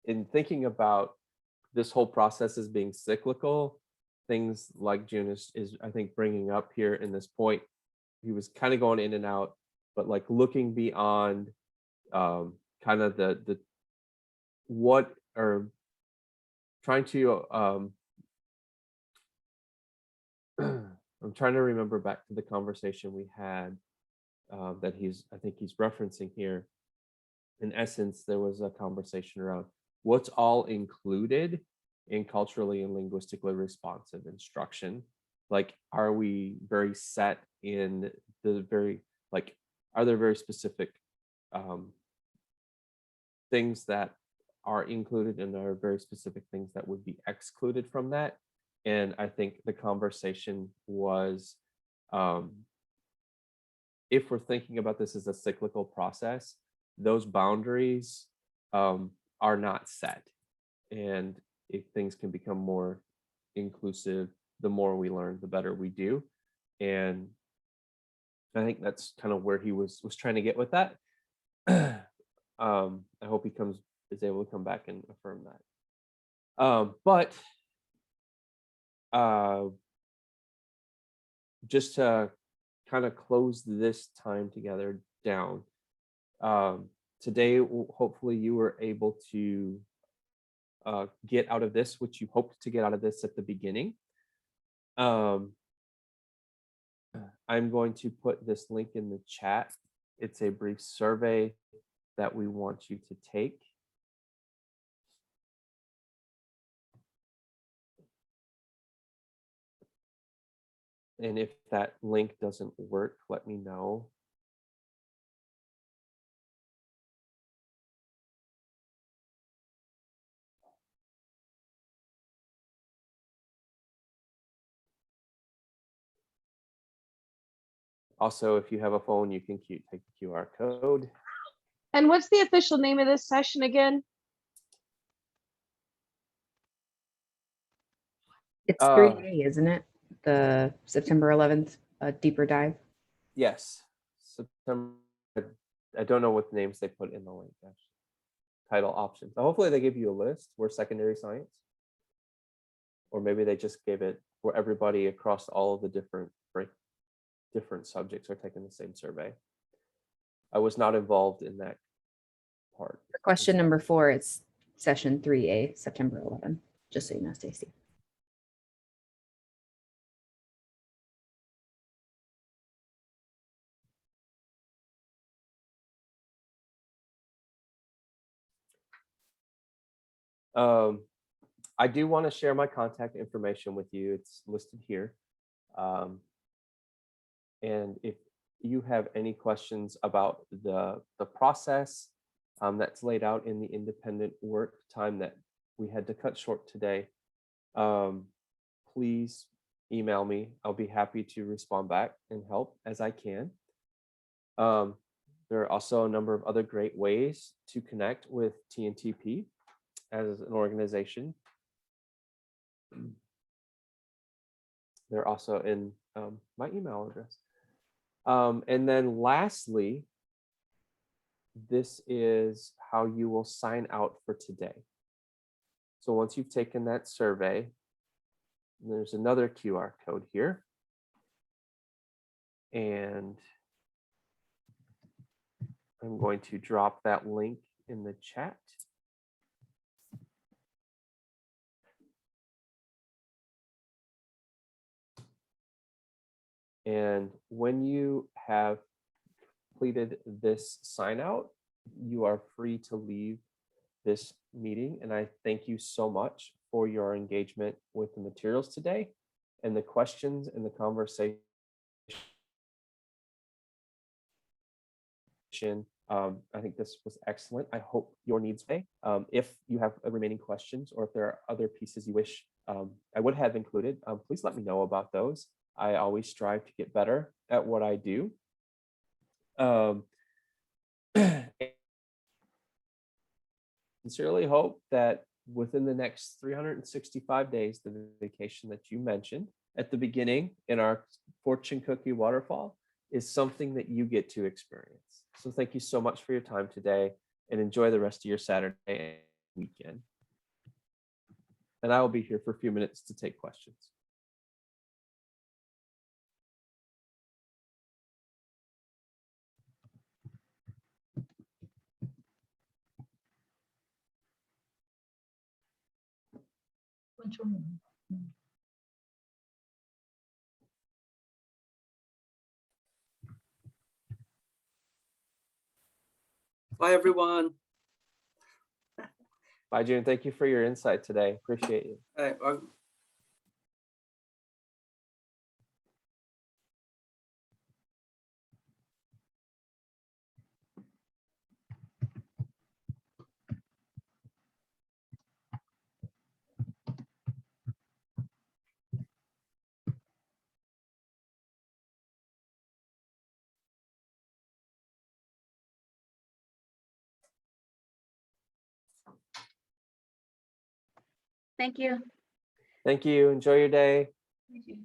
in thinking about this whole process as being cyclical, things like June is I think bringing up here in this point, he was kind of going in and out, but like looking beyond kind of the what or trying to I'm trying to remember back to the conversation we had that I think he's referencing here. In essence, there was a conversation around what's all included in culturally and linguistically responsive instruction. Like, are we very set in are there very specific things that are included, and there are very specific things that would be excluded from that? And I think the conversation was, if we're thinking about this as a cyclical process, those boundaries are not set. And if things can become more inclusive, the more we learn, the better we do. And I think that's kind of where he was trying to get with that. I hope he is able to come back and affirm that. But just to kind of close this time together down, today, hopefully you were able to get out of this what you hoped to get out of this at the beginning. I'm going to put this link in the chat. It's a brief survey that we want you to take. And if that link doesn't work, let me know. Also, if you have a phone, you can take the QR code. And what's the official name of this session again? It's Uh, 3A, isn't it? The September 11th deeper dive. Yes, September. I don't know what names they put in the link. Actually. Title options. Hopefully they give you a list for secondary science. Or maybe they just gave it for everybody across all of the different subjects are taking the same survey. I was not involved in that part. For question number 4, it's session 3A, September 11th, just so you know, Stacy. I do want to share my contact information with you. It's listed here. And if you have any questions about the process that's laid out in the independent work time that we had to cut short today, please email me. I'll be happy to respond back and help as I can. There are also a number of other great ways to connect with TNTP as an organization. They're also in my email address. And then lastly, this is how you will sign out for today. So once you've taken that survey, there's another QR code here. And I'm going to drop that link in the chat. And when you have completed this sign out, you are free to leave this meeting. And I thank you so much for your engagement with the materials today and the questions and the conversation. I think this was excellent. I hope your needs may. If you have remaining questions or if there are other pieces you wish I would have included, please let me know about those. I always strive to get better at what I do. Sincerely hope that within the next 365 days, the vacation that you mentioned at the beginning in our fortune cookie waterfall is something that you get to experience. So thank you so much for your time today and enjoy the rest of your Saturday and weekend. And I will be here for a few minutes to take questions. Bye, everyone. Bye, June. Thank you for your insight today. Appreciate you. All right. Thank you. Thank you. Enjoy your day. Thank you.